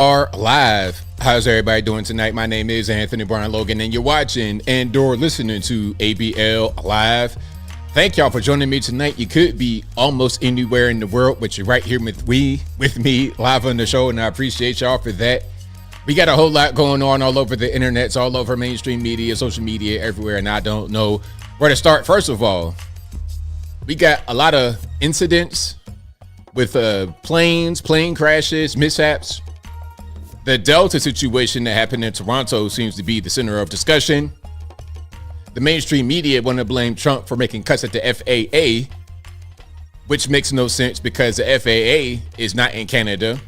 Are live. How's everybody doing tonight? My name is Anthony Brian Logan, and you're watching and/or listening to ABL Live. Thank y'all for joining me tonight. You could be almost anywhere in the world, but you're right here with me live on the show, and I appreciate y'all for that. We got a whole lot going on all over the internet, all over mainstream media, social media, everywhere, and I don't know where to start. First of all, we got a lot of incidents with plane crashes, mishaps. The Delta situation that happened in Toronto seems to be the center of discussion. The mainstream media want to blame Trump for making cuts at the FAA, which makes no sense because the FAA is not in Canada.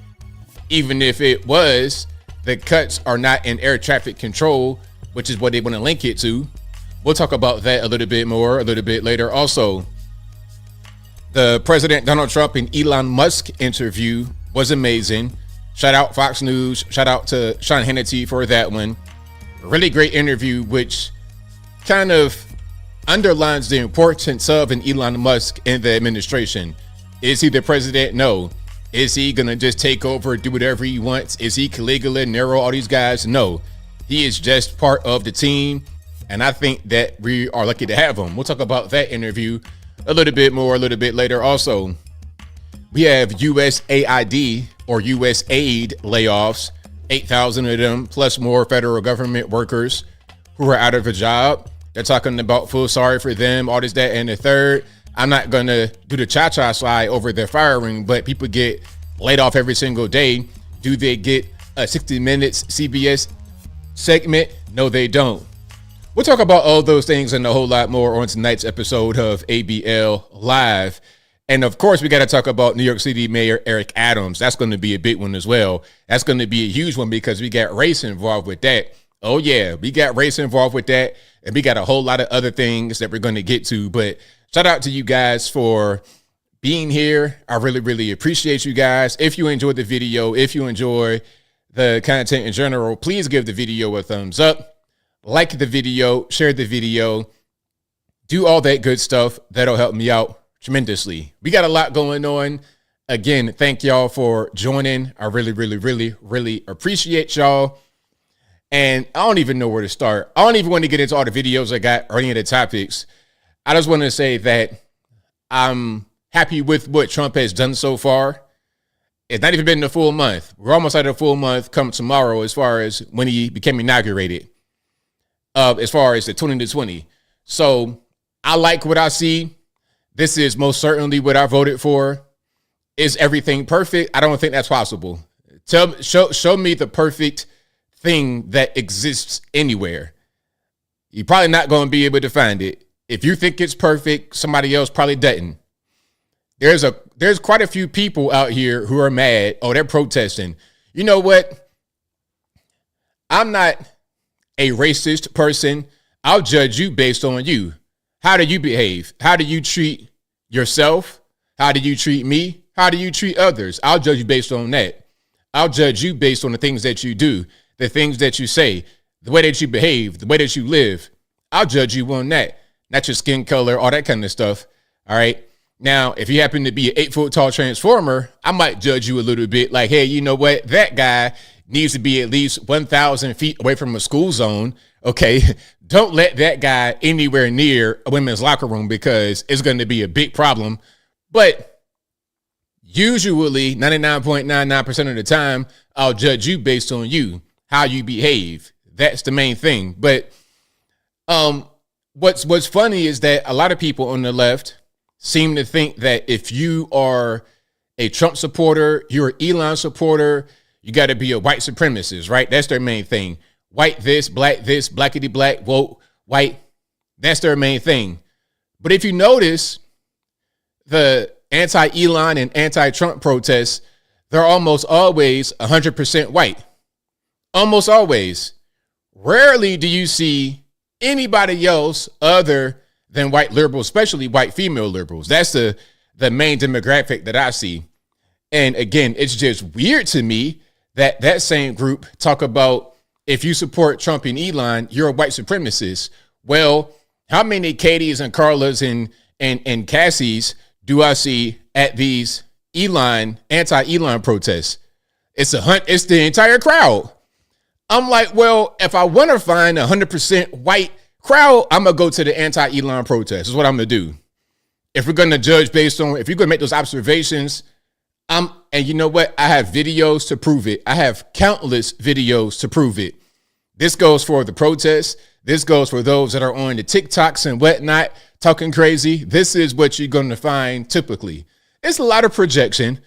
Even if it was, the cuts are not in air traffic control, which is what they want to link it to. We'll talk about that a little bit more a little bit later. Also, the President Donald Trump and Elon Musk interview was amazing. Shout out Fox News. Shout out to Sean Hannity for that one. A really great interview, which kind of underlines the importance of an Elon Musk in the administration. Is he the president? No. Is he going to just take over, do whatever he wants? Is he Caligula, Nero, all these guys? No. He is just part of the team, and I think that we are lucky to have him. We'll talk about that interview a little bit more a little bit later. Also, we have USAID or USAID layoffs, 8,000 of them, plus more federal government workers who are out of a job. They're talking about full sorry for them, all this, that, and the third. I'm not going to do the cha-cha slide over their firing, but people get laid off every single day. Do they get a 60 Minutes CBS segment? No, they don't. We'll talk about all those things and a whole lot more on tonight's episode of ABL Live. And of course, we got to talk about New York City Mayor Eric Adams. That's going to be a big one as well. That's going to be a huge one because we got race involved with that. Oh, yeah, we got race involved with that. And we got a whole lot of other things that we're going to get to. But shout out to you guys for being here. I really, really appreciate you guys. If you enjoyed the video, if you enjoy the content in general, please give the video a thumbs up. Like the video, share the video, do all that good stuff. That'll help me out tremendously. We got a lot going on. Again, thank y'all for joining. I really, really, really, really appreciate y'all. And I don't even know where to start. I don't even want to get into all the videos I got or any of the topics. I just want to say that I'm happy with what Trump has done so far. It's not even been a full month. We're almost at a full month come tomorrow as far as when he became inaugurated, as far as the 2020. So I like what I see. This is most certainly what I voted for. Is everything perfect? I don't think that's possible. Show me the perfect thing that exists anywhere. You're probably not going to be able to find it. If you think it's perfect, somebody else probably doesn't. There's quite a few people out here who are mad. Oh, they're protesting. You know what? I'm not a racist person. I'll judge you based on you. How do you behave? How do you treat yourself? How do you treat me? How do you treat others? I'll judge you based on that. I'll judge you based on the things that you do, the things that you say, the way that you behave, the way that you live. I'll judge you on that, not your skin color, all that kind of stuff. All right. Now, if you happen to be an 8-foot tall transformer, I might judge you a little bit like, hey, you know what? That guy needs to be at least 1,000 feet away from a school zone. Okay. Don't let that guy anywhere near a women's locker room because it's going to be a big problem. But usually 99.99% of the time, I'll judge you based on you, how you behave. That's the main thing. But what's funny is that a lot of people on the left seem to think that if you are a Trump supporter, you're an Elon supporter, you got to be a white supremacist, right? That's their main thing. White this, blackity black, woke, white. That's their main thing. But if you notice, the anti-Elon and anti-Trump protests, they're almost always 100% white. Almost always. Rarely do you see anybody else other than white liberals, especially white female liberals. That's the main demographic that I see. And again, it's just weird to me that that same group talk about if you support Trump and Elon, you're a white supremacist. Well, how many Katie's and Carla's and Cassie's do I see at these anti-Elon protests? It's it's the entire crowd. I'm like, well, if I want to find 100% white crowd, I'm going to go to the anti-Elon protest. Is what I'm going to do. If we're going to judge based on, if you're going to make those observations, and you know what? I have videos to prove it. I have countless videos to prove it. This goes for the protests. This goes for those that are on the TikToks and whatnot, talking crazy. This is what you're going to find typically. It's a lot of projection,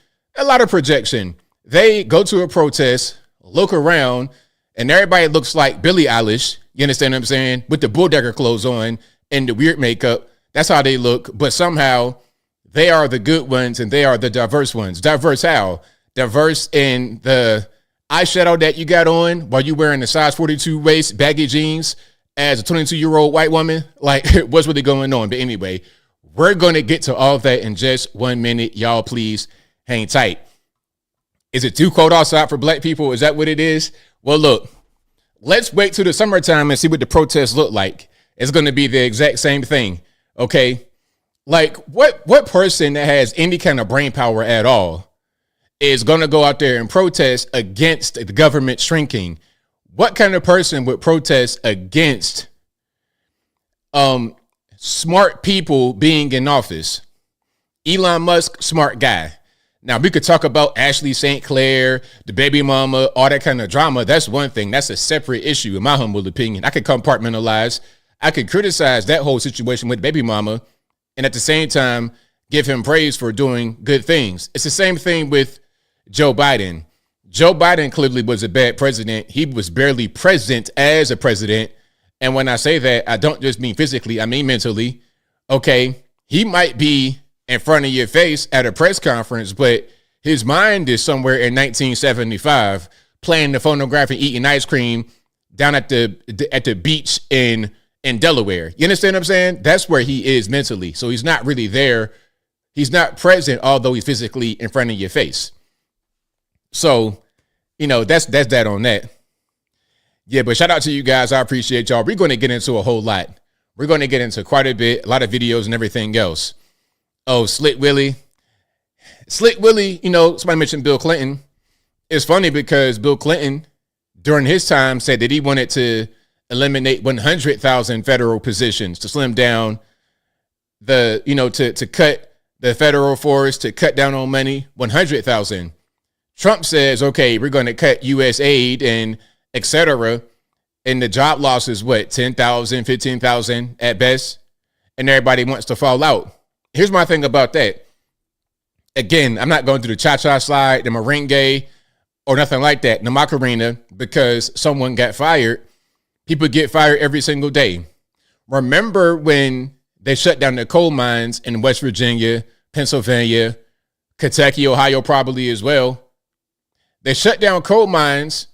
They go to a protest, look around, and everybody looks like Billie Eilish. You understand what I'm saying? With the bulldagger clothes on and the weird makeup. That's how they look. But somehow they are the good ones and they are the diverse ones. Diverse how? Diverse in the eyeshadow that you got on while you wearing the size 42 waist baggy jeans as a 22-year-old white woman. Like, what's really going on? But anyway, we're going to get to all of that in just 1 minute. Y'all, please hang tight. Is it too cold outside for black people? Is that what it is? Well, look, let's wait till the summertime and see what the protests look like. It's going to be the exact same thing. Okay. Like what person that has any kind of brain power at all is going to go out there and protest against the government shrinking? What kind of person would protest against smart people being in office? Elon Musk, smart guy. Now, we could talk about Ashley St. Clair, the baby mama, all that kind of drama. That's one thing. That's a separate issue, in my humble opinion. I could compartmentalize. I could criticize that whole situation with baby mama and at the same time give him praise for doing good things. It's the same thing with Joe Biden. Joe Biden clearly was a bad president. He was barely present as a president. And when I say that, I don't just mean physically, I mean mentally. Okay, he might be in front of your face at a press conference, but his mind is somewhere in 1975 playing the phonograph and eating ice cream down at the beach in Delaware. You understand what I'm saying? That's where he is mentally. So he's not really there. He's not present, although he's physically in front of your face. So, you know, that's that on that. Yeah, but shout out to you guys. I appreciate y'all. We're going to get into a whole lot. We're going to get into quite a bit, a lot of videos and everything else. Oh, Slick Willie, you know, somebody mentioned Bill Clinton. It's funny because Bill Clinton, during his time, said that he wanted to eliminate 100,000 federal positions to slim down the, you know, to cut the federal force, to cut down on money, 100,000. Trump says, okay, we're going to cut USAID and et cetera. And the job loss is what, 10,000, 15,000 at best. And everybody wants to fall out. Here's my thing about that. Again, I'm not going through the cha-cha slide, the merengue, or nothing like that, the Macarena, because someone got fired. People get fired every single day. Remember when they shut down the coal mines in West Virginia, Pennsylvania, Kentucky, Ohio, probably as well. They shut down coal mines.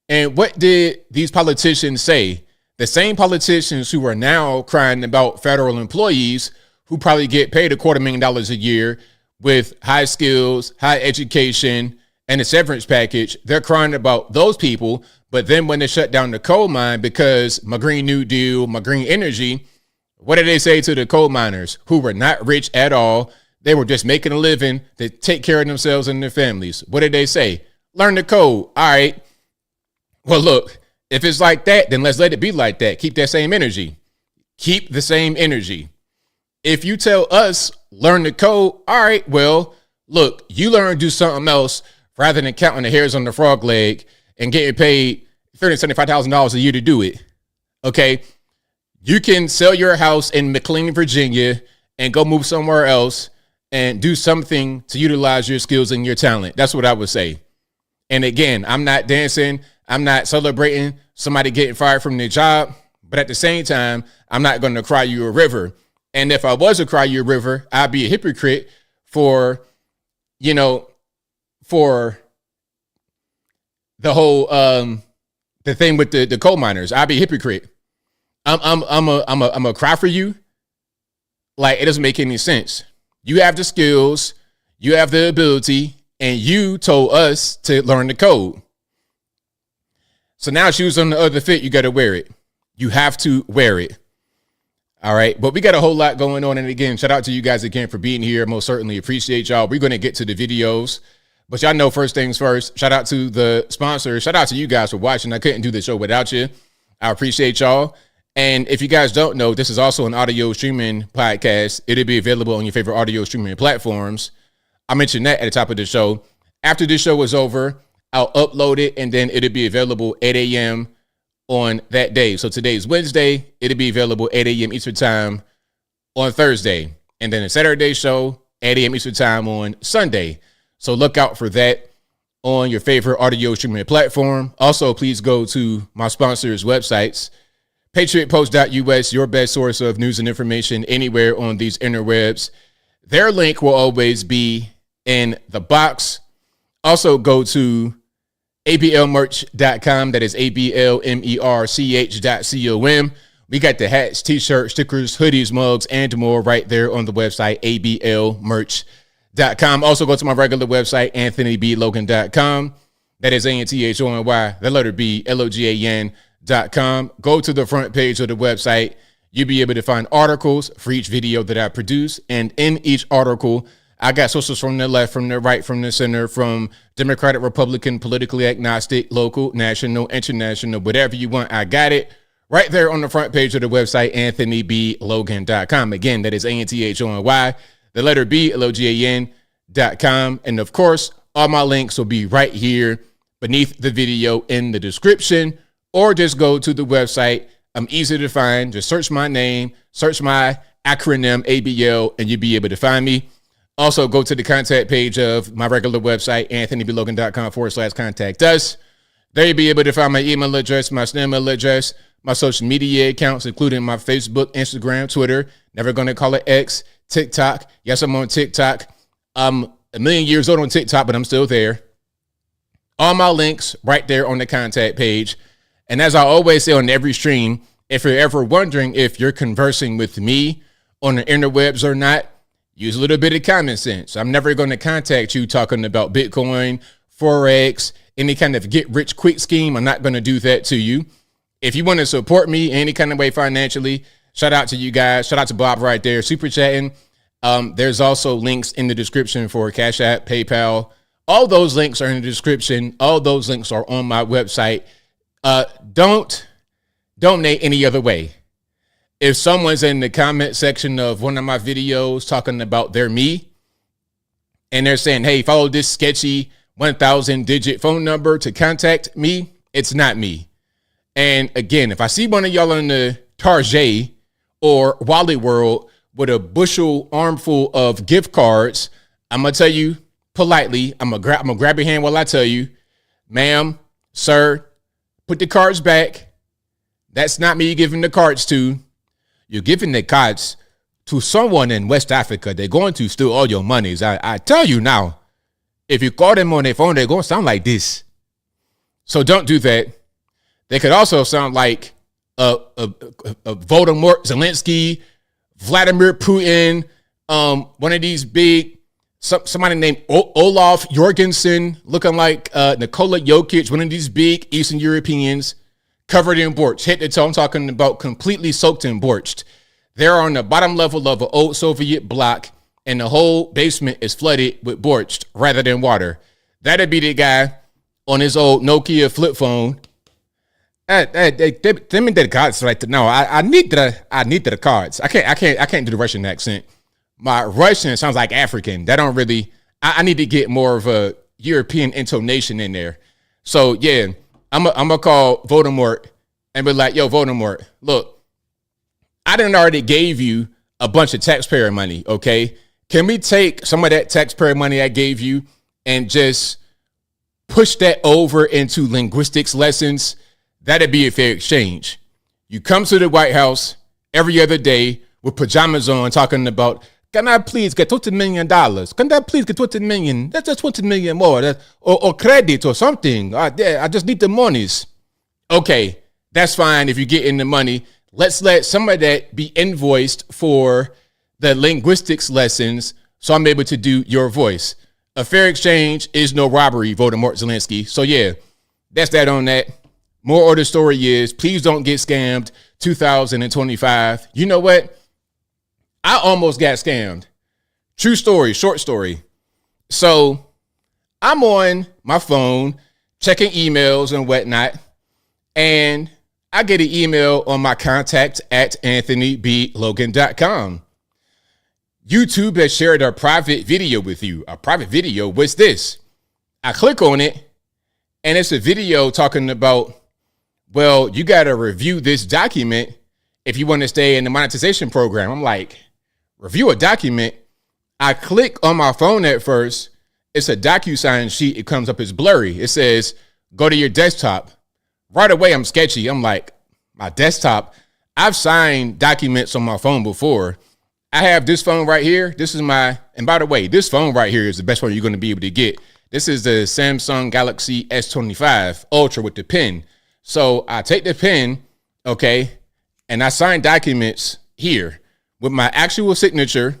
And what did these politicians say? The same politicians who are now crying about federal employees who probably get paid $250,000 a year with high skills, high education, and a severance package. They're crying about those people. But then when they shut down the coal mine because my Green New Deal, my green energy, what did they say to the coal miners who were not rich at all? They were just making a living to take care of themselves and their families. What did they say? Learn the code. All right. Well, look, if it's like that, then let's let it be like that. Keep that same energy. Keep the same energy. If you tell us, learn the code, all right, well, look, you learn to do something else rather than counting the hairs on the frog leg and getting paid $375,000 a year to do it. Okay. You can sell your house in McLean, Virginia, and go move somewhere else and do something to utilize your skills and your talent. That's what I would say. And again, I'm not dancing. I'm not celebrating somebody getting fired from their job. But at the same time, I'm not going to cry you a river. And if I was to cry you a river, I'd be a hypocrite for, you know, for the whole the thing with the coal miners. I'd be a hypocrite. I'm a cry for you. Like, it doesn't make any sense. You have the skills, you have the ability, and you told us to learn the code. So now shoes on the other foot, you got to wear it. You have to wear it. All right. But we got a whole lot going on. And again, shout out to you guys again for being here. Most certainly appreciate y'all. We're going to get to the videos. But y'all know first things first. Shout out to the sponsors. Shout out to you guys for watching. I couldn't do the show without you. I appreciate y'all. And if you guys don't know, this is also an audio streaming podcast. It'll be available on your favorite audio streaming platforms. I mentioned that at the top of the show. After this show is over, I'll upload it, and then it'll be available 8 a.m. on that day. So today's Wednesday. It'll be available 8 a.m. Eastern time on Thursday. And then a Saturday show, 8 a.m. Eastern time on Sunday. So look out for that on your favorite audio streaming platform. Also, please go to my sponsors' websites, patriotpost.us, your best source of news and information anywhere on these interwebs. Their link will always be in the box. Also, go to ablmerch.com. That is ablmerch.com. We got the hats, t-shirts, stickers, hoodies, mugs, and more right there on the website, ablmerch.com. Also, go to my regular website, anthonyblogan.com. That is ANTHONY, the letter B, LOGAN.com. Go to the front page of the website. You'll be able to find articles for each video that I produce. And in each article, I got sources from the left, from the right, from the center, from Democratic, Republican, politically agnostic, local, national, international, whatever you want. I got it right there on the front page of the website, anthonyblogan.com. Again, that is ANTHONY, the letter B, LOGAN.com. And of course, all my links will be right here beneath the video in the description, or just go to the website. I'm easy to find. Just search my name, search my acronym ABL, and you'll be able to find me. Also, go to the contact page of my regular website, anthonyblogan.com/contact us. There you'll be able to find my email address, my email address, my social media accounts, including my Facebook, Instagram, Twitter. Never going to call it X, TikTok. Yes, I'm on TikTok. I'm a million years old on TikTok, but I'm still there. All my links right there on the contact page. And as I always say on every stream, if you're ever wondering if you're conversing with me on the interwebs or not, use a little bit of common sense. I'm never going to contact you talking about Bitcoin, Forex, any kind of get rich quick scheme. I'm not going to do that to you. If you want to support me any kind of way financially, shout out to you guys. Shout out to Bob right there, super chatting. There's also links in the description for Cash App, PayPal. All those links are in the description. All those links are on my website. Don't donate any other way. If someone's in the comment section of one of my videos talking about their me, and they're saying, hey, follow this sketchy 1,000 digit phone number to contact me, it's not me. And again, if I see one of y'all in the Target or Wally World with a bushel armful of gift cards, I'm going to tell you politely, I'm going to grab your hand while I tell you, ma'am, sir, put the cards back. That's not me giving the cards to. You're giving the cards to someone in West Africa. They're going to steal all your monies. I tell you now, if you call them on their phone, they're going to sound like this. So don't do that. They could also sound like a Voldemort, Zelensky, Vladimir Putin, one of these big, somebody named Olaf Jorgensen, looking like Nikola Jokic, one of these big Eastern Europeans, covered in borch, head to toe. I'm talking about completely soaked in borched. They're on the bottom level of an old Soviet block, and the whole basement is flooded with borched rather than water. That'd be the guy on his old Nokia flip phone. Them the cards right there. No, I need the cards. I can't do the Russian accent. My Russian sounds like African. That don't really. I need to get more of a European intonation in there. So yeah, I'm gonna call Voldemort and be like, yo, Voldemort, look, I done already gave you a bunch of taxpayer money. Okay, can we take some of that taxpayer money I gave you and just push that over into linguistics lessons? That'd be a fair exchange. You come to the White House every other day with pajamas on talking about, can I please get $20 million? Can I please get 20 million? That's just 20 million more. Or credit or something. I just need the monies. Okay, that's fine if you're getting the money. Let's let some of that be invoiced for the linguistics lessons so I'm able to do your voice. A fair exchange is no robbery, Voldemort Zelensky. So yeah, that's that on that. More of the story is, please don't get scammed 2025. You know what? I almost got scammed. True story, short story. So I'm on my phone checking emails and whatnot, and I get an email on my contact at anthonyblogan.com. YouTube has shared a private video with you. A private video. What's this? I click on it, and it's a video talking about, well, you got to review this document if you want to stay in the monetization program. I'm like, review a document? I click on my phone at first. It's a DocuSign sheet. It comes up as blurry. It says, go to your desktop. Right away, I'm sketchy. I'm like, my desktop? I've signed documents on my phone before. I have this phone right here. This is my, and by the way, this phone right here is the best one you're going to be able to get. This is the Samsung Galaxy S25 Ultra with the pen. So I take the pen, okay, and I sign documents here with my actual signature.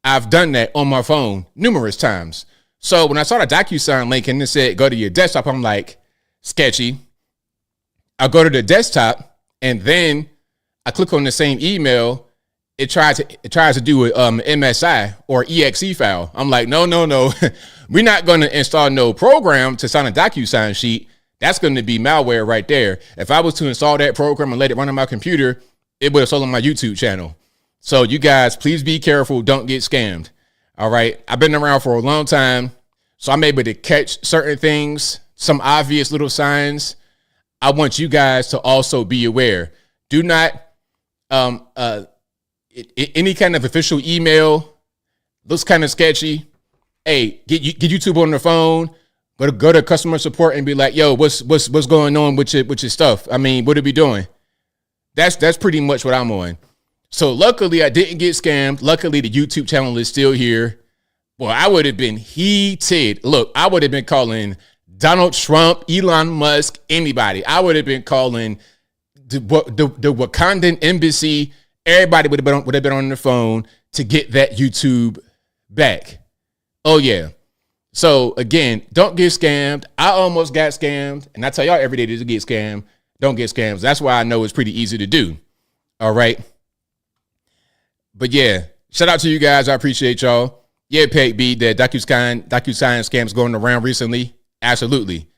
I've done that on my phone numerous times. So when I saw the DocuSign link and it said, go to your desktop, I'm like, sketchy. I go to the desktop and then I click on the same email. It tries to do a MSI or EXE file. I'm like, no. We're not going to install no program to sign a DocuSign sheet. That's going to be malware right there. If I was to install that program and let it run on my computer, it would have stolen my YouTube channel. So you guys, please be careful. Don't get scammed. All right. I've been around for a long time, so I'm able to catch certain things, some obvious little signs. I want you guys to also be aware. Do not, any kind of official email looks kind of sketchy. Hey, get YouTube on the phone. Go to customer support and be like, yo, what's going on with your stuff? I mean, what are we doing? That's pretty much what I'm on. So luckily I didn't get scammed. Luckily the YouTube channel is still here. Well, I would have been heated. Look, I would have been calling Donald Trump, Elon Musk, anybody. I would have been calling the Wakandan embassy. Everybody would have been on the phone to get that YouTube back. Oh yeah. So again, don't get scammed. I almost got scammed, and I tell y'all every day to get scammed. Don't get scammed. That's why I know it's pretty easy to do. All right. But yeah, shout out to you guys. I appreciate y'all. Yeah, Peg B, that DocuSign scams going around recently. Absolutely.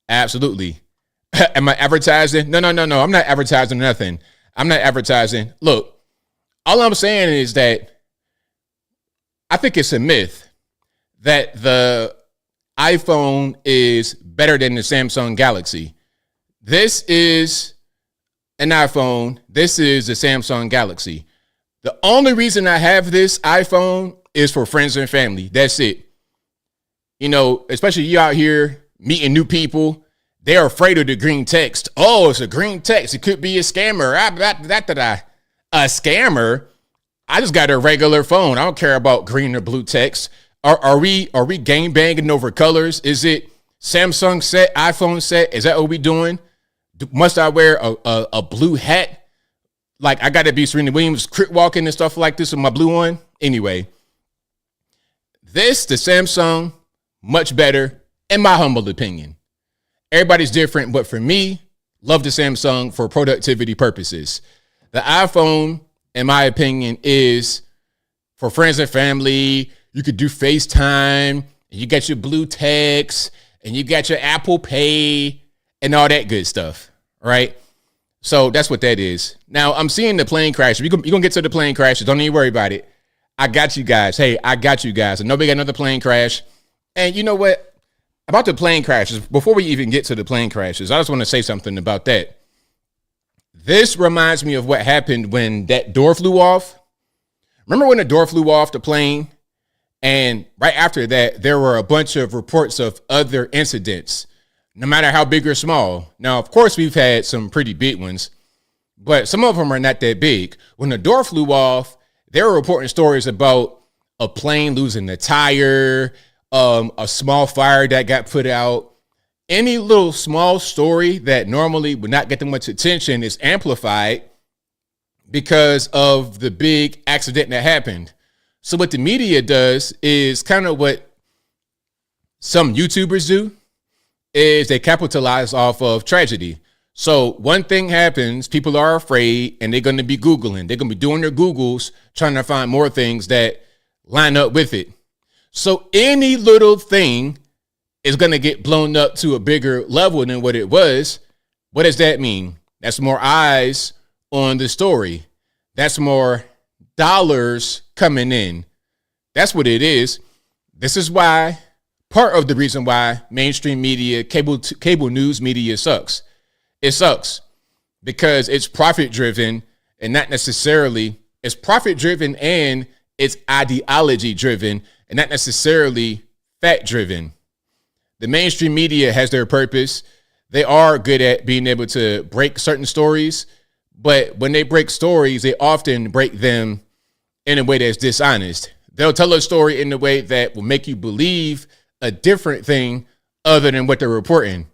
Am I advertising? No. I'm not advertising nothing. I'm not advertising. Look, all I'm saying is that I think it's a myth that the iPhone is better than the Samsung Galaxy. This is an iPhone. This is the Samsung Galaxy. The only reason I have this iPhone is for friends and family. That's it. You know, especially you out here meeting new people, they're afraid of the green text. Oh, it's a green text. It could be a scammer. A scammer? I just got a regular phone. I don't care about green or blue text. Are we gang banging over colors? Is it Samsung set, iPhone set? Is that what we doing? Must I wear a blue hat? Like I got to be Serena Williams crit walking and stuff like this with my blue on? Anyway, the Samsung, much better in my humble opinion. Everybody's different, but for me, love the Samsung for productivity purposes. The iPhone, in my opinion, is for friends and family. You could do FaceTime, and you got your blue text, and you got your Apple Pay, and all that good stuff, right? So that's what that is. Now, I'm seeing the plane crash. You're going to get to the plane crashes. Don't even worry about it. I got you guys. Hey, I got you guys. I know we got another plane crash. And you know what? About the plane crashes, before we even get to the plane crashes, I just want to say something about that. This reminds me of what happened when that door flew off. Remember when the door flew off the plane? And right after that, there were a bunch of reports of other incidents, no matter how big or small. Now, of course, we've had some pretty big ones, but some of them are not that big. When the door flew off, they were reporting stories about a plane losing a tire, a small fire that got put out. Any little small story that normally would not get that much attention is amplified because of the big accident that happened. So what the media does is kind of what some YouTubers do, is they capitalize off of tragedy. So one thing happens, people are afraid, and they're going to be Googling. They're going to be doing their Googles, trying to find more things that line up with it. So any little thing is going to get blown up to a bigger level than what it was. What does that mean? That's more eyes on the story. That's more dollars coming in. That's what it is. This is why, part of the reason why mainstream media, cable news media sucks. It sucks because it's profit driven and not necessarily, it's profit driven and it's ideology driven and not necessarily fact driven. The mainstream media has their purpose. They are good at being able to break certain stories, but when they break stories, they often break them in a way that's dishonest. They'll tell a story in a way that will make you believe a different thing other than what they're reporting,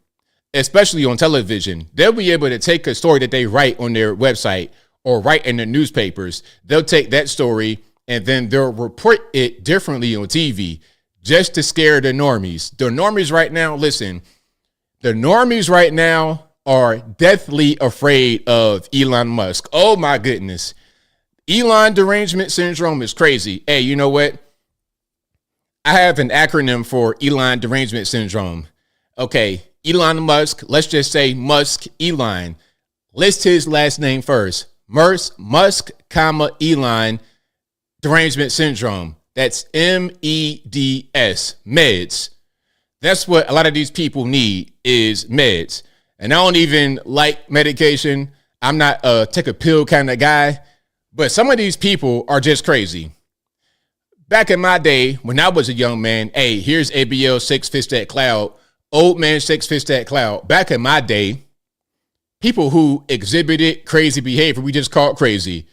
especially on television. They'll be able to take a story that they write on their website or write in the newspapers. They'll take that story and then they'll report it differently on TV just to scare the normies. The normies right now, listen, the normies right now are deathly afraid of Elon Musk. Oh my goodness. Elon derangement syndrome is crazy. Hey, you know what? I have an acronym for Elon derangement syndrome. Okay, Elon Musk, let's just say Musk Elon. List his last name first. Musk, Elon derangement syndrome. That's MEDS, meds. That's what a lot of these people need is meds. And I don't even like medication. I'm not a take a pill kind of guy. But some of these people are just crazy. Back in my day, when I was a young man, hey, here's ABL 6 Fist that cloud. Old man 6 Fist that cloud. Back in my day, people who exhibited crazy behavior, we just called crazy.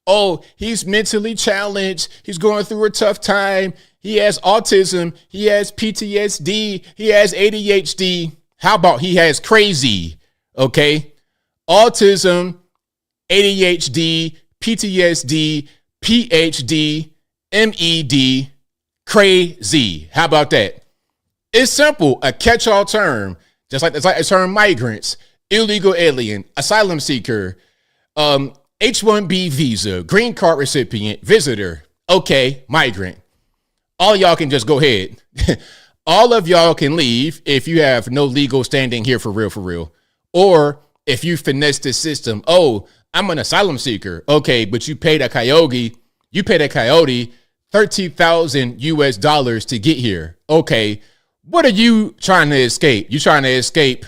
Oh, he's mentally challenged. He's going through a tough time. He has autism. He has PTSD. He has ADHD. How about he has crazy? Okay. Autism, ADHD, PTSD, PhD, MED, crazy. How about that? It's simple, a catch-all term, just like the term migrants, illegal alien, asylum seeker, H-1B visa, green card recipient, visitor, okay, migrant. All y'all can just go ahead. All of y'all can leave if you have no legal standing here for real. Or if you finesse the system, oh, I'm an asylum seeker. Okay, but you paid a coyote 13,000 US dollars to get here. Okay, what are you trying to escape? You trying to escape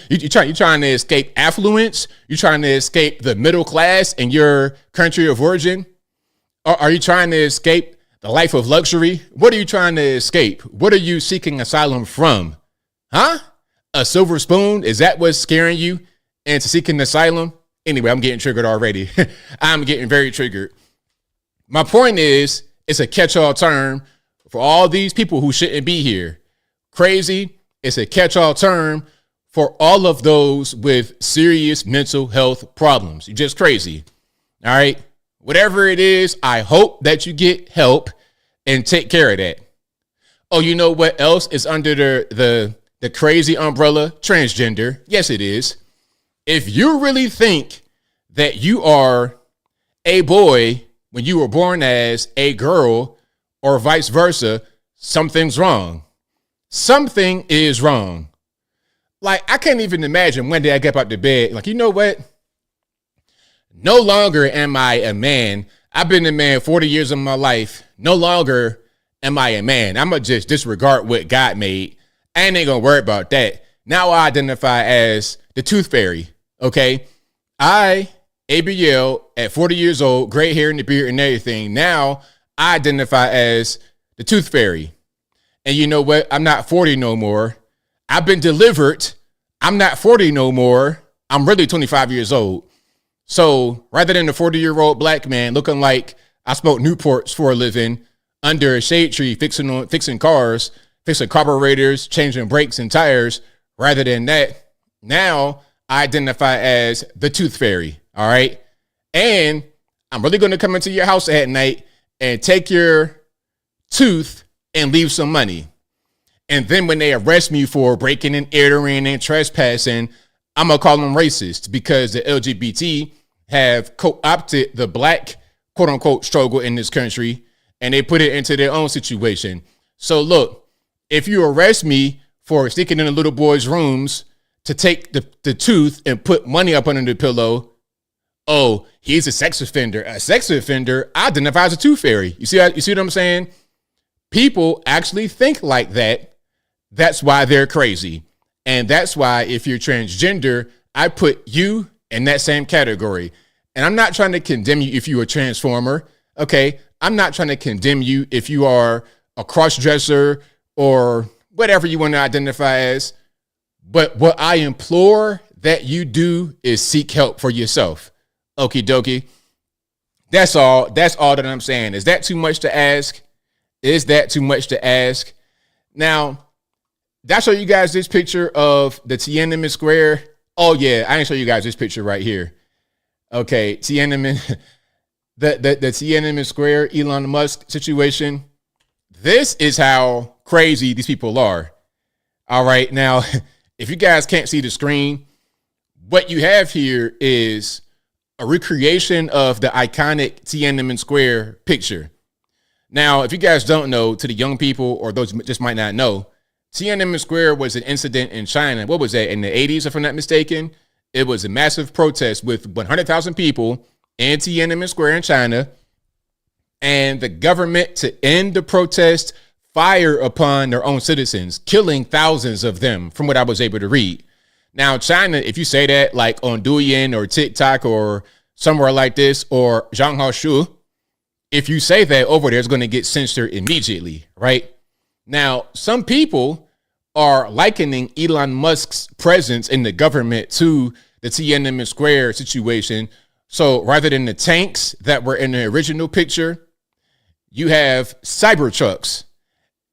you trying to escape affluence? You trying to escape the middle class in your country of origin? Or are you trying to escape the life of luxury? What are you trying to escape? What are you seeking asylum from? Huh? A silver spoon? Is that what's scaring you into seeking asylum? Anyway, I'm getting triggered already. I'm getting very triggered. My point is, it's a catch-all term for all these people who shouldn't be here. Crazy. It's a catch-all term for all of those with serious mental health problems. You're just crazy. All right. Whatever it is, I hope that you get help and take care of that. Oh, you know what else is under the crazy umbrella? Transgender. Yes, it is. If you really think that you are a boy when you were born as a girl or vice versa, something's wrong. Something is wrong. Like, I can't even imagine one day I get up out the bed. Like, you know what? No longer am I a man. I've been a man 40 years of my life. No longer am I a man. I'm going to just disregard what God made. I ain't going to worry about that. Now I identify as the tooth fairy. Okay. ABL at 40 years old, gray hair in the beard and everything. Now I identify as the tooth fairy. And you know what? I'm not 40 no more. I've been delivered. I'm not 40 no more. I'm really 25 years old. So rather than a 40-year-old black man looking like I smoke Newports for a living under a shade tree, fixing cars, fixing carburetors, changing brakes and tires, rather than that, now I identify as the tooth fairy. All right. And I'm really going to come into your house at night and take your tooth and leave some money. And then when they arrest me for breaking and entering and trespassing, I'm going to call them racist because the LGBT have co-opted the black, quote unquote, struggle in this country and they put it into their own situation. So look, if you arrest me for sneaking in a little boy's rooms to take the tooth and put money up under the pillow, oh, he's a sex offender. A sex offender identifies as a tooth fairy. You see what I'm saying? People actually think like that. That's why they're crazy. And that's why if you're transgender, I put you in that same category. And I'm not trying to condemn you if you're a transformer. Okay. I'm not trying to condemn you if you are a cross-dresser or whatever you want to identify as. But what I implore that you do is seek help for yourself. Okie dokie. That's all that I'm saying. Is that too much to ask? Is that too much to ask? Now, did I show you guys this picture of the Tiananmen Square? Oh yeah, I didn't show you guys this picture right here. Okay, Tiananmen, the Tiananmen Square Elon Musk situation. This is how crazy these people are. All right, now, if you guys can't see the screen, what you have here is a recreation of the iconic Tiananmen Square picture. Now, if you guys don't know, to the young people or those who just might not know, Tiananmen Square was an incident in China. What was that, in the 80s, if I'm not mistaken? It was a massive protest with 100,000 people in Tiananmen Square in China. And the government, to end the protest, fired upon their own citizens, killing thousands of them, from what I was able to read. Now, China, if you say that like on Douyin or TikTok or somewhere like this, or Zhanghao, if you say that over there, it's going to get censored immediately, right? Now, some people are likening Elon Musk's presence in the government to the Tiananmen Square situation. So rather than the tanks that were in the original picture, you have cyber trucks,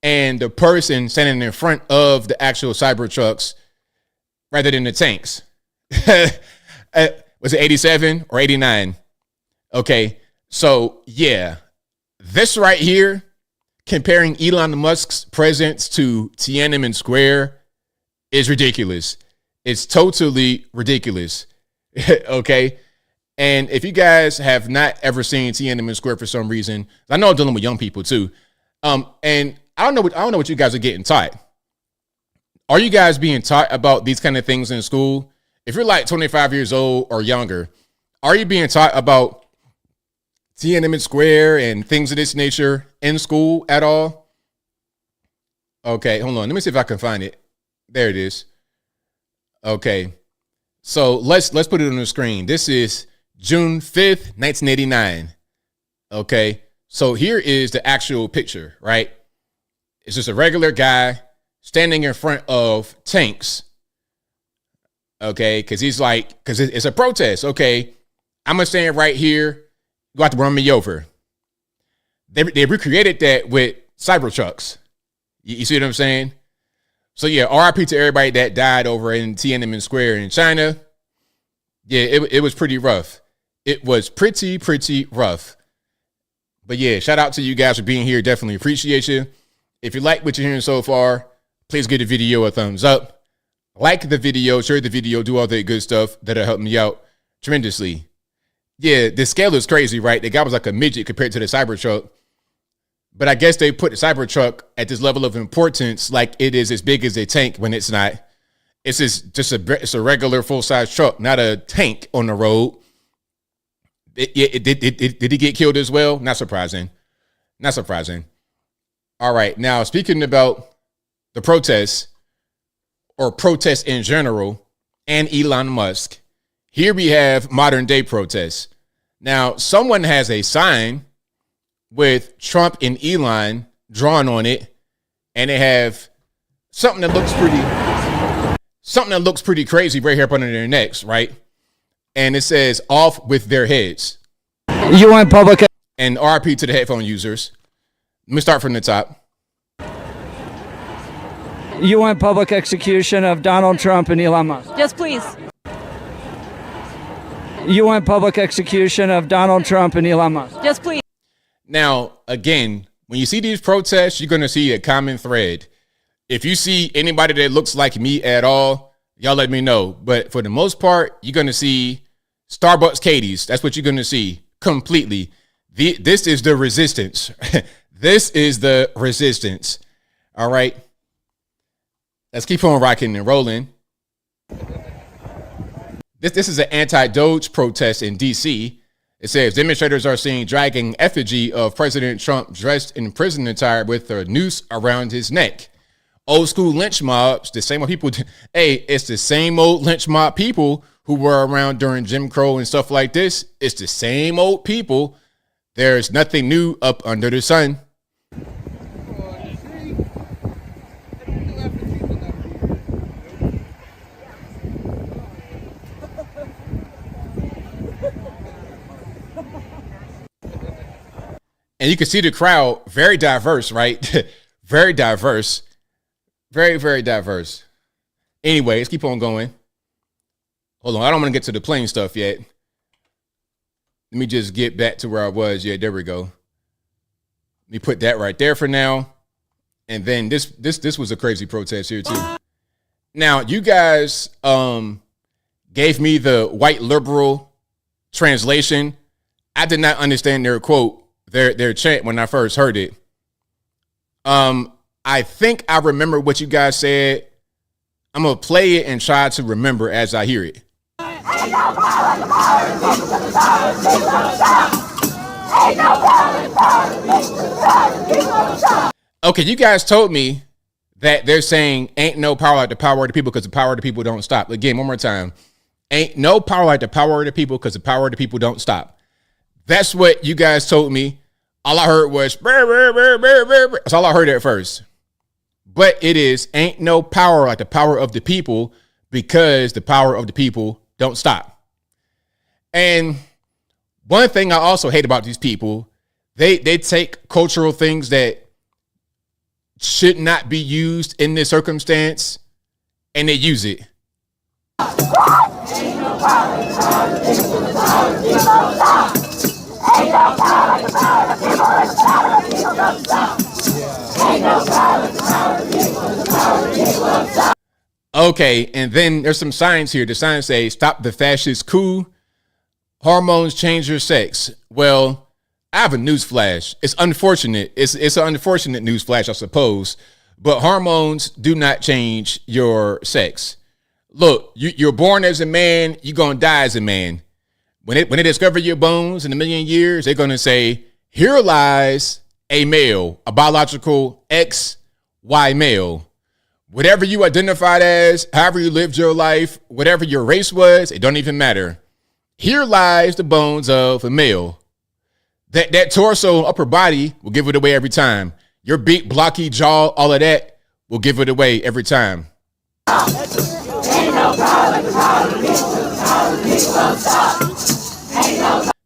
and the person standing in front of the actual cyber trucks rather than the tanks. Was it 87 or 89? Okay. So yeah, this right here, comparing Elon Musk's presence to Tiananmen Square, is ridiculous. It's totally ridiculous. Okay. And if you guys have not ever seen Tiananmen Square for some reason, I know I'm dealing with young people too. And I don't know what you guys are getting taught. Are you guys being taught about these kind of things in school? If you're like 25 years old or younger, are you being taught about Tiananmen Square and things of this nature in school at all? Okay, hold on. Let me see if I can find it. There it is. Okay. So let's put it on the screen. This is June 5th, 1989. Okay. So here is the actual picture, right? It's just a regular guy standing in front of tanks. Okay. Cause it's a protest. Okay. I'm gonna stand right here. You have to run me over. They recreated that with cyber trucks. You see what I'm saying? So yeah, RIP to everybody that died over in Tiananmen Square in China. Yeah, it was pretty rough. It was pretty rough. But yeah, shout out to you guys for being here. Definitely appreciate you. If you like what you're hearing so far, please give the video a thumbs up. Like the video, share the video, do all that good stuff. That'll help me out tremendously. Yeah, the scale is crazy, right? The guy was like a midget compared to the Cybertruck. But I guess they put the Cybertruck at this level of importance, like it is as big as a tank when it's not. It's it's a regular full-size truck, not a tank on the road. Did he get killed as well? Not surprising. Not surprising. All right. Now, speaking about the protests or protests in general and Elon Musk, here we have modern day protests. Now, someone has a sign with Trump and Elon drawn on it, and they have something that looks pretty crazy right here up under their necks, right? And it says "off with their heads." You want public and RP to the headphone users. Let me start from the top. You want public execution of Donald Trump and Elon Musk? Yes, please. You want public execution of Donald Trump and Elon Musk? Yes, please. Now, again, when you see these protests, you're going to see a common thread. If you see anybody that looks like me at all, y'all let me know. But for the most part, you're going to see Starbucks Katie's. That's what you're going to see completely. This is the resistance. This is the resistance. All right. Let's keep on rocking and rolling. This is an anti-Doge protest in D.C. It says demonstrators are seen dragging effigy of President Trump dressed in prison attire with a noose around his neck. Old school lynch mobs, the same old people. Hey, it's the same old lynch mob people who were around during Jim Crow and stuff like this. It's the same old people. There's nothing new up under the sun. And you can see the crowd, very diverse, right? Very diverse. Very, very diverse. Anyway, let's keep on going. Hold on, I don't want to get to the plane stuff yet. Let me just get back to where I was. Yeah, there we go. Let me put that right there for now. And then this was a crazy protest here too. Now, you guys gave me the white liberal translation. I did not understand their quote, their chant when I first heard it. I think I remember what you guys said. I'm going to play it and try to remember as I hear it. Okay, you guys told me that they're saying ain't no power like the power of the people because the power of the people don't stop. Again, one more time. Ain't no power like the power of the people because the power of the people don't stop. That's what you guys told me. All I heard was, burr, burr, burr, burr, burr. That's all I heard at first. But it is ain't no power like the power of the people because the power of the people don't stop. And one thing I also hate about these people, they take cultural things that should not be used in this circumstance and they use it. Okay, and then there's some signs here. The signs say, stop the fascist coup. Hormones change your sex. Well, I have a news flash. It's unfortunate. It's an unfortunate news flash, I suppose. But hormones do not change your sex. Look, you're born as a man. You're going to die as a man. When they discover your bones in a million years, they're going to say, here lies a male, a biological XY male. Whatever you identified as, however you lived your life, whatever your race was, it don't even matter. Here lies the bones of a male. That torso, upper body will give it away every time. Your big blocky jaw, all of that will give it away every time.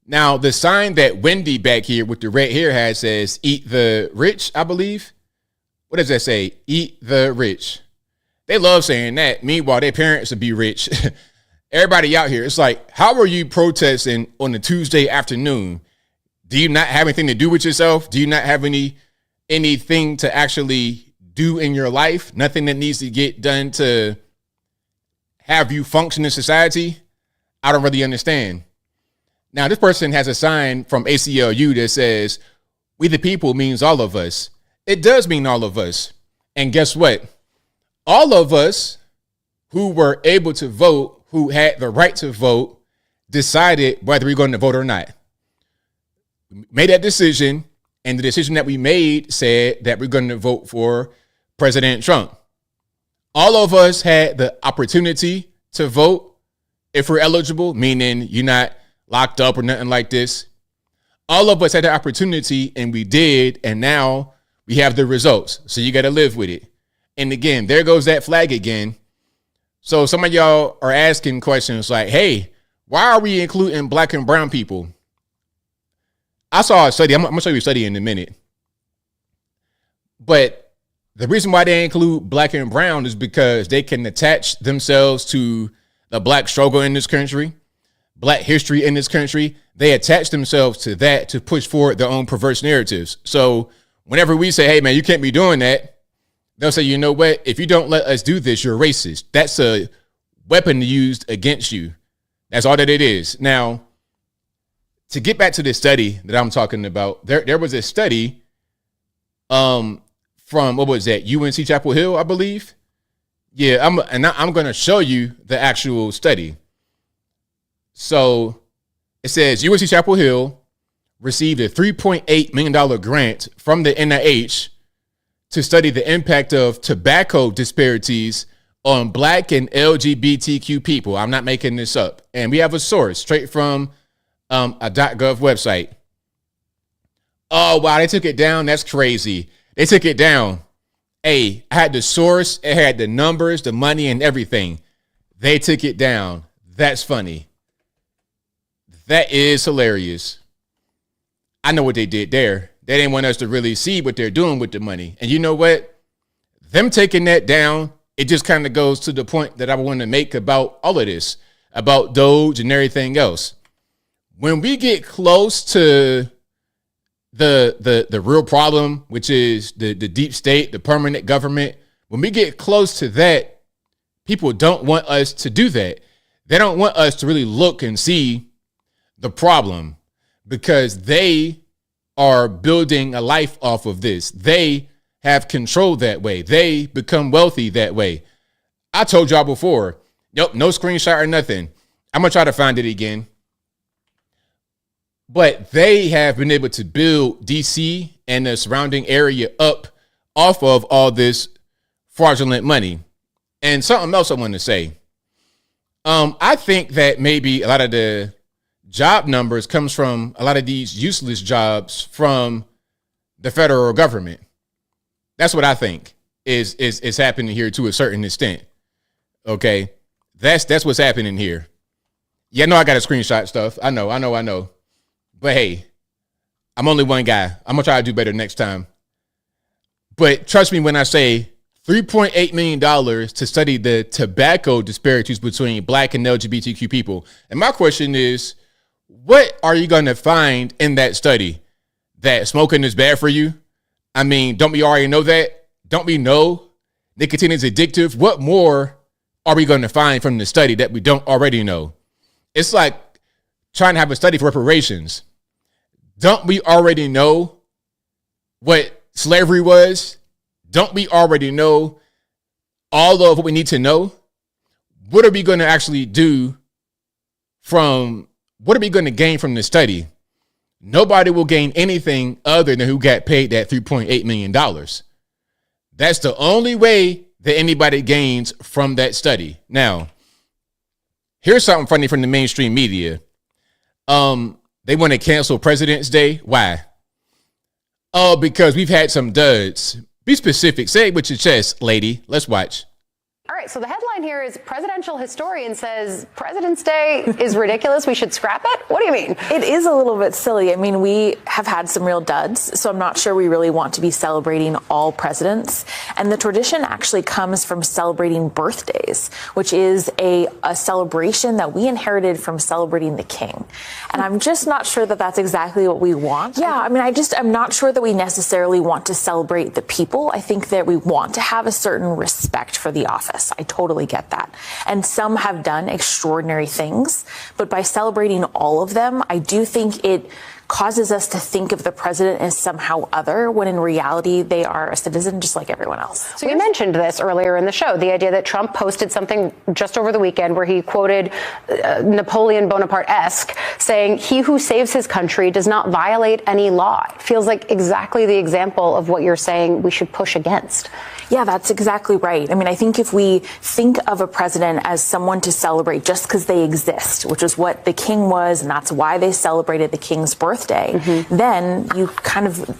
Now, the sign that Wendy back here with the red hair has says, eat the rich, I believe. What does that say? Eat the rich. They love saying that. Meanwhile, their parents would be rich. Everybody out here, it's like, how are you protesting on a Tuesday afternoon? Do you not have anything to do with yourself? Do you not have anything to actually do in your life? Nothing that needs to get done to have you function in society? I don't really understand. Now, this person has a sign from ACLU that says, we the people means all of us. It does mean all of us. And guess what? All of us who were able to vote, who had the right to vote, decided whether we're going to vote or not. We made that decision, and the decision that we made said that we're going to vote for President Trump. All of us had the opportunity to vote if we're eligible, meaning you're not locked up or nothing like this. All of us had the opportunity, and we did, and now we have the results. So you got to live with it. And again, there goes that flag again. So some of y'all are asking questions like, hey, why are we including black and brown people? I saw a study. I'm going to show you a study in a minute. But the reason why they include black and brown is because they can attach themselves to the black struggle in this country, black history in this country. They attach themselves to that to push forward their own perverse narratives. So whenever we say, hey, man, you can't be doing that, they'll say, you know what? If you don't let us do this, you're racist. That's a weapon used against you. That's all that it is. Now, to get back to this study that I'm talking about, there was a study from, what was that, UNC Chapel Hill, I believe. Yeah, I'm going to show you the actual study. So it says UNC Chapel Hill received a $3.8 million grant from the NIH to study the impact of tobacco disparities on Black and LGBTQ people. I'm not making this up. And we have a source straight from a .gov website. Oh, wow, they took it down. That's crazy. They took it down. Hey, I had the source. It had the numbers, the money, and everything. They took it down. That's funny. That is hilarious. I know what they did there. They didn't want us to really see what they're doing with the money. And you know what? Them taking that down, it just kind of goes to the point that I want to make about all of this, about Doge and everything else. When we get close to the real problem, which is the deep state, the permanent government, when we get close to that, people don't want us to do that. They don't want us to really look and see the problem because they are building a life off of this. They have control that way. They become wealthy that way. I told y'all before, nope, no screenshot or nothing. I'm going to try to find it again. But they have been able to build DC and the surrounding area up off of all this fraudulent money. And something else I want to say. I think that maybe a lot of the job numbers comes from a lot of these useless jobs from the federal government. That's what I think is happening here to a certain extent. Okay. That's what's happening here. Yeah, I know I got to screenshot stuff. I know. But hey, I'm only one guy. I'm going to try to do better next time. But trust me when I say $3.8 million to study the tobacco disparities between Black and LGBTQ people. And my question is, what are you going to find in that study? That smoking is bad for you? I mean, don't we already know that? Don't we know nicotine is addictive? What more are we going to find from the study that we don't already know? It's like trying to have a study for reparations. Don't we already know what slavery was? Don't we already know all of what we need to know? What are we going to actually do what are we going to gain from this study? Nobody will gain anything other than who got paid that $3.8 million. That's the only way that anybody gains from that study. Now, here's something funny from the mainstream media. They want to cancel President's Day. Why? Oh, because we've had some duds. Be specific. Say it with your chest, lady. Let's watch. All right, so the headline here is presidential historian says President's Day is ridiculous. We should scrap it? What do you mean? It is a little bit silly. I mean, we have had some real duds, so I'm not sure we really want to be celebrating all presidents. And the tradition actually comes from celebrating birthdays, which is a celebration that we inherited from celebrating the king. And I'm just not sure that that's exactly what we want. Yeah, I mean, I'm not sure that we necessarily want to celebrate the people. I think that we want to have a certain respect for the office. I totally get that. And some have done extraordinary things, but by celebrating all of them, I do think it causes us to think of the president as somehow other, when in reality, they are a citizen just like everyone else. So you mentioned this earlier in the show, the idea that Trump posted something just over the weekend where he quoted Napoleon Bonaparte-esque, saying, "He who saves his country does not violate any law." It feels like exactly the example of what you're saying we should push against. Yeah, that's exactly right. I mean, I think if we think of a president as someone to celebrate just because they exist, which is what the king was, and that's why they celebrated the king's birthday, then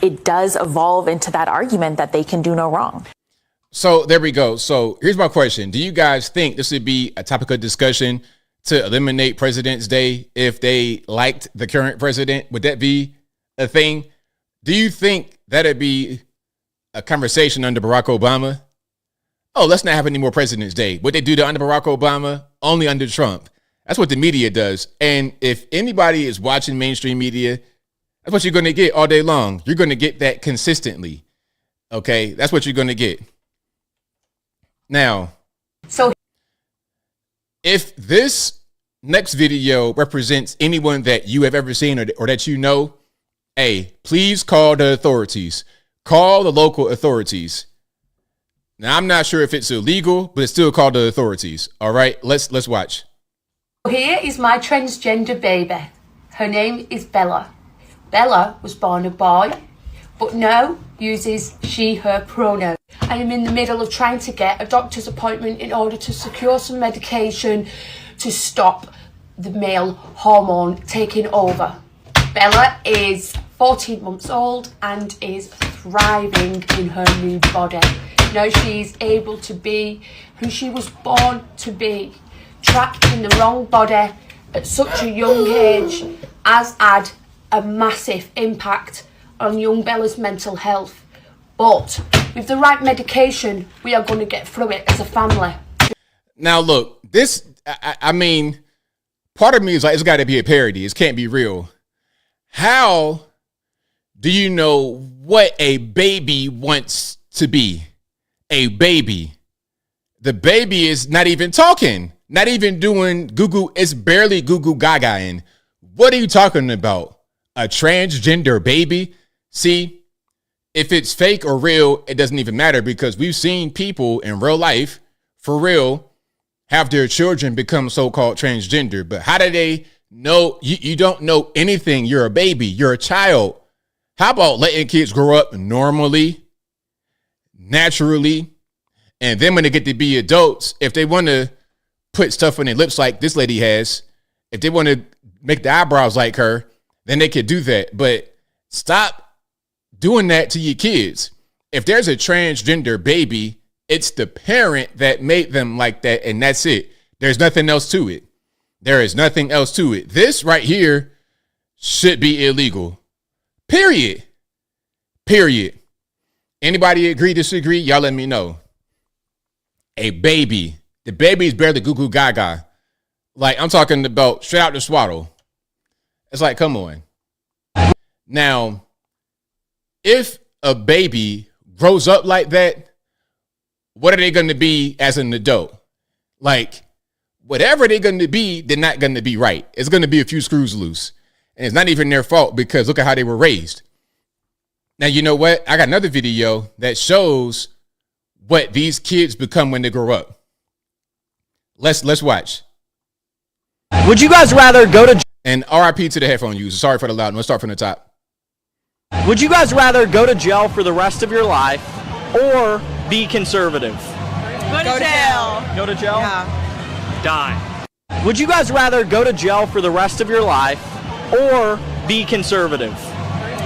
it does evolve into that argument that they can do no wrong. So there we go. So here's my question. Do you guys think this would be a topic of discussion to eliminate President's Day if they liked the current president? Would that be a thing? Do you think that'd be a conversation under Barack Obama? Oh, let's not have any more President's Day. What they do to under Barack Obama, only under Trump. That's what the media does. And if anybody is watching mainstream media, that's what you're going to get all day long. You're going to get that consistently. Okay, that's what you're going to get. Now, so if this next video represents anyone that you have ever seen or that you know, hey, please call the authorities. Call the local authorities. Now, I'm not sure if it's illegal, but it's still called the authorities. All right, let's watch. Here is my transgender baby. Her name is Bella. Bella was born a boy, but now uses she, her pronoun. I am in the middle of trying to get a doctor's appointment in order to secure some medication to stop the male hormone taking over. Bella is 14 months old and is thriving in her new body. Now she's able to be who she was born to be. Trapped in the wrong body at such a young age has had a massive impact on young Bella's mental health. But with the right medication, we are going to get through it as a family. Now, look, this, I mean, part of me is like, it's got to be a parody. It can't be real. How do you know what a baby wants to be? A baby. The baby is not even talking, not even doing Google. It's barely Google Gagaing. What are you talking about? A transgender baby? See, if it's fake or real, it doesn't even matter, because we've seen people in real life, for real, have their children become so-called transgender. But how do they know? You don't know anything. You're a baby. You're a child. How about letting kids grow up normally, naturally, and then when they get to be adults, if they want to put stuff on their lips like this lady has, if they want to make the eyebrows like her, then they could do that. But stop doing that to your kids. If there's a transgender baby, it's the parent that made them like that, and that's it. There's nothing else to it. There is nothing else to it. This right here should be illegal. Period. Period. Anybody agree, disagree? Y'all let me know. A baby. The baby is barely Goo Goo Gaga. Like, I'm talking about straight out the swaddle. It's like, come on. Now, if a baby grows up like that, what are they going to be as an adult? Like, whatever they're going to be, they're not going to be right. It's going to be a few screws loose. And it's not even their fault, because look at how they were raised. Now, you know what? I got another video that shows what these kids become when they grow up. Let's watch. Would you guys rather go to And RIP to the headphone user. Sorry for the loud. Let's start from the top. Would you guys rather go to jail for the rest of your life or be conservative? Go to jail. Go to jail? Yeah. Die. Would you guys rather go to jail for the rest of your life or be conservative?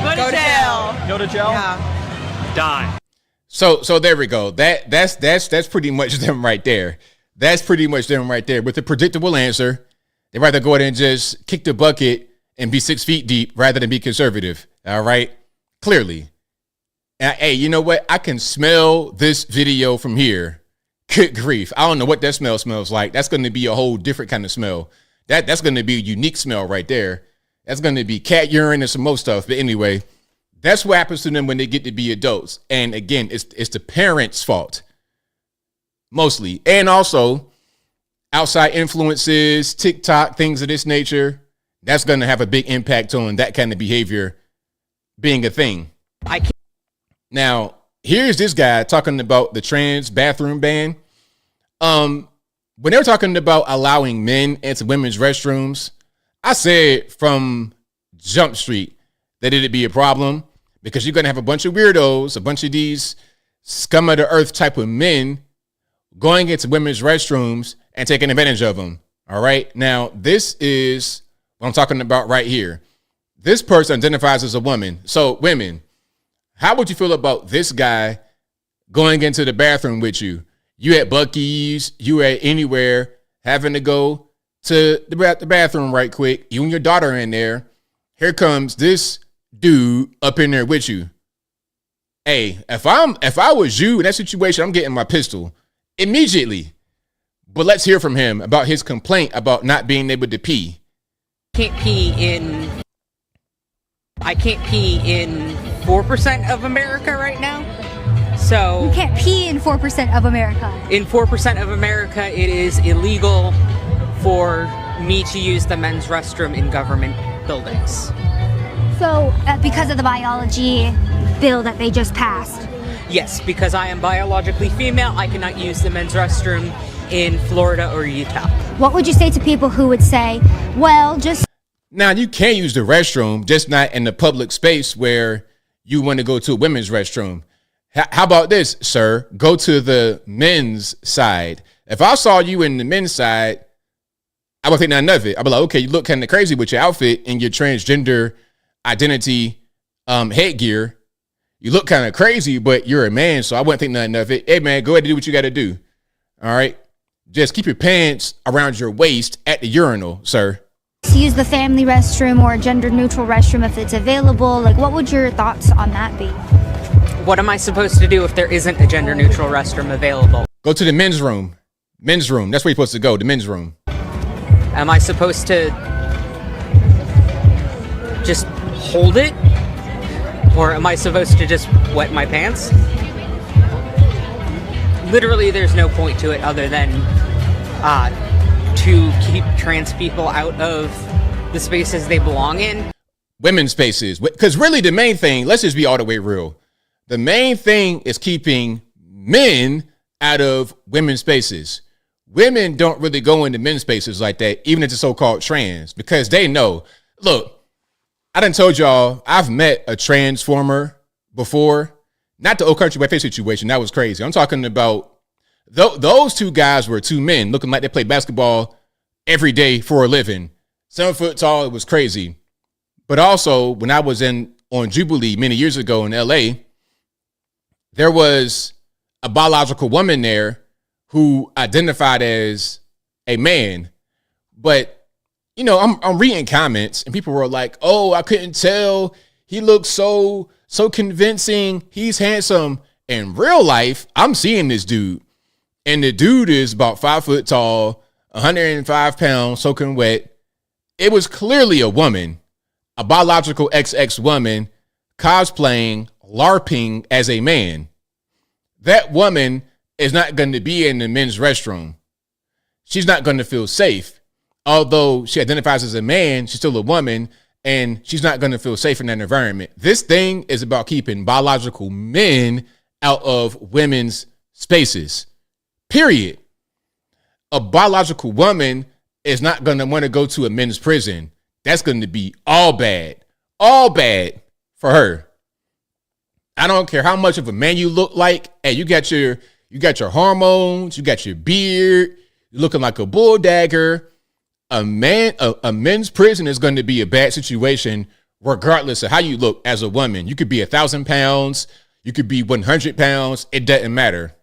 Go to jail. Go to jail? Yeah. Die. So there we go. That's pretty much them right there. That's pretty much them right there. With the predictable answer, they'd rather go ahead and just kick the bucket and be 6 feet deep rather than be conservative. All right. Clearly. And, hey, you know what? I can smell this video from here. Good grief. I don't know what that smell smells like. That's going to be a whole different kind of smell. That's going to be a unique smell right there. That's going to be cat urine and some more stuff. But anyway, that's what happens to them when they get to be adults. And again, it's the parents' fault. Mostly. And also outside influences, TikTok, things of this nature. That's going to have a big impact on that kind of behavior being a thing. Now, here's this guy talking about the trans bathroom ban. When they were talking about allowing men into women's restrooms, I said from Jump Street that it'd be a problem, because you're going to have a bunch of weirdos, a bunch of these scum of the earth type of men going into women's restrooms and taking advantage of them. All right. Now, this is what I'm talking about right here. This person identifies as a woman. So women, how would you feel about this guy going into the bathroom with you? You at Buc-ee's, you at anywhere, having to go to the bathroom right quick. You and your daughter in there. Here comes this dude up in there with you. Hey, if I was you in that situation, I'm getting my pistol immediately. But let's hear from him about his complaint about not being able to pee. I can't pee in 4% of America right now. So You can't pee in 4% of America. in 4% of America, it is illegal for me to use the men's restroom in government buildings. So, because of the biology bill that they just passed. Yes, because I am biologically female, I cannot use the men's restroom in Florida or Utah. What would you say to people who would say, well, just... Now, you can use the restroom, just not in the public space where you want to go to a women's restroom. How about this, sir? Go to the men's side. If I saw you in the men's side, I would think nothing of it. I'd be like, okay, you look kind of crazy with your outfit and your transgender identity headgear. You look kind of crazy, but you're a man, so I wouldn't think nothing of it. Hey, man, go ahead and do what you got to do. All right? Just keep your pants around your waist at the urinal, sir. use the family restroom or a gender-neutral restroom if it's available? Like, what would your thoughts on that be? What am I supposed to do if there isn't a gender-neutral restroom available? Go to the men's room. Men's room. That's where you're supposed to go, the men's room. Am I supposed to just hold it? Or am I supposed to just wet my pants? Literally, there's no point to it other than to keep trans people out of the spaces they belong in. Women's spaces. Because really the main thing, let's just be all the way real. The main thing is keeping men out of women's spaces. Women don't really go into men's spaces like that, even if it's so-called trans, because they know. Look, I done told y'all, I've met a transformer before. Not the old country white face situation. That was crazy. I'm talking about those two guys were two men looking like they play basketball every day for a living. 7 foot tall. It was crazy. But also, when I was on Jubilee many years ago in LA, there was a biological woman there who identified as a man. But, you know, I'm reading comments and people were like, oh, I couldn't tell. He looks so convincing. He's handsome. In real life, I'm seeing this dude. And the dude is about 5 foot tall, 105 pounds, soaking wet. It was clearly a woman, a biological XX woman, cosplaying, LARPing as a man. That woman is not going to be in the men's restroom. She's not going to feel safe. Although she identifies as a man, she's still a woman, and she's not going to feel safe in that environment. This thing is about keeping biological men out of women's spaces. Period. A biological woman is not going to want to go to a men's prison. That's going to be all bad for her. I don't care how much of a man you look like. Hey, you got your hormones, you got your beard, you're looking like a bull dagger. A men's prison is going to be a bad situation regardless of how you look as a woman. You could be 1,000 pounds, you could be 100 pounds, it doesn't matter.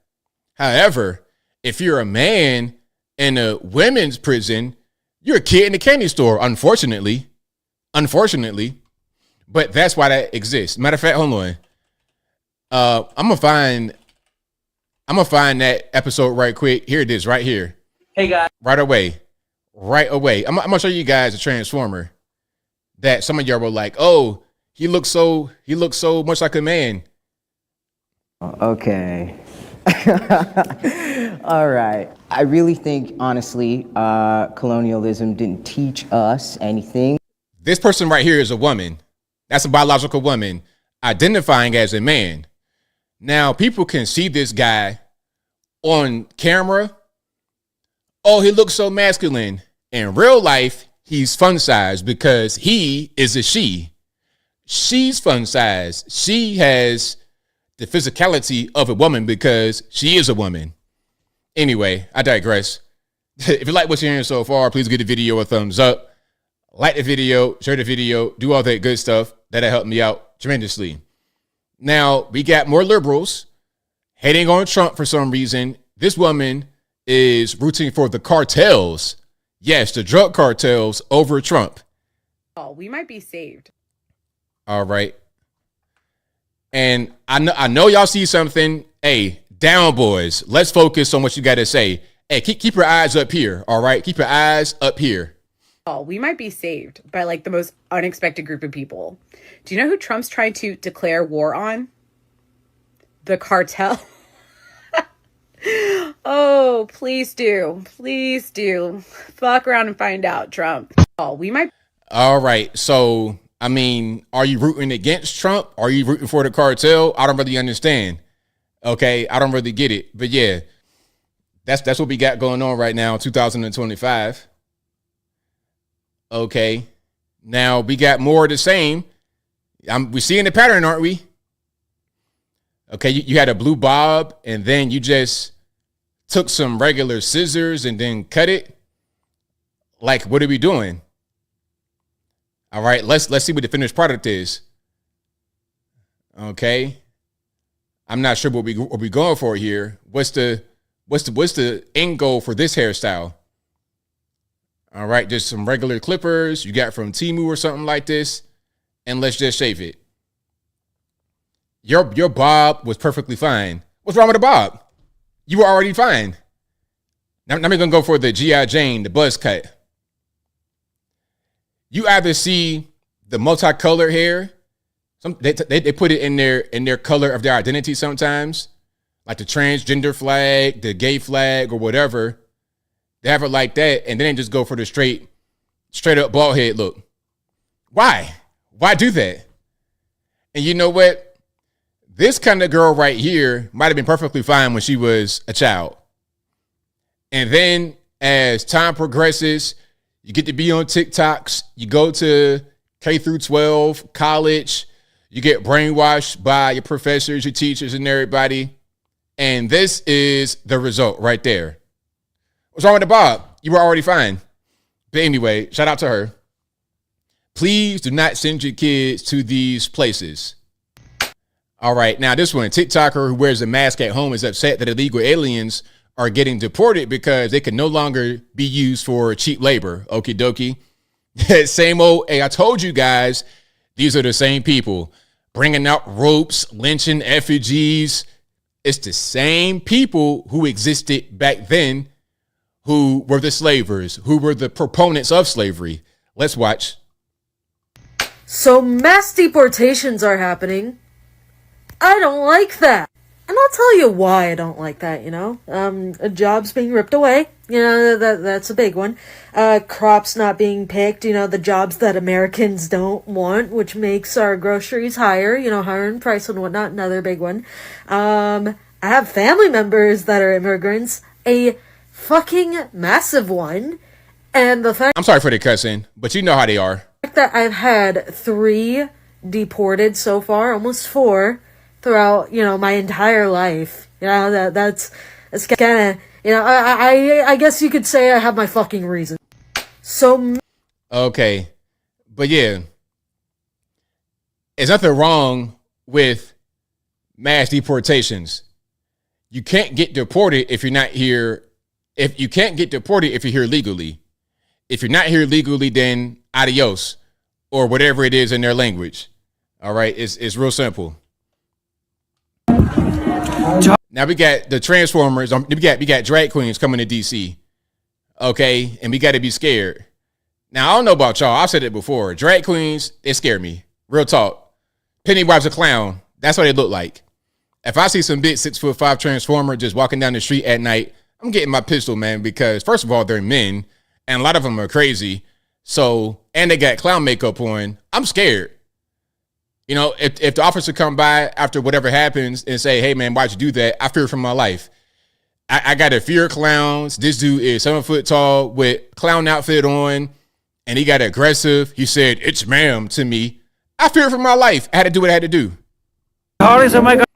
However, if you're a man in a women's prison, you're a kid in a candy store, unfortunately. But that's why that exists. Matter of fact, hold on. I'm gonna find that episode right quick. Here it is, right here. Hey guys. Right away. I'm gonna show you guys a transformer that some of y'all were like, oh, he looks so much like a man. Okay. All right. I really think, honestly, colonialism didn't teach us anything. This person right here is a woman. That's a biological woman identifying as a man. Now, people can see this guy on camera. Oh, he looks so masculine. In real life, he's fun size because he is a she. She's fun size. She has the physicality of a woman because she is a woman. Anyway, I digress. If you like what you're hearing so far, please give the video a thumbs up. Like the video, share the video, do all that good stuff. That'll help me out tremendously. Now, we got more liberals hating on Trump for some reason. This woman is rooting for the cartels. Yes, the drug cartels over Trump. Oh, we might be saved. All right. And I know y'all see something. Hey, down boys. Let's focus on what you got to say. Hey, keep your eyes up here. All right. Keep your eyes up here. Oh, we might be saved by like the most unexpected group of people. Do you know who Trump's trying to declare war on? The cartel. Oh, please do. Please do. Fuck around and find out, Trump. Oh, we might. All right. So, I mean, are you rooting against Trump? Are you rooting for the cartel? I don't really understand. Okay, I don't really get it. But yeah, that's what we got going on right now, 2025. Okay. Now we got more of the same. We're seeing the pattern, aren't we? Okay, you had a blue bob, and then you just took some regular scissors and then cut it. Like, what are we doing? All right, let's see what the finished product is. Okay, I'm not sure what we going for here. What's the end goal for this hairstyle? All right, just some regular clippers you got from Temu or something like this, and let's just shave it. Your bob was perfectly fine. What's wrong with the bob? You were already fine. Now we're gonna go for the G.I. Jane, the buzz cut. You either see the multicolor hair, they put it in their color of their identity sometimes, like the transgender flag, the gay flag, or whatever. They have it like that, and then they just go for the straight up bald head look. Why? Why do that? And you know what? This kind of girl right here might have been perfectly fine when she was a child. And then as time progresses, you get to be on TikToks, you go to K through 12, college, you get brainwashed by your professors, your teachers, and everybody. And this is the result right there. What's wrong with the bob? You were already fine. But anyway, shout out to her. Please do not send your kids to these places. All right, now this one, a TikToker who wears a mask at home is upset that illegal aliens are getting deported because they can no longer be used for cheap labor. Okie dokie. Same old, hey, I told you guys, these are the same people bringing out ropes, lynching effigies. It's the same people who existed back then, who were the slavers, who were the proponents of slavery. Let's watch. So mass deportations are happening. I don't like that. And I'll tell you why I don't like that, jobs being ripped away, that's a big one. Crops not being picked, the jobs that Americans don't want, which makes our groceries higher, higher in price and whatnot, another big one. I have family members that are immigrants, a fucking massive one. And the fact— I'm sorry for the cussing, but you know how they are. That I've had 3 deported so far, almost 4, throughout, my entire life. That's kind of, I guess you could say I have my fucking reason. So. Okay. But yeah. There's nothing wrong with mass deportations. You can't get deported if you're not here. If you can't get deported if you're here legally. If you're not here legally, then adios, or whatever it is in their language. All right. It's real simple. Now we got the Transformers. We got drag queens coming to DC. Okay, and we got to be scared. Now I don't know about y'all. I've said it before. Drag queens, they scare me. Real talk. Pennywise a clown. That's what they look like. If I see some big 6'5" Transformer just walking down the street at night, I'm getting my pistol, man. Because first of all, they're men, and a lot of them are crazy. So, and they got clown makeup on. I'm scared. If the officer come by after whatever happens and say, hey, man, why'd you do that? I fear for my life. I got a fear of clowns. This dude is 7 foot tall with clown outfit on, and he got aggressive. He said, it's ma'am to me. I fear for my life. I had to do what I had to do. Oh my God.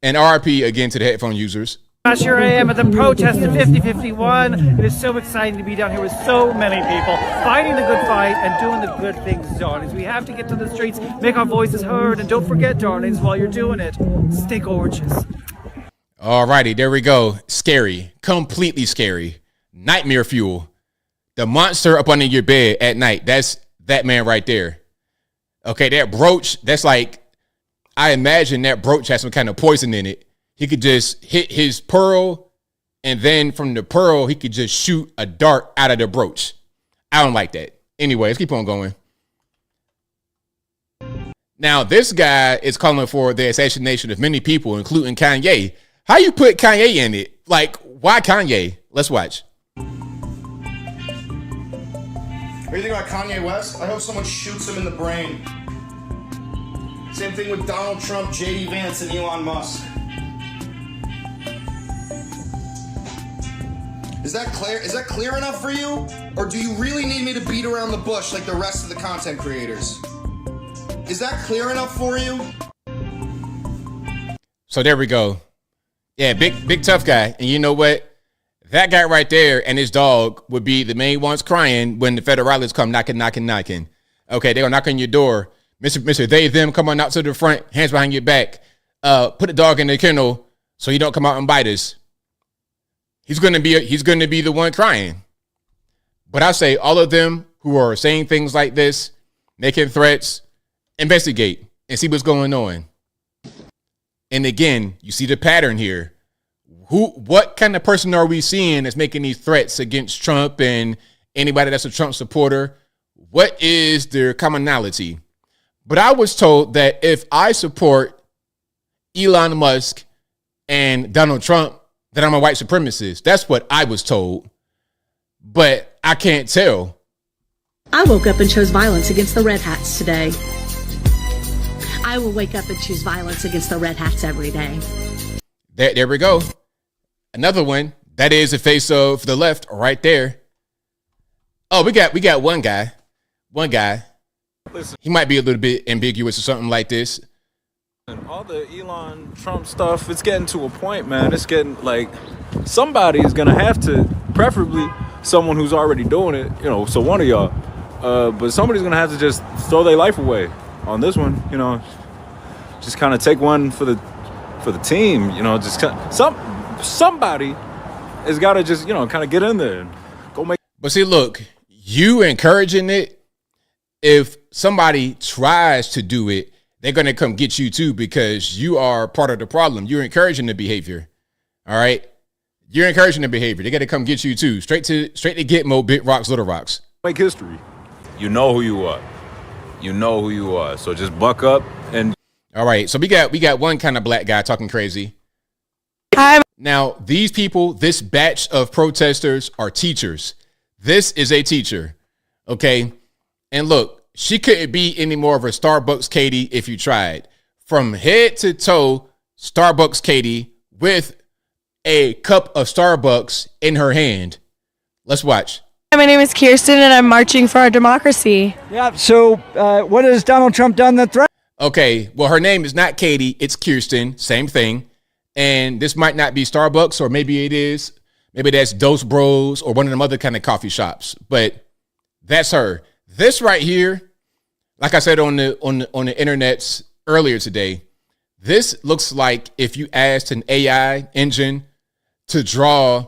And RIP again to the headphone users. Here I am at the protest of 5051. It is so exciting to be down here with so many people fighting the good fight and doing the good things, darlings. We have to get to the streets, make our voices heard, and don't forget, darlings, while you're doing it, stay gorgeous. All righty, there we go. Scary, completely scary. Nightmare fuel. The monster up under your bed at night. That's that man right there. Okay, that brooch, that's like, I imagine that brooch has some kind of poison in it. He could just hit his pearl, and then from the pearl, he could just shoot a dart out of the brooch. I don't like that. Anyway, let's keep on going. Now, this guy is calling for the assassination of many people, including Kanye. How you put Kanye in it? Like, why Kanye? Let's watch. What do you think about Kanye West? I hope someone shoots him in the brain. Same thing with Donald Trump, J.D. Vance, and Elon Musk. Is that clear? Is that clear enough for you? Or do you really need me to beat around the bush like the rest of the content creators? Is that clear enough for you? So there we go. Yeah, big tough guy. And you know what? That guy right there and his dog would be the main ones crying when the federalists come knocking. Okay, they're gonna knock on your door. Mr. They, them, come on out to the front, hands behind your back. Put the dog in the kennel so you don't come out and bite us. He's gonna be the one crying. But I say all of them who are saying things like this, making threats, investigate and see what's going on. And again, you see the pattern here. What kind of person are we seeing that's making these threats against Trump and anybody that's a Trump supporter? What is their commonality? But I was told that if I support Elon Musk and Donald Trump, that I'm a white supremacist. That's what I was told. But I can't tell. I woke up and chose violence against the Red Hats today. I will wake up and choose violence against the Red Hats every day. There we go. Another one. That is the face of the left right there. Oh, we got one guy. Listen. He might be a little bit ambiguous or something like this. All the Elon Trump stuff, it's getting to a point, man. It's getting like somebody is gonna have to, preferably someone who's already doing it, so one of y'all. But somebody's gonna have to just throw their life away on this one, just kind of take one for the team, just somebody has got to just, kind of get in there and go make. But see, look, you encouraging it. If somebody tries to do it, they're going to come get you too, because you are part of the problem. You're encouraging the behavior. All right. You're encouraging the behavior. They got to come get you too. Straight to Gitmo, big rocks, little rocks. Make history. You know who you are. So just buck up and. All right. So we got one kind of black guy talking crazy. Hi. Now, these people, this batch of protesters are teachers. This is a teacher. Okay. And look, she couldn't be any more of a Starbucks Katie if you tried. From head to toe, Starbucks Katie with a cup of Starbucks in her hand. Let's watch. Hi, my name is Kirsten, and I'm marching for our democracy. Yeah, so what has Donald Trump done that threat? Okay, well, her name is not Katie. It's Kirsten. Same thing. And this might not be Starbucks, or maybe it is. Maybe that's Dos Bros or one of them other kind of coffee shops. But that's her. This right here, like I said on the internets earlier today, this looks like if you asked an AI engine to draw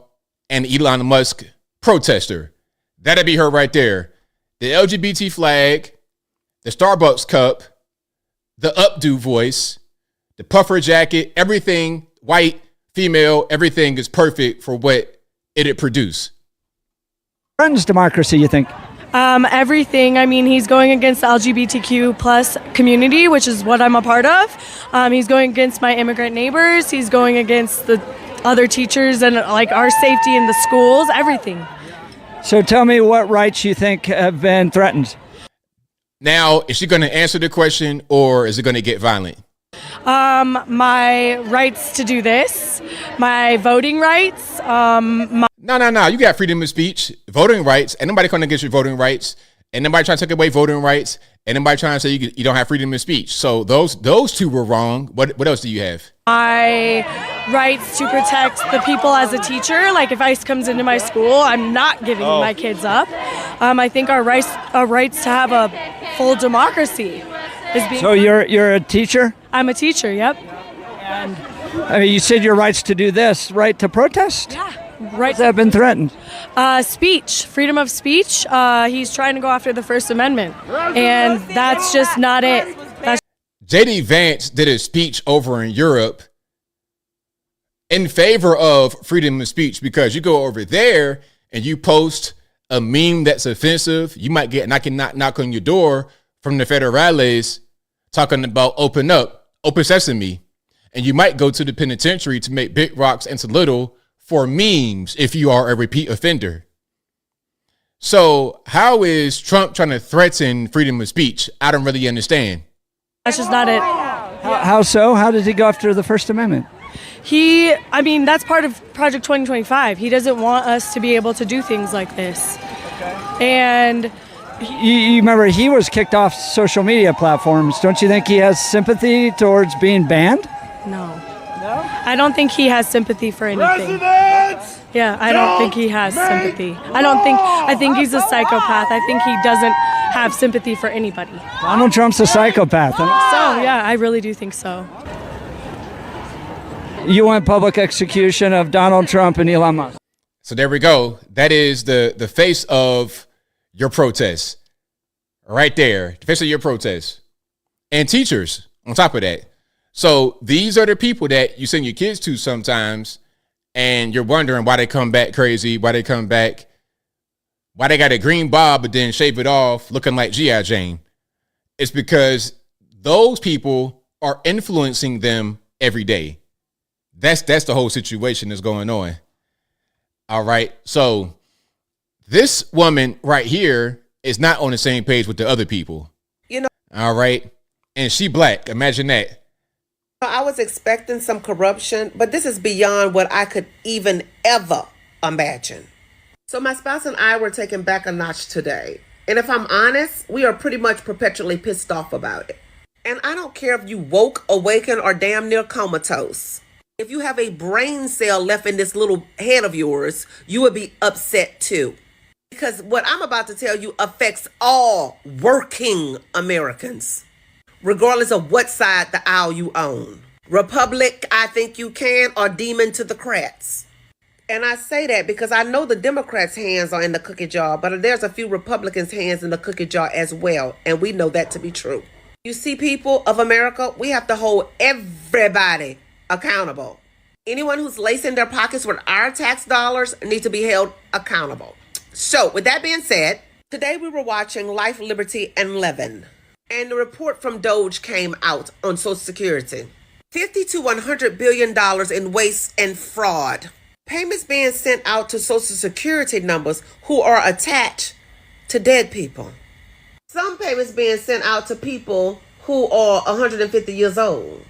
an Elon Musk protester. That'd be her right there. The LGBT flag, the Starbucks cup, the updo voice, the puffer jacket, everything white, female, everything is perfect for what it'd produce. Friends democracy, you think? Everything. I mean, he's going against the LGBTQ plus community, which is what I'm a part of. He's going against my immigrant neighbors. He's going against the other teachers and like our safety in the schools, everything. So tell me what rights you think have been threatened. Now, is she going to answer the question, or is it going to get violent? My rights to do this, my voting rights, No. You got freedom of speech, voting rights, and nobody coming against your voting rights, and nobody trying to take away voting rights, and nobody trying to say you don't have freedom of speech. So those two were wrong. What else do you have? my rights to protect the people as a teacher. Like if ICE comes into my school, I'm not giving my kids up. I think our rights to have a full democracy is being. So you're a teacher? I'm a teacher. Yep. And I mean, you said your rights to do this, right to protest? Yeah. Right. Has that been threatened? Speech, freedom of speech. He's trying to go after the First Amendment, and that's just not it. J.D. Vance did a speech over in Europe in favor of freedom of speech, because you go over there and you post a meme that's offensive, you might get knock on your door from the federales talking about open sesame, and you might go to the penitentiary to make big rocks into little for memes if you are a repeat offender. So how is Trump trying to threaten freedom of speech? I don't really understand. That's just not it. How so? How did he go after the First Amendment? I mean, that's part of Project 2025. He doesn't want us to be able to do things like this. And you remember he was kicked off social media platforms. Don't you think he has sympathy towards being banned? no. I don't think he has sympathy for anything. Yeah, I don't think he has sympathy. I think he's a psychopath. I think he doesn't have sympathy for anybody. Donald Trump's a psychopath. So, yeah, I really do think so. You want public execution of Donald Trump and Elon Musk. So there we go. That is the face of your protest. Right there. The face of your protest. And teachers on top of that. So these are the people that you send your kids to sometimes, and you're wondering why they come back crazy, why they got a green bob but then shave it off looking like G.I. Jane. It's because those people are influencing them every day. That's the whole situation that's going on. All right. So this woman right here is not on the same page with the other people. All right. And she black. Imagine that. I was expecting some corruption, but this is beyond what I could even ever imagine. So my spouse and I were taken back a notch today. And if I'm honest, we are pretty much perpetually pissed off about it. And I don't care if you woke, awakened, or damn near comatose. If you have a brain cell left in this little head of yours, you would be upset too. Because what I'm about to tell you affects all working Americans, regardless of what side the aisle you own. Republic, I think you can, or Demon to the Crats. And I say that because I know the Democrats' hands are in the cookie jar, but there's a few Republicans' hands in the cookie jar as well, and we know that to be true. You see, people of America, we have to hold everybody accountable. Anyone who's lacing their pockets with our tax dollars needs to be held accountable. So, with that being said, today we were watching Life, Liberty, and Levin. And the report from Doge came out on Social Security. $50 to $100 billion in waste and fraud. Payments being sent out to Social Security numbers who are attached to dead people. Some payments being sent out to people who are 150 years old.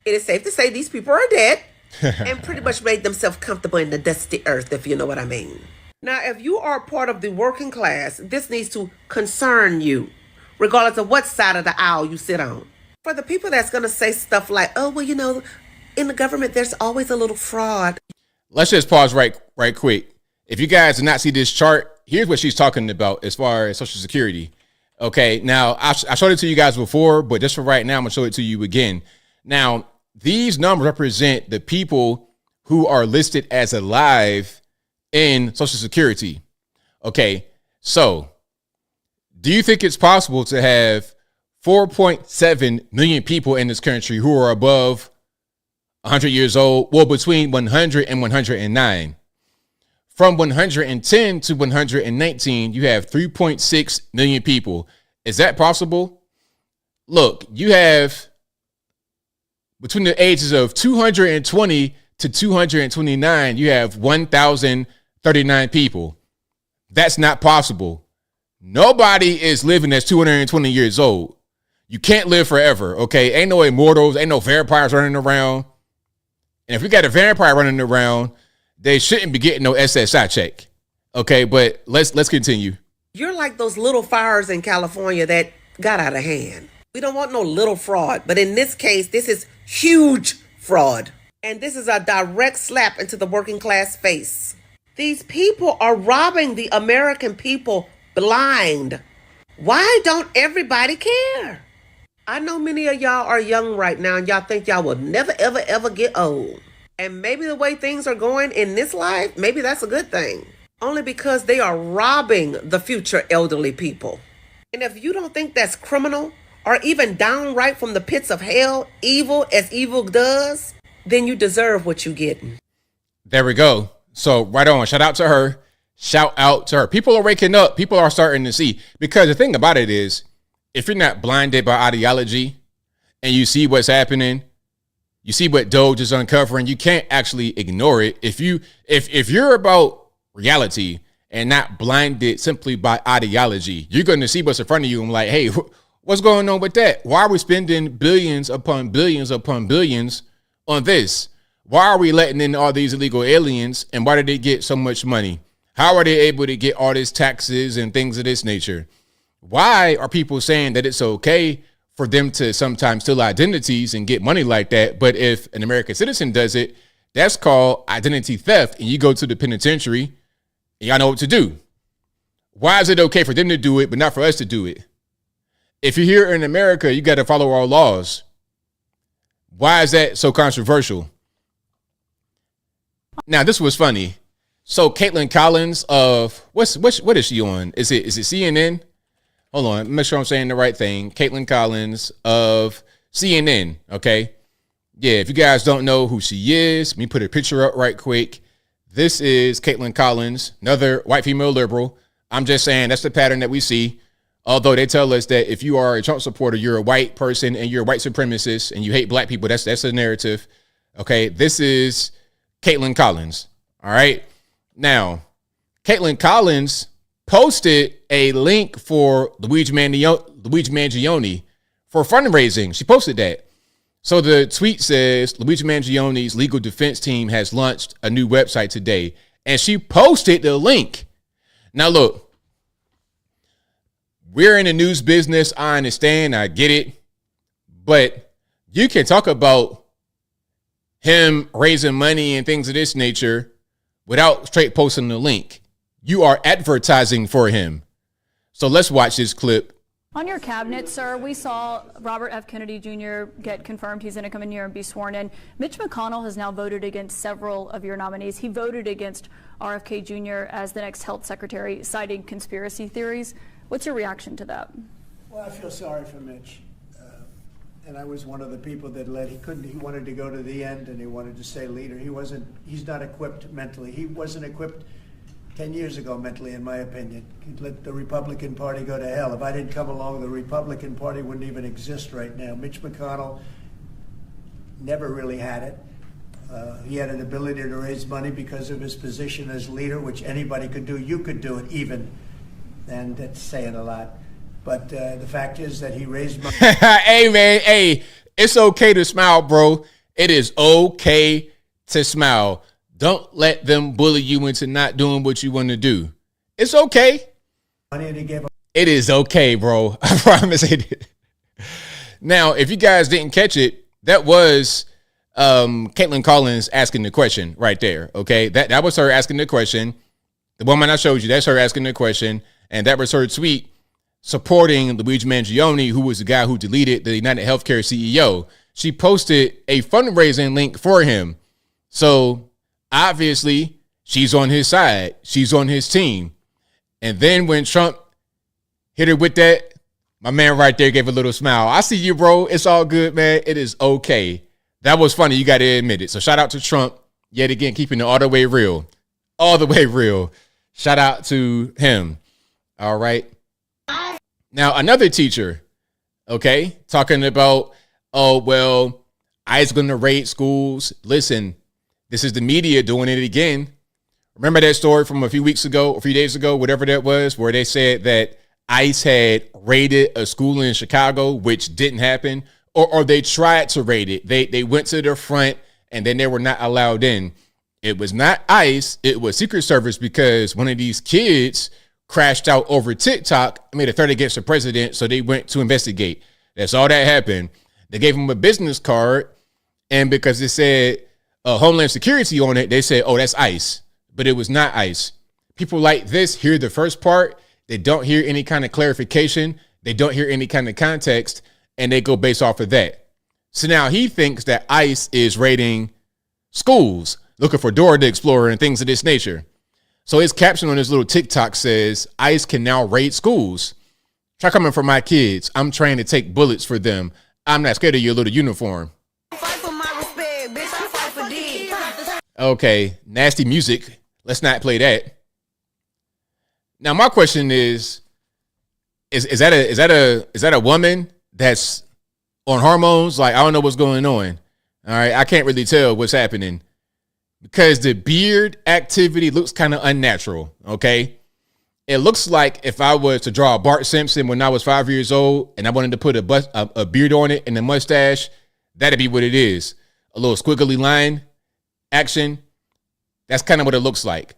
It is safe to say these people are dead and pretty much made themselves comfortable in the dusty earth, if you know what I mean. Now, if you are part of the working class, this needs to concern you, regardless of what side of the aisle you sit on. For the people that's going to say stuff like, oh, well, in the government, there's always a little fraud. Let's just pause right quick. If you guys did not see this chart, here's what she's talking about as far as Social Security. Okay, now, I showed it to you guys before, but just for right now, I'm going to show it to you again. Now, these numbers represent the people who are listed as alive in Social Security. Okay, so do you think it's possible to have 4.7 million people in this country who are above 100 years old? Well, between 100 and 109. From 110 to 119, you have 3.6 million people. Is that possible? Look, you have between the ages of 220 to 229, you have 1,039 people. That's not possible. Nobody is living as 220 years old. You can't live forever, okay? Ain't no immortals, ain't no vampires running around. And if we got a vampire running around, they shouldn't be getting no SSI check. Okay, but let's continue. You're like those little fires in California that got out of hand. We don't want no little fraud, but in this case, this is huge fraud. And this is a direct slap into the working class face. These people are robbing the American people blind. Why don't everybody care? I know many of y'all are young right now and y'all think y'all will never, ever, ever get old. And maybe the way things are going in this life, maybe that's a good thing. Only because they are robbing the future elderly people. And if you don't think that's criminal or even downright from the pits of hell, evil as evil does, then you deserve what you get. There we go. So right on. Shout out to her. Shout out to her. People are waking up. People are starting to see. Because the thing about it is, if you're not blinded by ideology and you see what's happening, you see what Doge is uncovering, you can't actually ignore it. If you're about reality and not blinded simply by ideology, you're going to see what's in front of you and like, hey, what's going on with that? Why are we spending billions upon billions upon billions on this? Why are we letting in all these illegal aliens, and why did they get so much money? How are they able to get all these taxes and things of this nature? Why are people saying that it's okay for them to sometimes steal identities and get money like that? But if an American citizen does it, that's called identity theft, and you go to the penitentiary and y'all know what to do. Why is it okay for them to do it, but not for us to do it? If you're here in America, you got to follow our laws. Why is that so controversial? Now, this was funny. So Caitlin Collins of what is she on? Is it CNN? Hold on, make sure I'm saying the right thing. Caitlin Collins of CNN. Okay. Yeah, if you guys don't know who she is, let me put a picture up right quick. This is Caitlin Collins, another white female liberal. I'm just saying that's the pattern that we see. Although they tell us that if you are a Trump supporter, you're a white person and you're a white supremacist and you hate black people. That's a narrative. Okay, this is Caitlin Collins. All right. Now, Caitlin Collins posted a link for Luigi Mangione for fundraising. She posted that. So the tweet says Luigi Mangioni's legal defense team has launched a new website today, and she posted the link. Now, look, we're in the news business. I understand. I get it. But you can talk about him raising money and things of this nature without straight posting the link. You are advertising for him. So let's watch this clip. On your cabinet, sir, we saw Robert F. Kennedy Jr. get confirmed. He's going to come in here and be sworn in. Mitch McConnell has now voted against several of your nominees. He voted against RFK Jr. as the next health secretary, citing conspiracy theories. What's your reaction to that? Well, I feel sorry for Mitch. And I was one of the people that he wanted to go to the end and he wanted to stay leader. He's not equipped mentally. He wasn't equipped 10 years ago mentally, in my opinion. He'd let the Republican Party go to hell. If I didn't come along, the Republican Party wouldn't even exist right now. Mitch McConnell never really had it. He had an ability to raise money because of his position as leader, which anybody could do. You could do it even. And that's saying a lot. But the fact is that he raised money. Hey, man. Hey, it's okay to smile, bro. It is okay to smile. Don't let them bully you into not doing what you want to do. It's okay. It is okay, bro. I promise it. Now, if you guys didn't catch it, that was Caitlin Collins asking the question right there. Okay, that was her asking the question. The woman I showed you, that's her asking the question. And that was her tweet supporting Luigi Mangione, who was the guy who deleted the United Healthcare CEO. She posted a fundraising link for him. So obviously she's on his side. She's on his team. And then when Trump hit her with that, my man right there gave a little smile. I see you, bro. It's all good, man. It is okay. That was funny. You got to admit it. So shout out to Trump yet again, keeping it all the way real. All the way real. Shout out to him. All right. Now, another teacher, okay, talking about, oh, well, ICE going to raid schools. Listen, this is the media doing it again. Remember that story from a few weeks ago, a few days ago, whatever that was, where they said that ICE had raided a school in Chicago, which didn't happen, or they tried to raid it. They went to the front and then they were not allowed in. It was not ICE. It was Secret Service because one of these kids crashed out over TikTok, made a threat against the president, so they went to investigate. That's all that happened. They gave him a business card, and because it said Homeland Security on it, they said, oh, that's ICE. But it was not ICE. People like this hear the first part. They don't hear any kind of clarification. They don't hear any kind of context, and they go based off of that. So now he thinks that ICE is raiding schools, looking for Dora the Explorer and things of this nature. So his caption on his little TikTok says, ICE can now raid schools. Try coming for my kids. I'm trained to take bullets for them. I'm not scared of your little uniform. Okay, nasty music. Let's not play that. Now my question is that a woman that's on hormones? Like, I don't know what's going on. All right, I can't really tell what's happening. Because the beard activity looks kind of unnatural, okay? It looks like if I was to draw a Bart Simpson when I was 5 years old and I wanted to put a beard on it and a mustache, that'd be what it is. A little squiggly line. action, that's kind of what it looks like.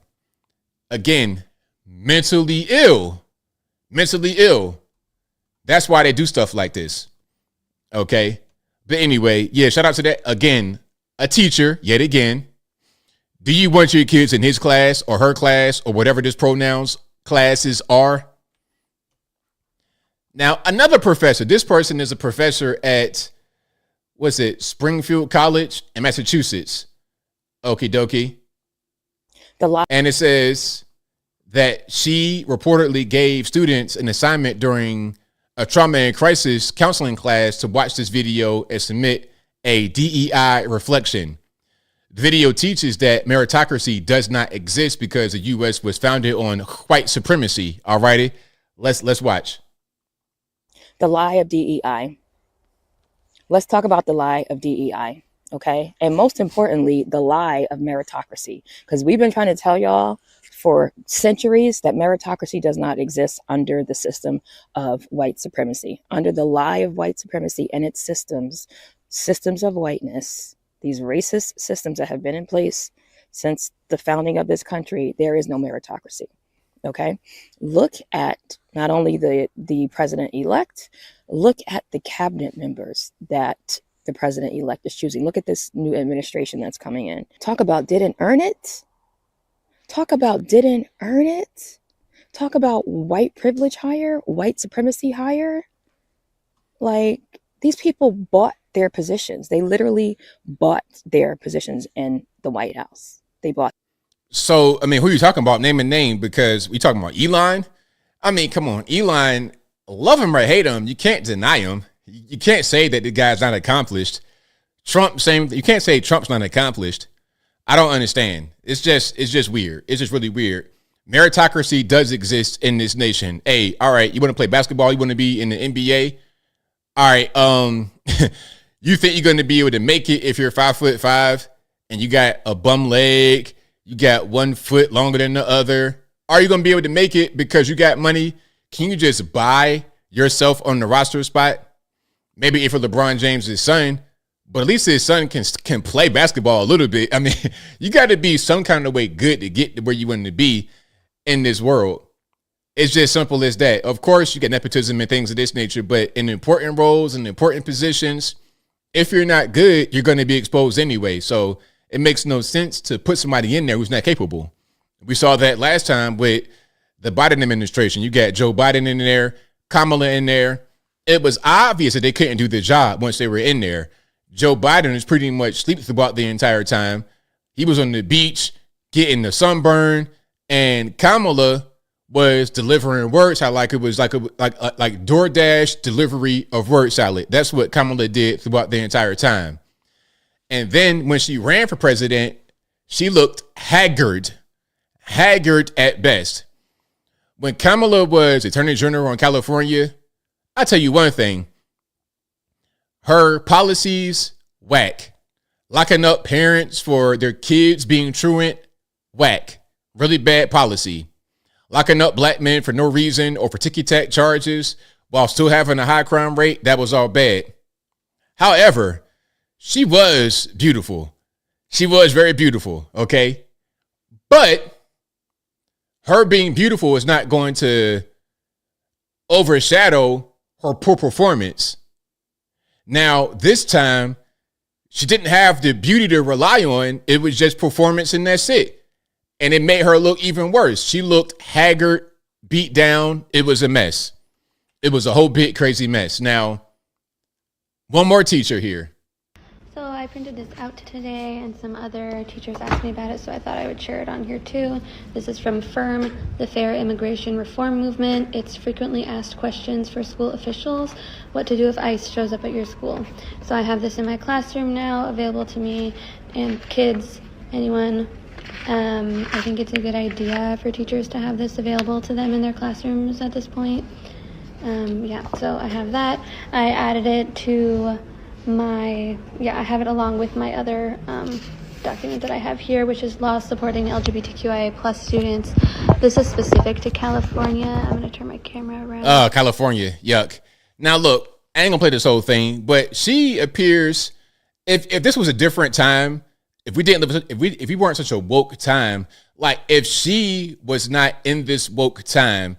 Again, mentally ill. That's why they do stuff like this. Okay. But anyway, yeah, shout out to that. Again, a teacher, yet again. Do you want your kids in his class or her class or whatever this pronouns classes are? Now, another professor, this person is a professor at, Springfield College in Massachusetts. Okie dokie. And it says that she reportedly gave students an assignment during a trauma and crisis counseling class to watch this video and submit a DEI reflection. The video teaches that meritocracy does not exist because the U.S. was founded on white supremacy. All righty, let's watch. The lie of DEI. Let's talk about the lie of DEI, okay? And most importantly, the lie of meritocracy, because we've been trying to tell y'all for centuries that meritocracy does not exist under the system of white supremacy, under the lie of white supremacy and its systems of whiteness, these racist systems that have been in place since the founding of this country. There is no meritocracy. Okay, look at not only the president-elect, look at the cabinet members that the president-elect is choosing. Look at this new administration that's coming in. Talk about didn't earn it. Talk about didn't earn it. Talk about white privilege hire, white supremacy hire. Like, these people bought their positions. They literally bought their positions in the White House. They bought. So, I mean, who are you talking about? Name a name, because we talking about Elon. I mean, come on, Elon, love him or hate him, you can't deny him. You can't say that the guy's not accomplished. Trump, same. You can't say Trump's not accomplished. I don't understand. It's just weird. It's just really weird. Meritocracy does exist in this nation. Hey, all right, you want to play basketball? You want to be in the NBA? All right, you think you're going to be able to make it if you're 5'5" and you got a bum leg? You got 1 foot longer than the other. Are you going to be able to make it because you got money? Can you just buy yourself on the roster spot? Maybe if you're LeBron James' son, but at least his son can play basketball a little bit. I mean, you got to be some kind of way good to get to where you want to be in this world. It's just simple as that. Of course, you get nepotism and things of this nature, but in important roles and important positions, if you're not good, you're going to be exposed anyway. So it makes no sense to put somebody in there who's not capable. We saw that last time with the Biden administration. You got Joe Biden in there, Kamala in there. It was obvious that they couldn't do the job once they were in there. Joe Biden was pretty much asleep throughout the entire time. He was on the beach getting the sunburn, and Kamala was delivering word salad like it was like DoorDash delivery of word salad. That's what Kamala did throughout the entire time. And then when she ran for president, she looked haggard at best. When Kamala was Attorney General in California, I'll tell you one thing. Her policies, whack. Locking up parents for their kids being truant, whack. Really bad policy. Locking up black men for no reason or for ticky-tack charges while still having a high crime rate, that was all bad. However, she was beautiful. She was very beautiful, okay? But her being beautiful is not going to overshadow her poor performance. Now, this time, she didn't have the beauty to rely on. It was just performance, and that's it. And it made her look even worse. She looked haggard, beat down. It was a mess. It was a whole big crazy mess. Now, one more teacher here. So I printed this out today, and some other teachers asked me about it, so I thought I would share it on here too. This is from FIRM, the Fair Immigration Reform Movement. It's frequently asked questions for school officials, what to do if ICE shows up at your school. So I have this in my classroom now, available to me and kids, anyone. I think it's a good idea for teachers to have this available to them in their classrooms at this point. So I have that. I added it to I have it along with my other document that I have here, which is laws supporting LGBTQIA plus students. This is specific to California. I'm going to turn my camera around. Oh, California. Yuck. Now, look, I ain't going to play this whole thing, but she appears, if this was a different time if we weren't such a woke time, like if she was not in this woke time,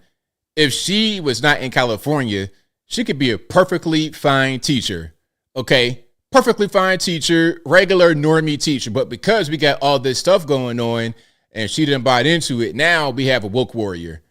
if she was not in California, she could be a perfectly fine teacher. Okay, perfectly fine teacher, regular normie teacher. But because we got all this stuff going on and she didn't buy into it, now we have a woke warrior.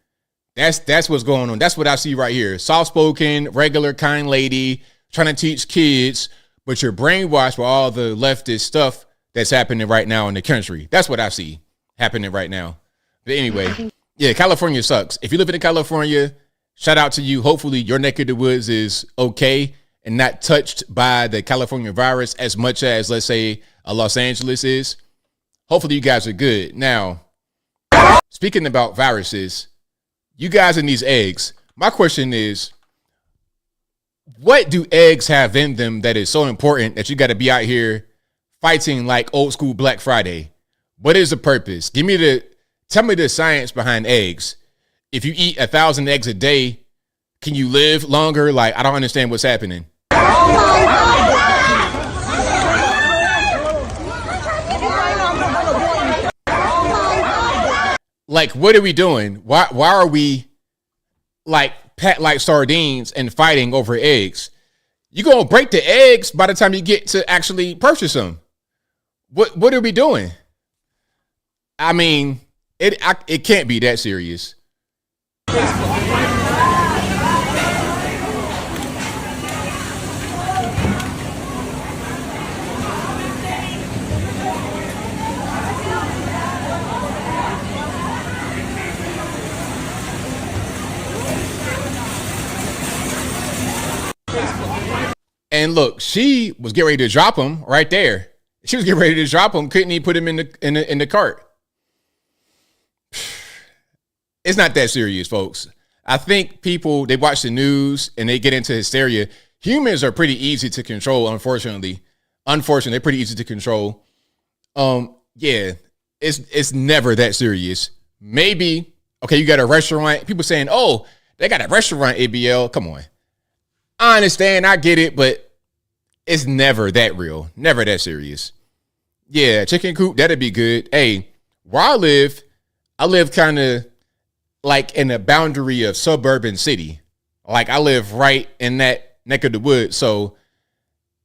That's what's going on. That's what I see right here. Soft-spoken, regular, kind lady trying to teach kids, but you're brainwashed by all the leftist stuff that's happening right now in the country. That's what I see happening right now. But anyway, yeah, California sucks. If you live in California, shout out to you. Hopefully your neck of the woods is okay and not touched by the California virus as much as, let's say, Los Angeles is. Hopefully you guys are good. Now, speaking about viruses, you guys in these eggs, my question is, what do eggs have in them that is so important that you got to be out here fighting like old school Black Friday? What is the purpose? Tell me the science behind eggs. If you eat 1,000 eggs a day, can you live longer? Like, I don't understand what's happening. Like, what are we doing? Why are we like pat like sardines and fighting over eggs? You're gonna break the eggs by the time you get to actually purchase them. What are we doing? I mean, it can't be that serious. And look, she was getting ready to drop him right there. She was getting ready to drop him. Couldn't even put him in the cart. It's not that serious, folks. I think people, they watch the news and they get into hysteria. Humans are pretty easy to control, unfortunately. They're pretty easy to control. Yeah, it's never that serious. Maybe, okay, you got a restaurant. People saying, oh, they got a restaurant, ABL. Come on. I understand, I get it, but it's never that real. Never that serious. Yeah, chicken coop, that'd be good. Hey, where I live kind of like in the boundary of suburban city. Like I live right in that neck of the woods. So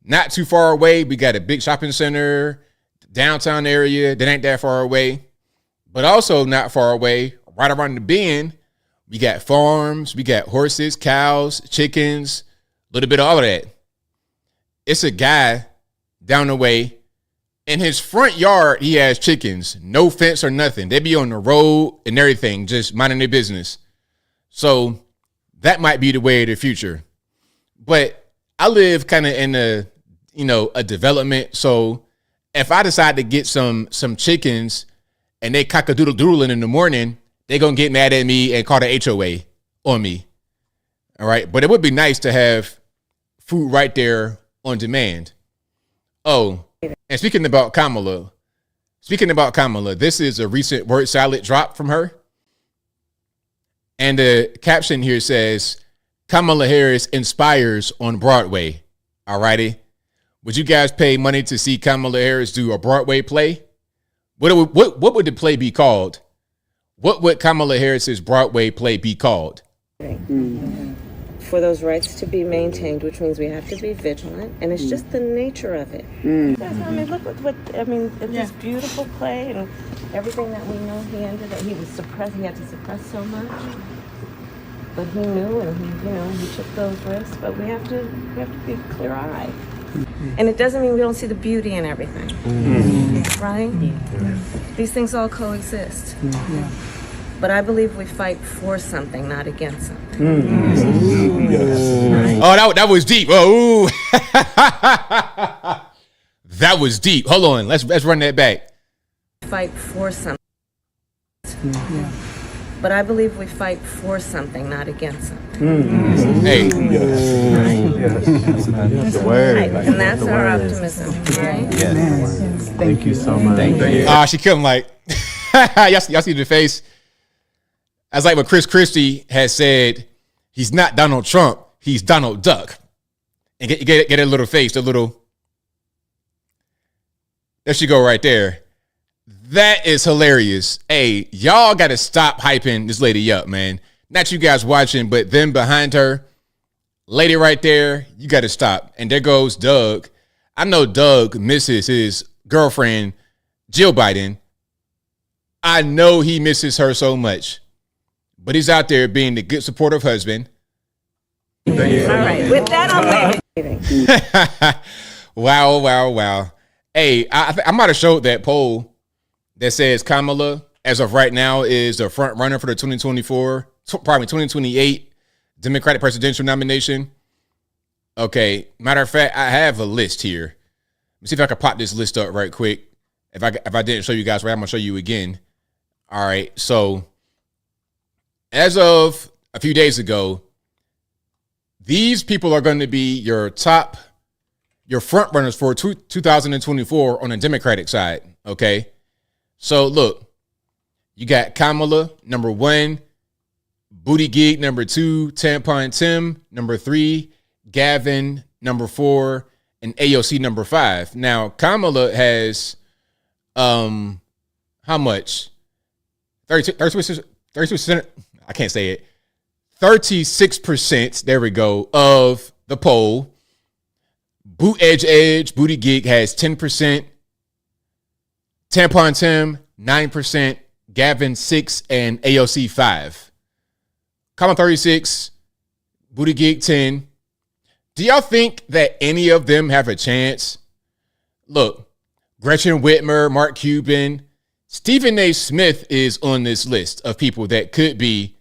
not too far away. We got a big shopping center, downtown area that ain't that far away. But also not far away, right around the bend, we got farms, we got horses, cows, chickens, a little bit of all of that. It's a guy down the way. In his front yard, he has chickens. No fence or nothing. They be on the road and everything, just minding their business. So that might be the way of the future. But I live kind of in a development. So if I decide to get some chickens and they cock-a-doodle-doodling in the morning, they're going to get mad at me and call the HOA on me. All right. But it would be nice to have food right there on demand. Oh, and speaking about Kamala, this is a recent word salad drop from her. And the caption here says, Kamala Harris inspires on Broadway. All righty. Would you guys pay money to see Kamala Harris do a Broadway play? What would the play be called? What would Kamala Harris's Broadway play be called? For those rights to be maintained, which means we have to be vigilant, and it's just the nature of it. I mean, look at this beautiful play and everything that we know he was suppressed. He had to suppress so much, but he knew, and he took those risks. But we have to be clear-eyed, and it doesn't mean we don't see the beauty in everything, right? These things all coexist. But I believe we fight for something, not against something. Oh, that was deep. Oh, that was deep. Hold on, let's run that back. Fight for something. But I believe we fight for something, not against something. Hey, Right. And that's our optimism, right? Yes. Thank you so much. Thank you. She come like, y'all see the face. That's like what Chris Christie has said. He's not Donald Trump. He's Donald Duck. And get a little face, that There she go right there. That is hilarious. Hey, y'all got to stop hyping this lady up, man. Not you guys watching, but them behind her. Lady right there, you got to stop. And there goes Doug. I know Doug misses his girlfriend, Jill Biden. I know he misses her so much. But he's out there being the good, supportive husband. All right. With that, I'm leaving. Wow. Hey, I might have showed that poll that says Kamala, as of right now, is the front runner for the 2028 Democratic presidential nomination. Okay, matter of fact, I have a list here. Let me see if I can pop this list up right quick. If I didn't show you guys right, I'm gonna show you again. All right, so as of a few days ago, these people are going to be your front runners for 2024 on the Democratic side. Okay, so look, you got Kamala number 1, Buttigieg number 2, Tampon Tim number 3, Gavin number 4, and AOC number 5. Now Kamala has how much? 32%. I can't say it. 36%. There we go. Of the poll. Buttigieg has 10%. Tampon Tim 9%. Gavin 6%, and AOC 5%. Kamala 36%. Buttigieg 10%. Do y'all think that any of them have a chance? Look, Gretchen Whitmer, Mark Cuban, Stephen A. Smith is on this list of people that could be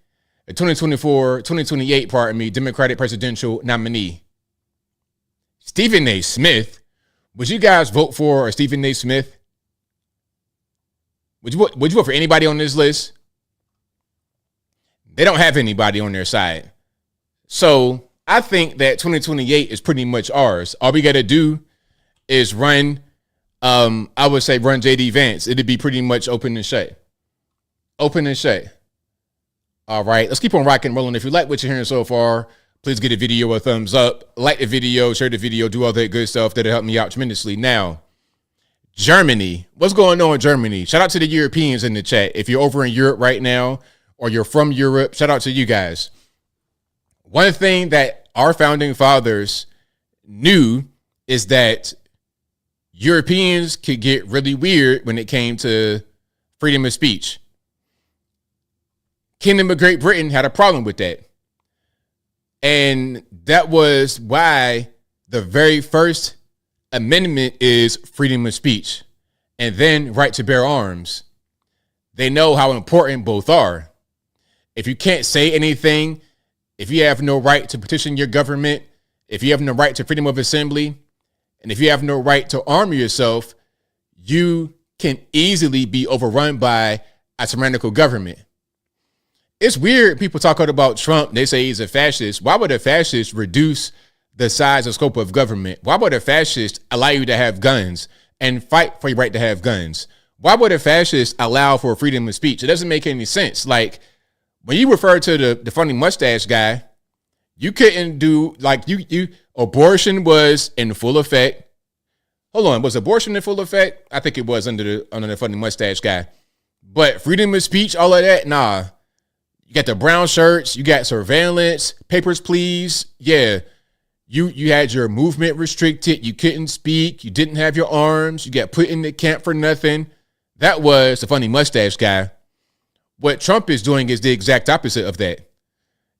a 2028 Democratic presidential nominee. Stephen A. Smith? Would you guys vote for Stephen A. Smith? Would you vote for anybody on this list? They don't have anybody on their side. So I think that 2028 is pretty much ours. All we got to do is run, I would say run JD Vance. It'd be pretty much open and shut. Open and shut. All right, let's keep on rocking and rolling. If you like what you're hearing so far, please give the video a thumbs up, like the video, share the video, do all that good stuff. That'll help me out tremendously. Now, Germany. What's going on in Germany? Shout out to the Europeans in the chat. If you're over in Europe right now or you're from Europe, shout out to you guys. One thing that our founding fathers knew is that Europeans could get really weird when it came to freedom of speech. Kingdom of Great Britain had a problem with that. And that was why the very first amendment is freedom of speech and then right to bear arms. They know how important both are. If you can't say anything, if you have no right to petition your government, if you have no right to freedom of assembly, and if you have no right to arm yourself, you can easily be overrun by a tyrannical government. It's weird people talk about Trump. They say he's a fascist. Why would a fascist reduce the size and scope of government? Why would a fascist allow you to have guns and fight for your right to have guns? Why would a fascist allow for freedom of speech? It doesn't make any sense. Like, when you refer to the funny mustache guy, you couldn't do, like, you abortion was in full effect. Hold on, was abortion in full effect? I think it was under the funny mustache guy. But freedom of speech, all of that, nah. You got the brown shirts, you got surveillance, papers, please. Yeah, you had your movement restricted. You couldn't speak. You didn't have your arms. You got put in the camp for nothing. That was the funny mustache guy. What Trump is doing is the exact opposite of that.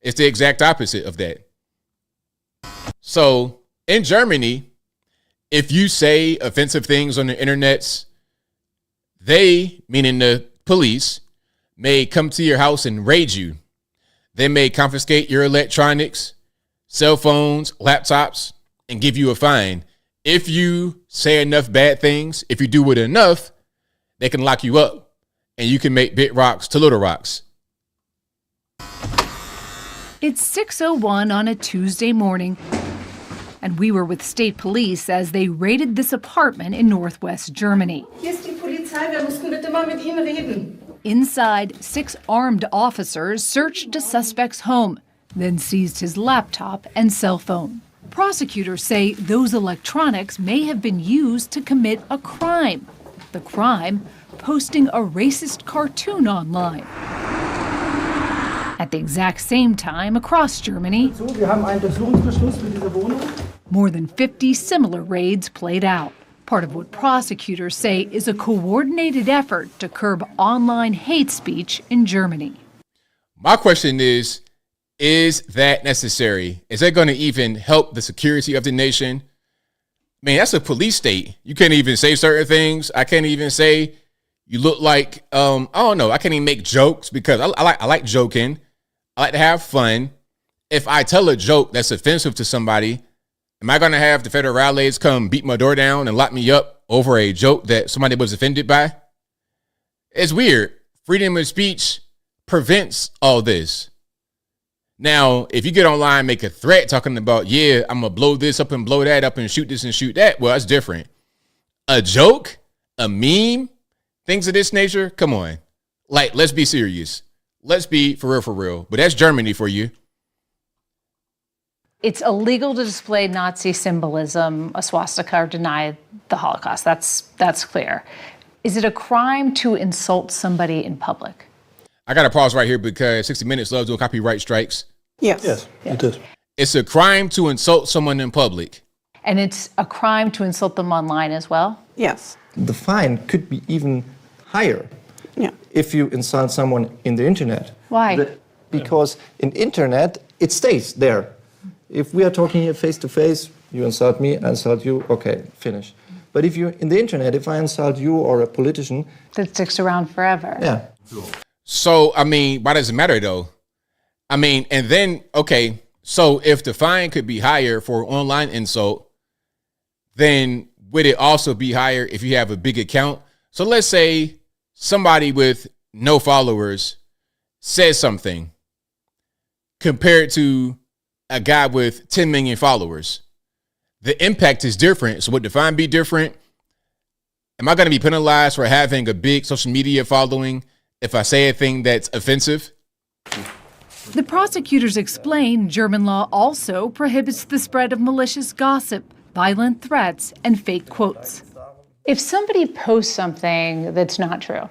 It's the exact opposite of that. So in Germany, if you say offensive things on the internets, they, meaning the police, may come to your house and raid you. They may confiscate your electronics, cell phones, laptops, and give you a fine. If you say enough bad things, if you do it enough, they can lock you up and you can make big rocks to little rocks. It's 6:01 on a Tuesday morning, and we were with state police as they raided this apartment in northwest Germany. Hier ist die Polizei, wir mussten bitte mal mit Ihnen reden. Inside, 6 armed officers searched a suspect's home, then seized his laptop and cell phone. Prosecutors say those electronics may have been used to commit a crime. The crime? Posting a racist cartoon online. At the exact same time, across Germany, more than 50 similar raids played out. Part of what prosecutors say is a coordinated effort to curb online hate speech in Germany. My question is that necessary? Is that going to even help the security of the nation? Man, that's a police state. You can't even say certain things. I can't even say you look like, I don't know. I can't even make jokes because I like joking. I like to have fun. If I tell a joke that's offensive to somebody, am I going to have the federales come beat my door down and lock me up over a joke that somebody was offended by? It's weird. Freedom of speech prevents all this. Now, if you get online, make a threat talking about, yeah, I'm going to blow this up and blow that up and shoot this and shoot that, well, that's different. A joke, a meme, things of this nature, come on. Like, let's be serious. Let's be for real. But that's Germany for you. It's illegal to display Nazi symbolism, a swastika, or deny the Holocaust. That's clear. Is it a crime to insult somebody in public? I got to pause right here because 60 Minutes loves doing copyright strikes. Yes, it is. It's a crime to insult someone in public. And it's a crime to insult them online as well? Yes. The fine could be even higher if you insult someone in the internet. Why? Because in internet, it stays there. If we are talking here face to face, you insult me, I insult you, okay, finish. But if you're in the internet, if I insult you or a politician, that sticks around forever. Yeah. So, I mean, why does it matter though? I mean, and then, okay, so if the fine could be higher for online insult, then would it also be higher if you have a big account? So let's say somebody with no followers says something compared to a guy with 10 million followers. The impact is different. So would the fine be different? Am I going to be penalized for having a big social media following if I say a thing that's offensive? The prosecutors explain German law also prohibits the spread of malicious gossip, violent threats, and fake quotes. If somebody posts something that's not true,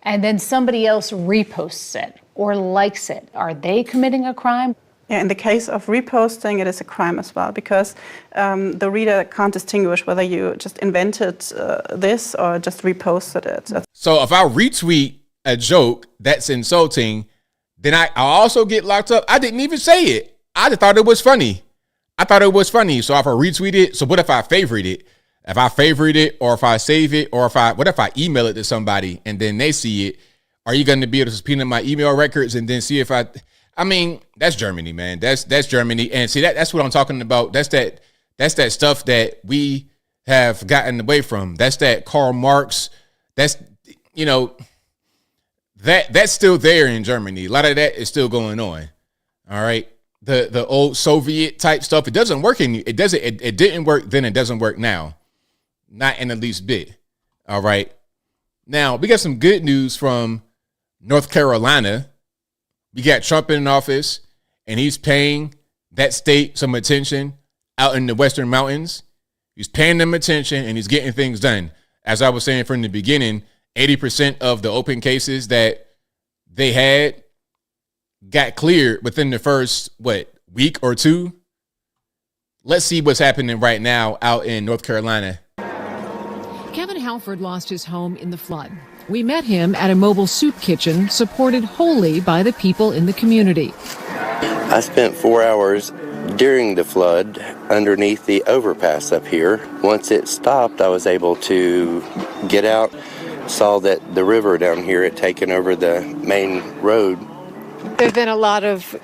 and then somebody else reposts it or likes it, are they committing a crime? Yeah, in the case of reposting, it is a crime as well, because the reader can't distinguish whether you just invented this or just reposted it. So if I retweet a joke that's insulting, then I also get locked up. I didn't even say it. I just thought it was funny. So if I retweet it, so what if I favorite it? If I favorite it, or if I save it, or what if I email it to somebody and then they see it? Are you going to be able to subpoena my email records and then see if I mean, that's Germany, man. That's Germany. And see, that's what I'm talking about. That's that stuff that we have gotten away from. That's that Karl Marx. That's, you know, that's still there in Germany. A lot of that is still going on. All right. The old Soviet type stuff, it doesn't work it didn't work then, it doesn't work now. Not in the least bit. All right. Now, we got some good news from North Carolina. We got Trump in office, and he's paying that state some attention out in the Western Mountains. He's paying them attention, and he's getting things done. As I was saying from the beginning, 80% of the open cases that they had got cleared within the first, week or two? Let's see what's happening right now out in North Carolina. Kevin Halford lost his home in the flood. We met him at a mobile soup kitchen supported wholly by the people in the community. I spent 4 hours during the flood underneath the overpass up here. Once it stopped, I was able to get out, saw that the river down here had taken over the main road. There have been a lot of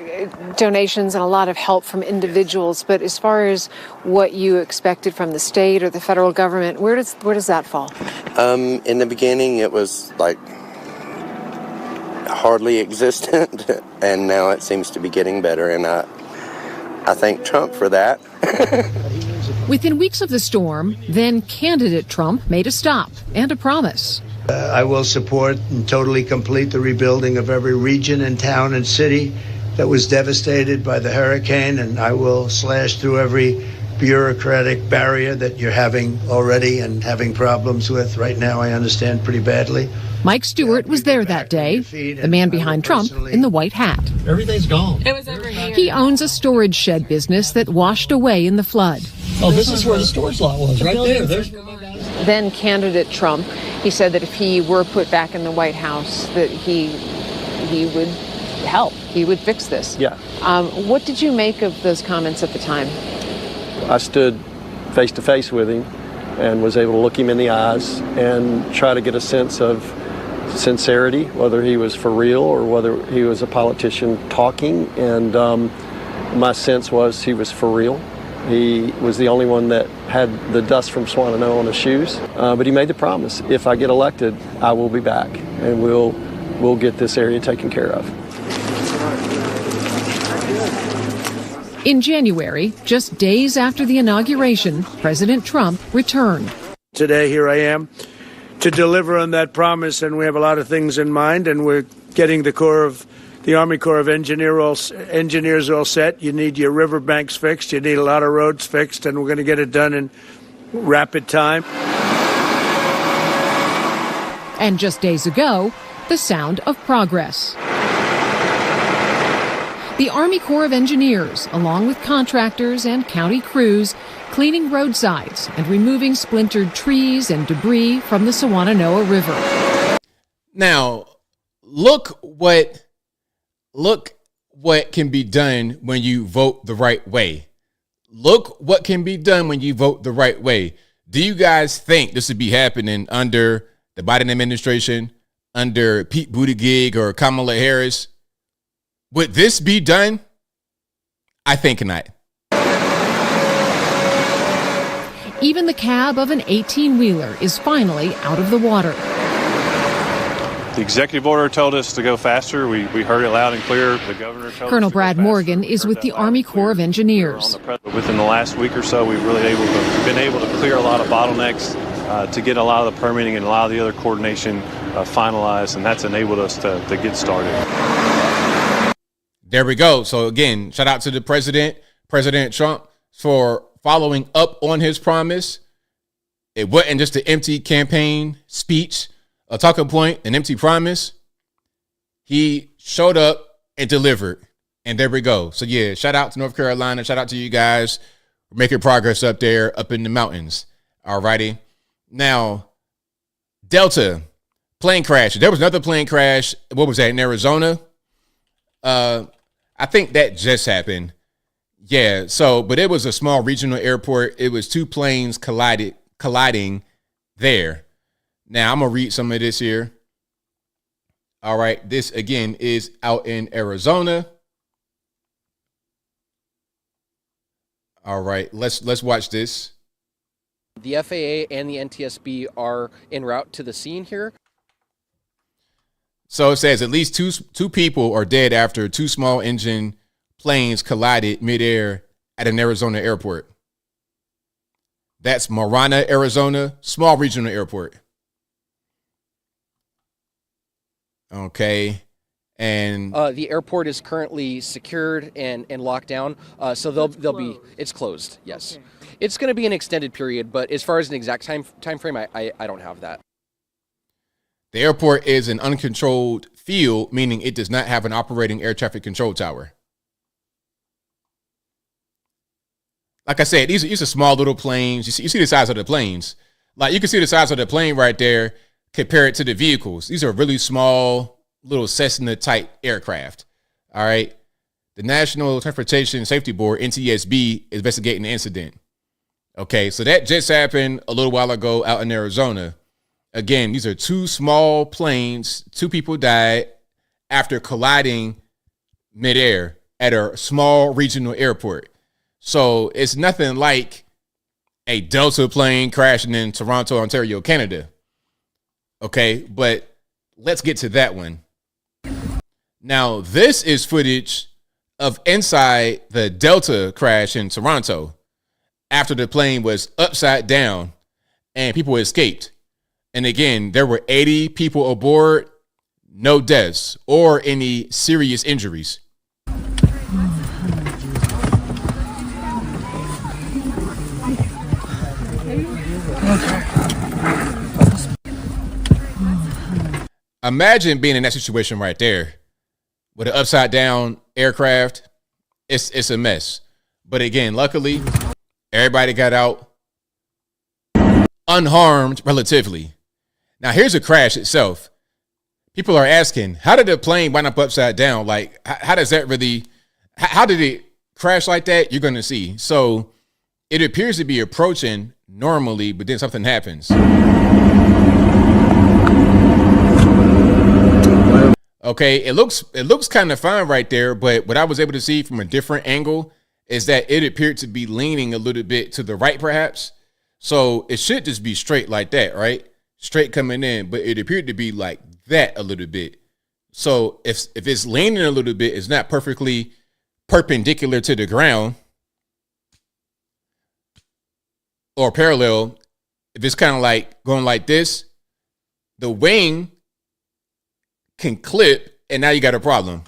donations and a lot of help from individuals, but as far as what you expected from the state or the federal government, where does that fall? In the beginning, it was like hardly existent, and now it seems to be getting better, and I thank Trump for that. Within weeks of the storm, then candidate Trump made a stop and a promise. I will support and totally complete the rebuilding of every region and town and city that was devastated by the hurricane, and I will slash through every bureaucratic barrier that you're having already and having problems with right now, I understand, pretty badly. Mike Stewart was there that day, the man behind Trump in the white hat. Everything's gone. It was over here. He owns a storage shed business that washed away in the flood. Oh, this is where the storage lot was, right there. Then candidate Trump, he said that if he were put back in the White House, that he would help. He would fix this. Yeah. What did you make of those comments at the time? I stood face to face with him and was able to look him in the eyes and try to get a sense of sincerity, whether he was for real or whether he was a politician talking. And my sense was he was for real. He was the only one that had the dust from Swannanoa on his shoes. But he made the promise, if I get elected, I will be back and we'll get this area taken care of. In January, just days after the inauguration, President Trump returned. Today, here I am to deliver on that promise, and we have a lot of things in mind, and we're getting the Army Corps of Engineers all set. You need your riverbanks fixed, you need a lot of roads fixed, and we're going to get it done in rapid time. And just days ago, the sound of progress. The Army Corps of Engineers, along with contractors and county crews, cleaning roadsides and removing splintered trees and debris from the Swannanoa River. Now, look what can be done when you vote the right way. Look what can be done when you vote the right way. Do you guys think this would be happening under the Biden administration, under Pete Buttigieg or Kamala Harris? Would this be done? I think not. Even the cab of an 18-wheeler is finally out of the water. The executive order told us to go faster. We heard it loud and clear. The governor told Colonel us to Brad go faster. Morgan is with the Army Corps of Engineers. Within the last week or so, we've really been able to clear a lot of bottlenecks to get a lot of the permitting and a lot of the other coordination finalized, and that's enabled us to get started. There we go. So again, shout out to the President Trump, for following up on his promise. It wasn't just an empty campaign speech, a talking point, an empty promise. He showed up and delivered. And there we go. So yeah, shout out to North Carolina. Shout out to you guys for making progress up there, up in the mountains. All righty. Now, Delta plane crash. There was another plane crash. What was that, in Arizona? I think that just happened. Yeah. So, but it was a small regional airport. It was two planes colliding there. Now I'm going to read some of this here. All right. This again is out in Arizona. All right. Let's watch this. The FAA and the NTSB are en route to the scene here. So it says at least two people are dead after two small engine planes collided midair at an Arizona airport. That's Marana, Arizona, small regional airport. Okay. And the airport is currently secured and locked down. So they'll be, it's closed. Yes. Okay. It's going to be an extended period, but as far as an exact time frame, I don't have that. The airport is an uncontrolled field, meaning it does not have an operating air traffic control tower. Like I said, these are small little planes. You see the size of the planes. Like you can see the size of the plane right there compared to the vehicles. These are really small little Cessna type aircraft. All right. The National Transportation Safety Board, NTSB, is investigating the incident. Okay. So that just happened a little while ago out in Arizona. Again, these are two small planes. Two people died after colliding midair at a small regional airport. So it's nothing like a Delta plane crashing in Toronto, Ontario, Canada. Okay, but let's get to that one. Now, this is footage of inside the Delta crash in Toronto after the plane was upside down and people escaped. And again, there were 80 people aboard, no deaths or any serious injuries. imagine being in that situation right there with an upside down aircraft. It's a mess. But again, luckily, everybody got out unharmed relatively. Now, here's the crash itself. People are asking, how did the plane wind up upside down? Like, how does that really, how did it crash like that? You're going to see. So it appears to be approaching normally, but then something happens. Okay, it looks kind of fine right there, but what I was able to see from a different angle is that it appeared to be leaning a little bit to the right, perhaps. So it should just be straight like that, right? Straight coming in, but it appeared to be like that a little bit. So if it's leaning a little bit, it's not perfectly perpendicular to the ground or parallel. If it's kind of like going like this, the wing can clip, and now you got a problem.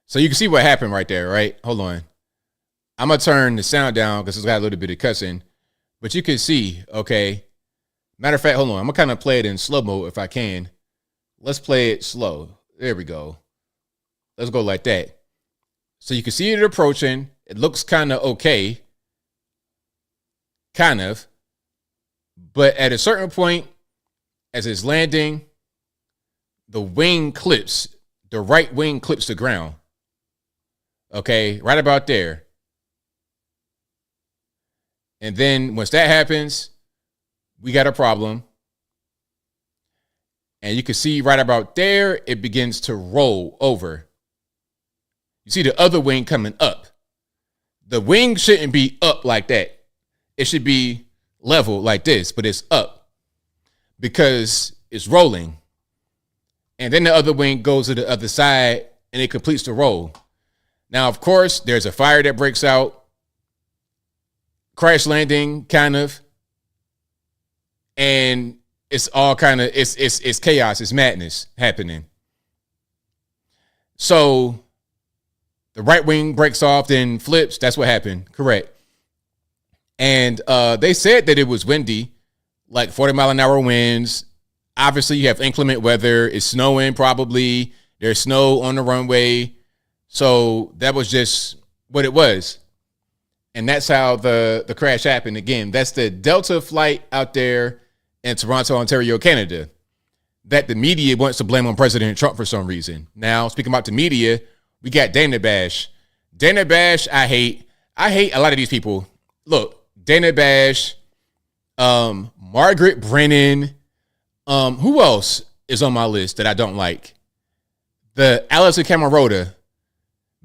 So you can see what happened right there, right? Hold on. I'm going to turn the sound down because it's got a little bit of cussing. But you can see, okay. Matter of fact, hold on. I'm going to kind of play it in slow mode if I can. Let's play it slow. There we go. Let's go like that. So you can see it approaching. It looks kind of okay. Kind of. But at a certain point, as it's landing, the wing clips. The right wing clips the ground. Okay, right about there. And then once that happens, we got a problem. And you can see right about there, it begins to roll over. You see the other wing coming up. The wing shouldn't be up like that. It should be level like this, but it's up because it's rolling. And then the other wing goes to the other side and it completes the roll. Now, of course, there's a fire that breaks out. Crash landing, kind of. And it's all kind of, it's chaos, it's madness happening. So the right wing breaks off, then flips. That's what happened. Correct. And they said that it was windy, like 40-mile-an-hour winds. Obviously, you have inclement weather. It's snowing probably. There's snow on the runway. So that was just what it was. And that's how the crash happened. Again, that's the Delta flight out there in Toronto, Ontario, Canada, that the media wants to blame on President Trump for some reason. Now, speaking about the media, we got Dana Bash. Dana Bash, I hate a lot of these people. Look, Dana Bash, Margaret Brennan, who else is on my list that I don't like? The Alyssa Camerota,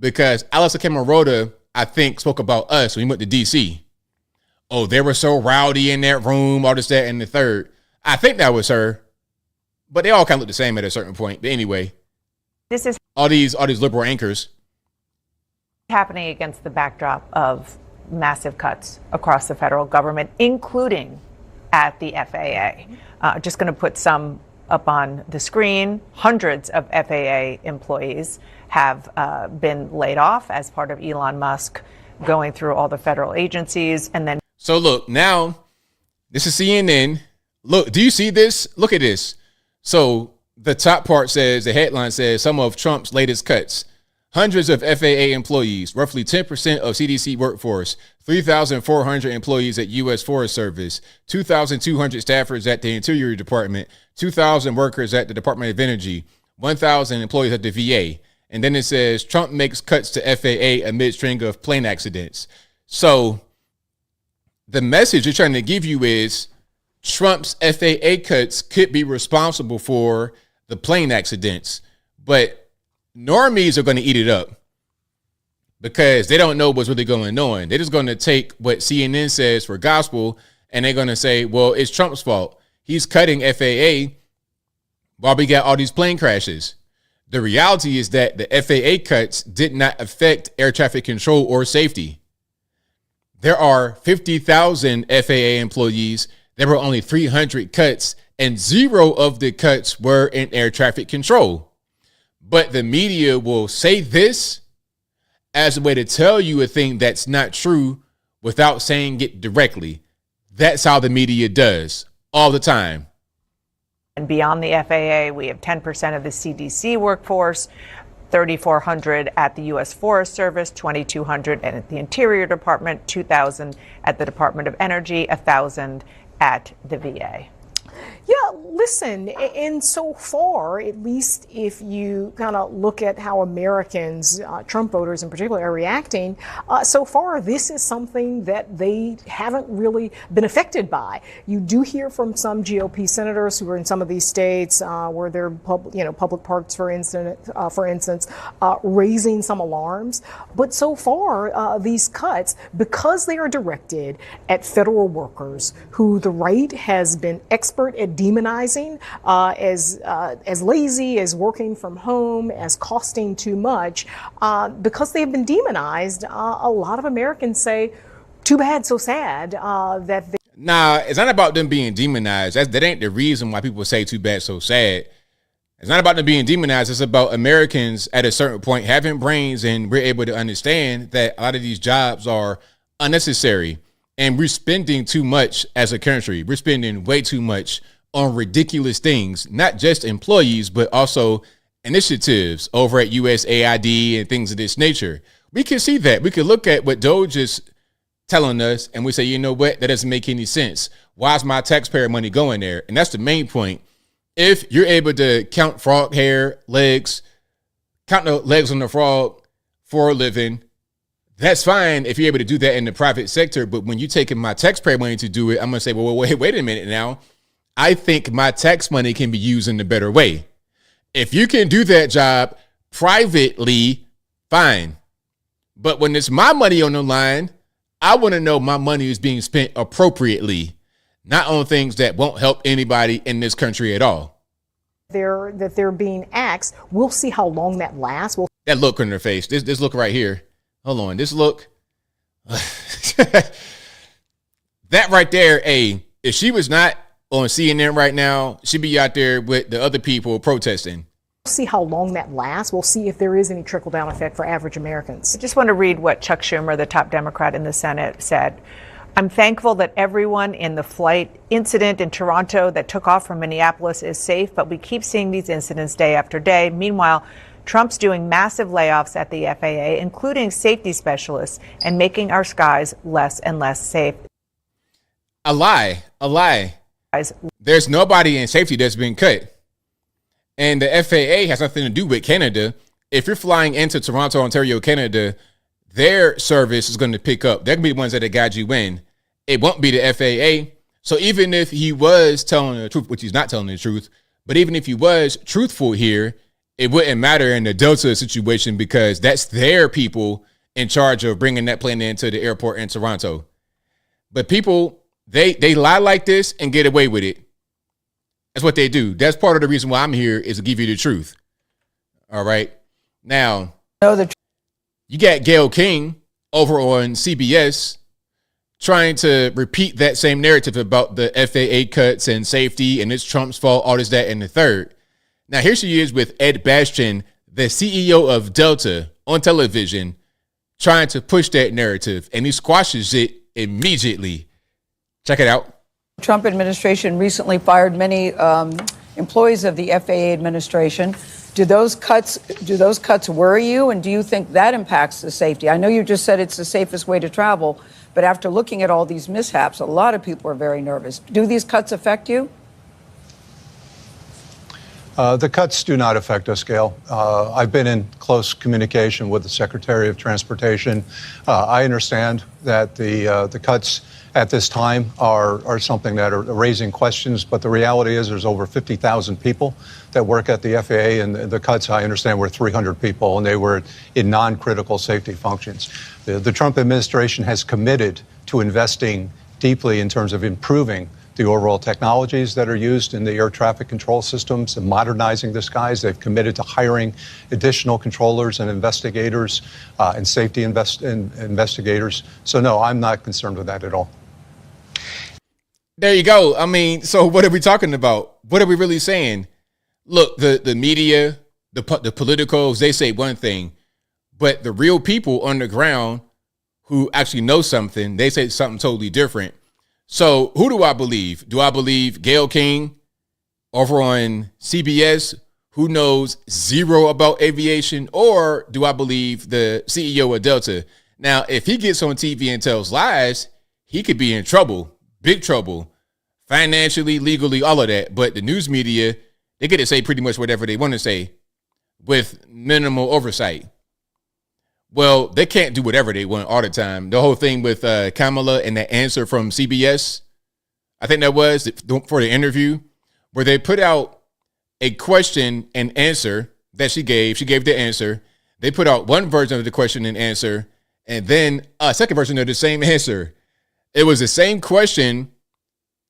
because Alyssa Camerota, I think, spoke about us when we went to D.C. Oh, they were so rowdy in that room, all this, that, and the third. I think that was her, but they all kind of look the same at a certain point. But anyway, this is all these liberal anchors happening against the backdrop of massive cuts across the federal government, including at the FAA. Just going to put some up on the screen. Hundreds of FAA employees have been laid off as part of Elon Musk going through all the federal agencies. And then, so look, now this is CNN. Look, do you see this? Look at this. So the top part says, the headline says, some of Trump's latest cuts. Hundreds of FAA employees, roughly 10% of CDC workforce, 3,400 employees at U.S. Forest Service, 2,200 staffers at the Interior Department, 2,000 workers at the Department of Energy, 1,000 employees at the VA. And then it says Trump makes cuts to FAA amid string of plane accidents. So the message they're trying to give you is Trump's FAA cuts could be responsible for the plane accidents, but normies are going to eat it up because they don't know what's really going on. They're just going to take what CNN says for gospel, and they're going to say, well, it's Trump's fault. He's cutting FAA while we got all these plane crashes. The reality is that the FAA cuts did not affect air traffic control or safety. There are 50,000 FAA employees. There were only 300 cuts, and 0 of the cuts were in air traffic control. But the media will say this as a way to tell you a thing that's not true without saying it directly. That's how the media does all the time. And beyond the FAA, we have 10% of the CDC workforce, 3,400 at the U.S. Forest Service, 2,200 at the Interior Department, 2,000 at the Department of Energy, 1,000 at the VA. Yeah, listen, and so far, at least if you kind of look at how Americans, Trump voters in particular, are reacting, so far this is something that they haven't really been affected by. You do hear from some GOP senators who are in some of these states where they're public parks, for instance, raising some alarms. But so far, these cuts, because they are directed at federal workers who the right has been expert at demonizing as lazy, as working from home, as costing too much, because they've been demonized. A lot of Americans say, too bad, so sad that they. Nah, it's not about them being demonized. That ain't the reason why people say too bad, so sad. It's not about them being demonized. It's about Americans at a certain point having brains, and we're able to understand that a lot of these jobs are unnecessary, and we're spending too much as a country. We're spending way too much on ridiculous things, not just employees, but also initiatives over at USAID and things of this nature. We can see that. We can look at what Doge is telling us and we say, you know what, that doesn't make any sense. Why is my taxpayer money going there? And that's the main point. If you're able to count frog hair, legs, count the legs on the frog for a living, that's fine if you're able to do that in the private sector. But when you're taking my taxpayer money to do it, I'm going to say, well, wait a minute now. I think my tax money can be used in a better way. If you can do that job privately, fine. But when it's my money on the line, I want to know my money is being spent appropriately, not on things that won't help anybody in this country at all. They're being axed. We'll see how long that lasts. That look on her face, this look right here. Hold on, this look. That right there, if she was not on CNN right now, she'd be out there with the other people protesting. We'll see how long that lasts. We'll see if there is any trickle-down effect for average Americans. I just want to read what Chuck Schumer, the top Democrat in the Senate, said. I'm thankful that everyone in the flight incident in Toronto that took off from Minneapolis is safe, but we keep seeing these incidents day after day. Meanwhile, Trump's doing massive layoffs at the FAA, including safety specialists, and making our skies less and less safe. A lie. There's nobody in safety that's been cut. And the FAA has nothing to do with Canada. If you're flying into Toronto, Ontario, Canada, their service is going to pick up. They're going to be the ones that guide you in. It won't be the FAA. So even if he was telling the truth, which he's not telling the truth, but even if he was truthful here, it wouldn't matter in the Delta situation because that's their people in charge of bringing that plane into the airport in Toronto. But people, they lie like this and get away with it. That's what they do. That's part of the reason why I'm here is to give you the truth. All right. Now, you got Gayle King over on CBS trying to repeat that same narrative about the FAA cuts and safety and it's Trump's fault, all this, that, and the third. Now, here she is with Ed Bastian, the CEO of Delta, on television, trying to push that narrative, and he squashes it immediately. Check it out. The Trump administration recently fired many employees of the FAA administration. Do those cuts worry you, and do you think that impacts the safety? I know you just said it's the safest way to travel, but after looking at all these mishaps, a lot of people are very nervous. Do these cuts affect you? The cuts do not affect us, Gail. I've been in close communication with the Secretary of Transportation. I understand that the cuts at this time are something that are raising questions, but the reality is there's over 50,000 people that work at the FAA, and the cuts, I understand, were 300 people, and they were in non-critical safety functions. The Trump administration has committed to investing deeply in terms of improving the overall technologies that are used in the air traffic control systems and modernizing the skies. They've committed to hiring additional controllers and investigators and safety investigators. So, no, I'm not concerned with that at all. There you go. I mean, so what are we talking about? What are we really saying? Look, the media, the politicals, they say one thing, But the real people on the ground who actually know something, they say something totally different. So who do I believe? Do I believe Gayle King over on CBS, who knows zero about aviation? Or do I believe the CEO of Delta? Now, if he gets on TV and tells lies, he could be in trouble, big trouble, financially, legally, all of that. But the news media, they get to say pretty much whatever they want to say with minimal oversight. Well, they can't do whatever they want all the time. The whole thing with Kamala and that answer from CBS, I think that was for the interview, where they put out a question and answer that she gave. She gave the answer. They put out one version of the question and answer, and then a second version of the same answer. It was the same question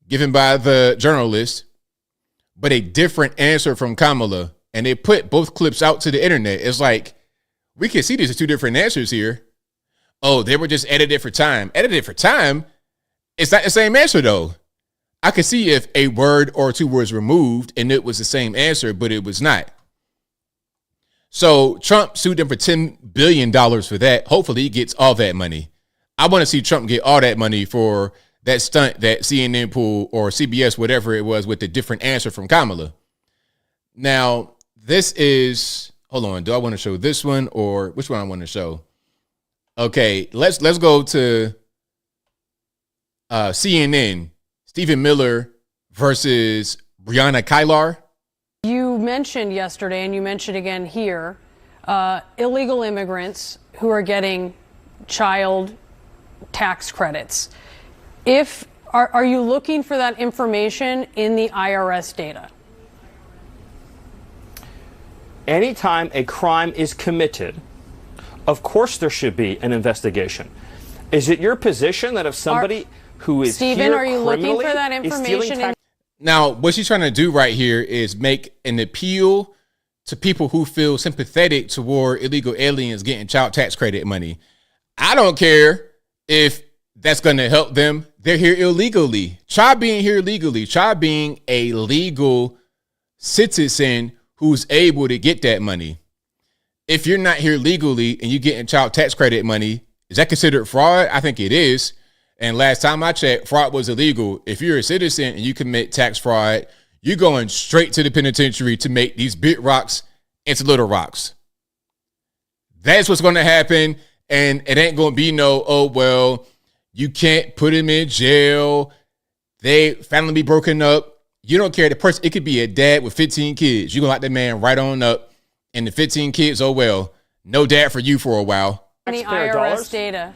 given by the journalist, but a different answer from Kamala. And they put both clips out to the internet. It's like, we can see these are two different answers here. Oh, they were just edited for time. Edited for time? It's not the same answer, though. I could see if a word or two was removed and it was the same answer, but it was not. So Trump sued them for $10 billion for that. Hopefully he gets all that money. I want to see Trump get all that money for that stunt that CNN pulled, or CBS, whatever it was, with the different answer from Kamala. Now, this is... Hold on. Do I want to show this one, or which one I want to show? Okay, let's go to CNN. Stephen Miller versus Breonna Taylor. You mentioned yesterday, and you mentioned again here, illegal immigrants who are getting child tax credits. Are you looking for that information in the IRS data? Anytime a crime is committed, of course there should be an investigation. Is it your position that if somebody who is Stephen, here are you looking for that information? Now, what she's trying to do right here is make an appeal to people who feel sympathetic toward illegal aliens getting child tax credit money. I don't care if that's going to help them. They're here illegally. Try being here legally. Try being a legal citizen who's able to get that money. If you're not here legally and you're getting child tax credit money, is that considered fraud? I think it is. And last time I checked, fraud was illegal. If you're a citizen and you commit tax fraud, you're going straight to the penitentiary to make these big rocks into little rocks. That's what's going to happen. And it ain't going to be no, oh, well, you can't put him in jail. They family be broken up. You don't care. The person, it could be a dad with 15 kids. You're going to lock that man right on up. And the 15 kids, oh, well, no dad for you for a while. The IRS data.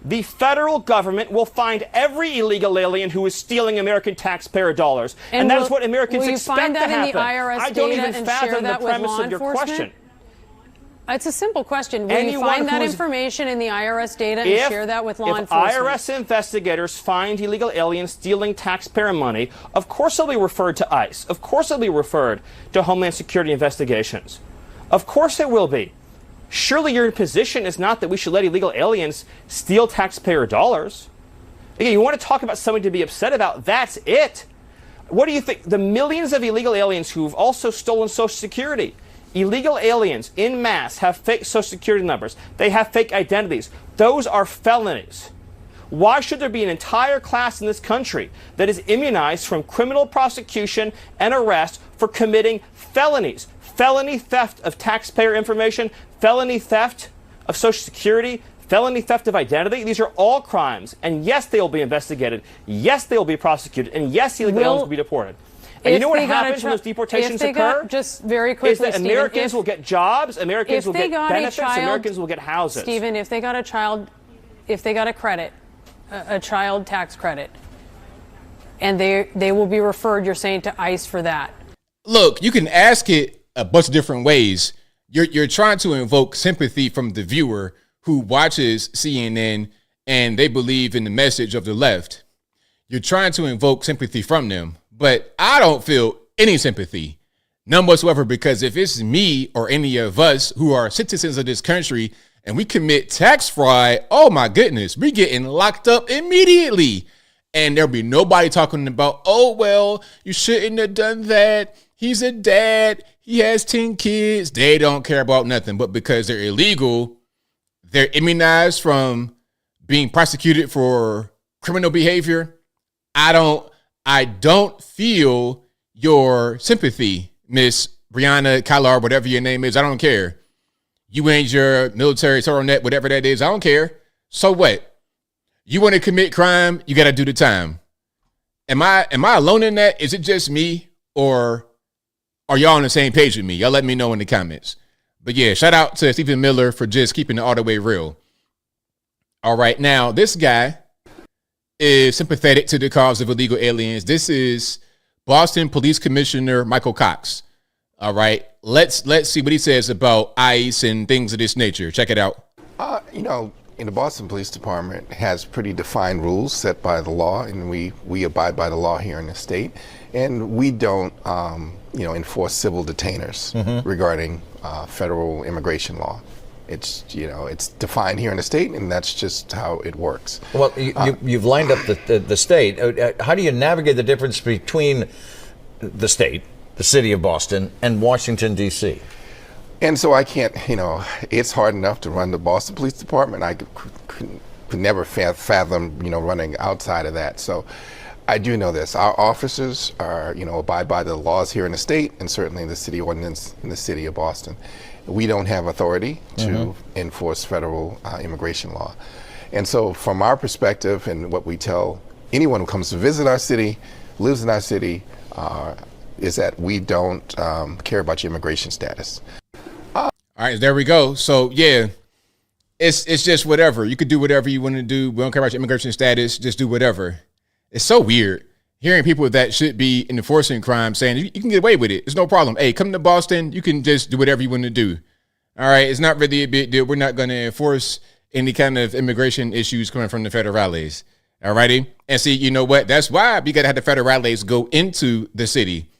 The federal government will find every illegal alien who is stealing American taxpayer dollars. And that is what Americans expect to happen. Will you find that in the IRS I don't data even and fathom share that the with premise law of your enforcement? question. It's a simple question. Will you find that information in the IRS data and share that with law enforcement? If IRS investigators find illegal aliens stealing taxpayer money, of course they'll be referred to ICE. Of course they'll be referred to Homeland Security investigations. Of course it will be. Surely your position is not that we should let illegal aliens steal taxpayer dollars. Again, you want to talk about something to be upset about, that's it. What do you think? The millions of illegal aliens who've also stolen Social Security. Illegal aliens in mass have fake Social Security numbers. They have fake identities. Those are felonies. Why should there be an entire class in this country that is immunized from criminal prosecution and arrest for committing felonies? Felony theft of taxpayer information, felony theft of Social Security, felony theft of identity. These are all crimes. And yes, they will be investigated. Yes, they will be prosecuted. And yes, illegal aliens will be deported. And you know what happens when those deportations occur? Just very quickly, is that Americans will get jobs, Americans will get benefits, Americans will get houses. Stephen, if they got a credit, a child tax credit, and they will be referred, you're saying, to ICE for that. Look, you can ask it a bunch of different ways. You're trying to invoke sympathy from the viewer who watches CNN and they believe in the message of the left. You're trying to invoke sympathy from them. But I don't feel any sympathy, none whatsoever, because if it's me or any of us who are citizens of this country and we commit tax fraud, oh my goodness, we're getting locked up immediately. And there'll be nobody talking about, oh, well, you shouldn't have done that. He's a dad. He has 10 kids. They don't care about nothing. But because they're illegal, they're immunized from being prosecuted for criminal behavior. I don't feel your sympathy, Miss Brianna Kylar, whatever your name is. I don't care. You and your military turtleneck, whatever that is, I don't care. So what? You want to commit crime, you got to do the time. Am I alone in that? Is it just me, or are y'all on the same page with me? Y'all let me know in the comments. But yeah, shout out to Stephen Miller for just keeping it all the way real. All right, now this guy is sympathetic to the cause of illegal aliens. This is Boston Police Commissioner Michael Cox. All right, let's see what he says about ICE and things of this nature. Check it out. In the Boston Police Department has pretty defined rules set by the law, and we abide by the law here in the state. And we don't, enforce civil detainers regarding federal immigration law. It's defined here in the state, and that's just how it works. Well, you've lined up the state. How do you navigate the difference between the state, the city of Boston, and Washington, D.C.? And so I can't, it's hard enough to run the Boston Police Department. I could never fathom, running outside of that. So I do know this. Our officers are, abide by the laws here in the state, and certainly the city ordinance in the city of Boston. We don't have authority to enforce federal immigration law. And so from our perspective, and what we tell anyone who comes to visit our city, lives in our city, is that we don't care about your immigration status. All right, there we go. So yeah, it's just whatever. You could do whatever you want to do. We don't care about your immigration status. Just do whatever. It's so weird hearing people that should be enforcing crime saying you can get away with it. It's no problem. Hey, come to Boston. You can just do whatever you want to do. All right, it's not really a big deal. We're not going to enforce any kind of immigration issues coming from the federales. All righty. And see, you know what? That's why we got to have the federales go into the city,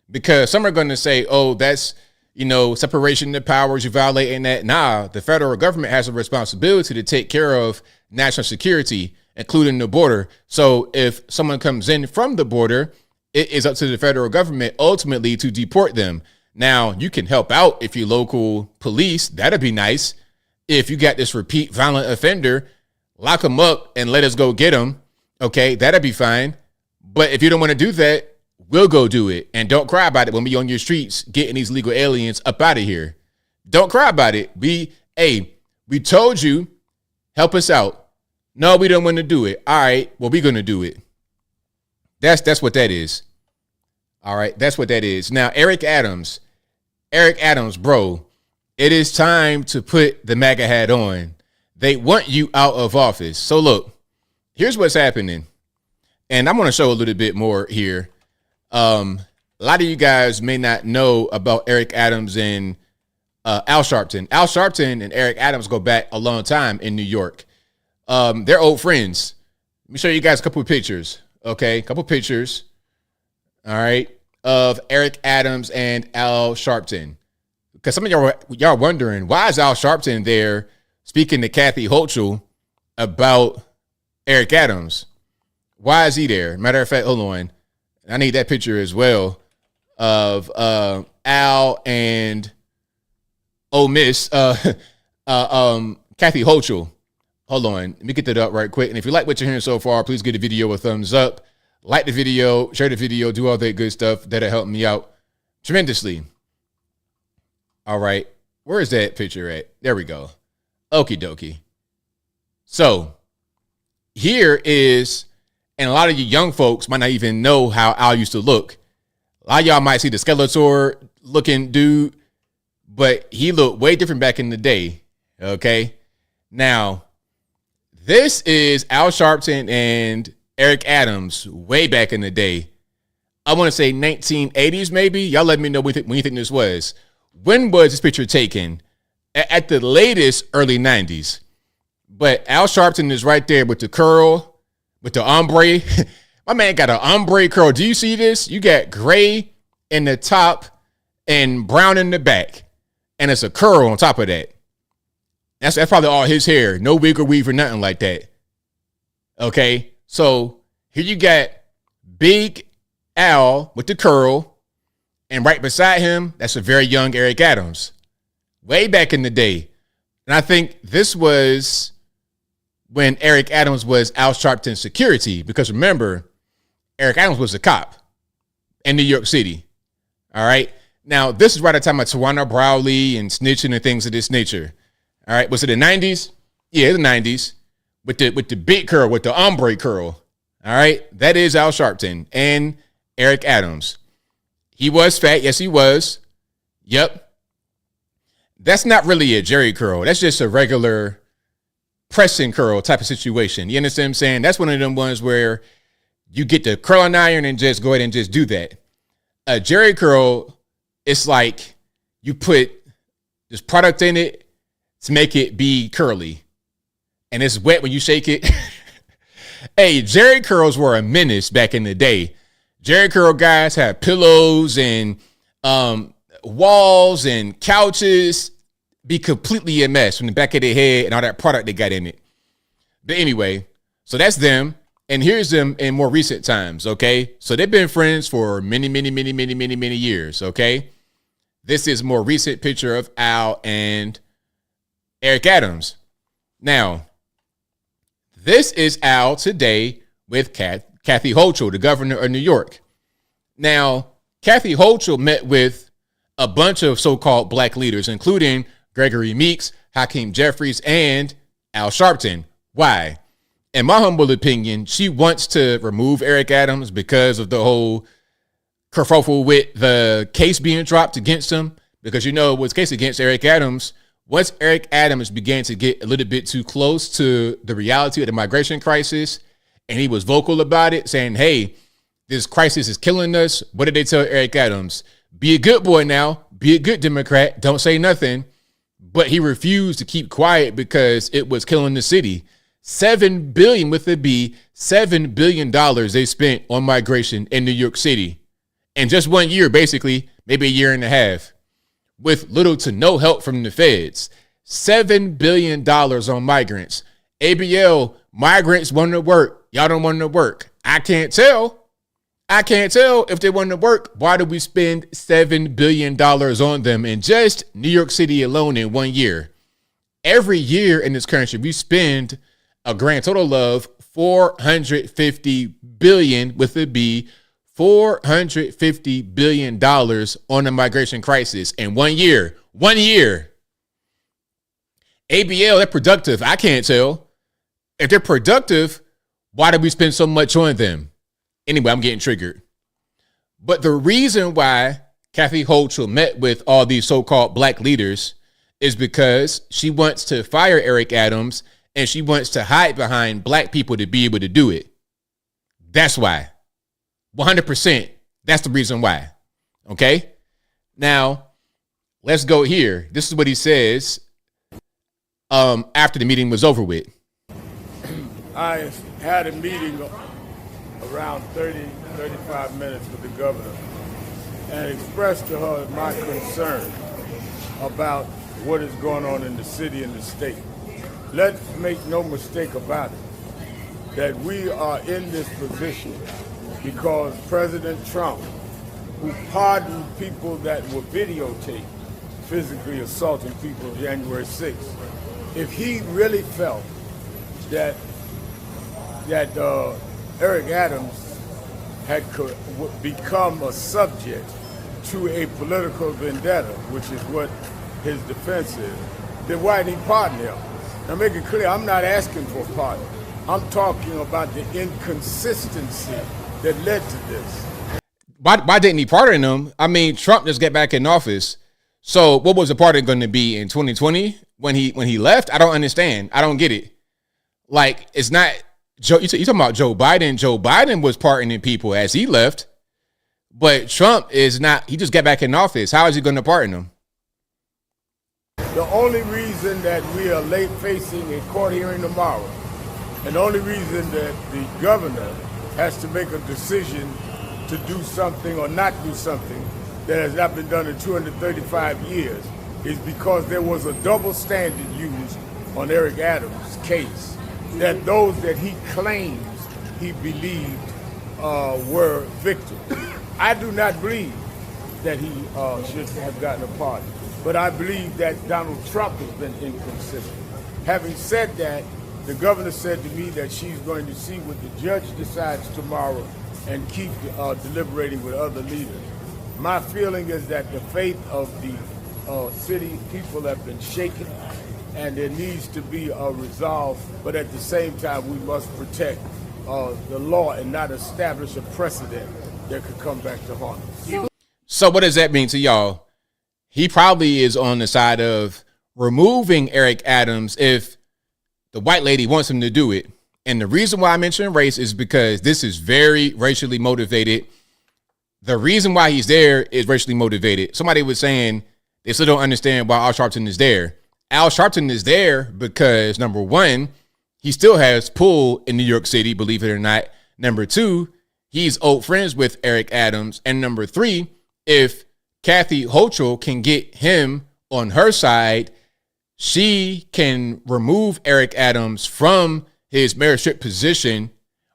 because some are going to say, oh, that's separation of powers, you're violating that. Nah, the federal government has a responsibility to take care of national security, including the border. So if someone comes in from the border, it is up to the federal government ultimately to deport them. Now, you can help out if you're local police. That'd be nice. If you got this repeat violent offender, lock them up and let us go get them. Okay, that'd be fine. But if you don't want to do that, we'll go do it. And don't cry about it when we on your streets getting these legal aliens up out of here. Don't cry about it. We told you, help us out. No, we don't want to do it. All right, well, we're going to do it. That's what that is. All right, that's what that is. Now, Eric Adams, bro, it is time to put the MAGA hat on. They want you out of office. So look, here's what's happening. And I'm going to show a little bit more here. A lot of you guys may not know about Eric Adams and Al Sharpton. Al Sharpton and Eric Adams go back a long time in New York. They're old friends. Let me show you guys a couple of pictures. Okay, a couple of pictures. All right, of Eric Adams and Al Sharpton. Because some of y'all wondering, why is Al Sharpton there speaking to Kathy Hochul about Eric Adams? Why is he there? Matter of fact, hold on. I need that picture as well of Al and Miss Kathy Hochul. Hold on. Let me get that up right quick. And if you like what you're hearing so far, please give the video a thumbs up. Like the video, share the video, do all that good stuff. That'll help me out tremendously. All right. Where is that picture at? There we go. Okie dokie. So here is, and a lot of you young folks might not even know how Al used to look. A lot of y'all might see the Skeletor looking dude, but he looked way different back in the day. Okay. Now, this is Al Sharpton and Eric Adams way back in the day. I want to say 1980s, maybe. Y'all let me know when you think this was. When was this picture taken? At the latest, early 90s. But Al Sharpton is right there with the curl, with the ombre. My man got an ombre curl. Do you see this? You got gray in the top and brown in the back. And it's a curl on top of that. That's probably all his hair. No wig or weave or nothing like that. Okay. So here you got Big Al with the curl And right beside him, that's a very young Eric Adams, way back in the day. And I think this was when Eric Adams was Al Sharpton's security, because remember, Eric Adams was a cop in New York City. All right. Now, this is right at the time of Tawana Brawley and snitching and things of this nature. All right. Was it the 90s? Yeah, the 90s. With the big curl, with the ombre curl. All right. That is Al Sharpton and Eric Adams. He was fat. Yes, he was. Yep. That's not really a Jerry curl. That's just a regular pressing curl type of situation. You understand what I'm saying? That's one of them ones where you get the curling iron and just go ahead and just do that. A Jerry curl, it's like you put this product in it to make it be curly. And it's wet when you shake it. Hey, Jerry curls were a menace back in the day. Jerry curl guys had pillows and walls and couches, be completely a mess from the back of their head and all that product they got in it. But anyway, so that's them. And here's them in more recent times, okay? So they've been friends for many years, okay? This is a more recent picture of Al and Eric Adams. Now, this is Al today with Kathy Hochul, the governor of New York. Now, Kathy Hochul met with a bunch of so-called black leaders, including Gregory Meeks, Hakeem Jeffries, and Al Sharpton. Why? In my humble opinion, she wants to remove Eric Adams because of the whole kerfuffle with the case being dropped against him. Because, you know, what's case against Eric Adams, once Eric Adams began to get a little bit too close to the reality of the migration crisis, and he was vocal about it, saying, hey, this crisis is killing us. What did they tell Eric Adams? Be a good boy now. Be a good Democrat. Don't say nothing. But he refused to keep quiet because it was killing the city. $7 billion with a B, $7 billion they spent on migration in New York City. In just 1 year, basically, maybe a year and a half, with little to no help from the feds. $7 billion on migrants. ABL, migrants want to work. Y'all don't want to work. I can't tell if they want to work. Why do we spend $7 billion on them in just New York City alone in 1 year? Every year in this country, we spend a grand total of $450 billion with a B, $450 billion on the migration crisis in 1 year. 1 year. ABL, they're productive. I can't tell. If they're productive, why do we spend so much on them? Anyway, I'm getting triggered. But the reason why Kathy Hochul met with all these so-called black leaders is because she wants to fire Eric Adams and she wants to hide behind black people to be able to do it. That's why. 100%. That's the reason why. Okay? Now, let's go here. This is what he says after the meeting was over with. I had a meeting around 35 minutes with the governor and expressed to her my concern about what is going on in the city and the state. Let's make no mistake about it, that we are in this position because President Trump, who pardoned people that were videotaped physically assaulting people January 6th, if he really felt that Eric Adams had become a subject to a political vendetta, which is what his defense is, then why didn't he pardon him? Now make it clear, I'm not asking for a pardon. I'm talking about the inconsistency that led to this. Why didn't he pardon him? I mean, Trump just got back in office. So what was the pardon going to be in 2020 when he left? I don't understand. I don't get it. Like, it's not Joe. You talking about Joe Biden? Joe Biden was pardoning people as he left, but Trump is not. He just got back in office. How is he going to pardon them? The only reason that we are late facing a court hearing tomorrow, and the only reason that the governor has to make a decision to do something or not do something that has not been done in 235 years is because there was a double standard used on Eric Adams' case, that those that he claims he believed were victims. I do not believe that he should have gotten a pardon. But I believe that Donald Trump has been inconsistent. Having said that, the governor said to me that she's going to see what the judge decides tomorrow and keep deliberating with other leaders. My feeling is that the faith of the city people have been shaken, and there needs to be a resolve, but at the same time we must protect the law and not establish a precedent that could come back to haunt us. So what does that mean to y'all? He probably is on the side of removing Eric Adams if the white lady wants him to do it. And the reason why I mention race is because this is very racially motivated. The reason why he's there is racially motivated. Somebody was saying they still don't understand why Al Sharpton is there. Al Sharpton is there because, number one, he still has pull in New York City, believe it or not. Number two, he's old friends with Eric Adams. And number three, if Kathy Hochul can get him on her side, she can remove Eric Adams from his mayorship position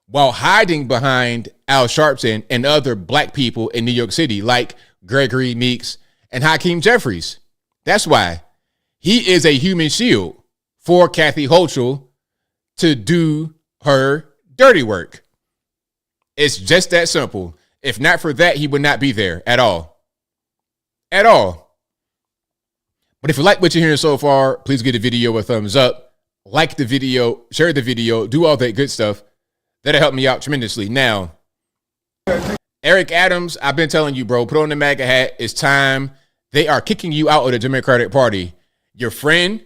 while hiding behind Al Sharpton and other black people in New York City, like Gregory Meeks and Hakeem Jeffries. That's why he is a human shield for Kathy Hochul to do her dirty work. It's just that simple. If not for that, he would not be there at all. At all. But if you like what you're hearing so far, please give the video a thumbs up. Like the video, share the video, do all that good stuff. That'll help me out tremendously. Now, Eric Adams, I've been telling you, bro, put on the MAGA hat. It's time. They are kicking you out of the Democratic Party. Your friend,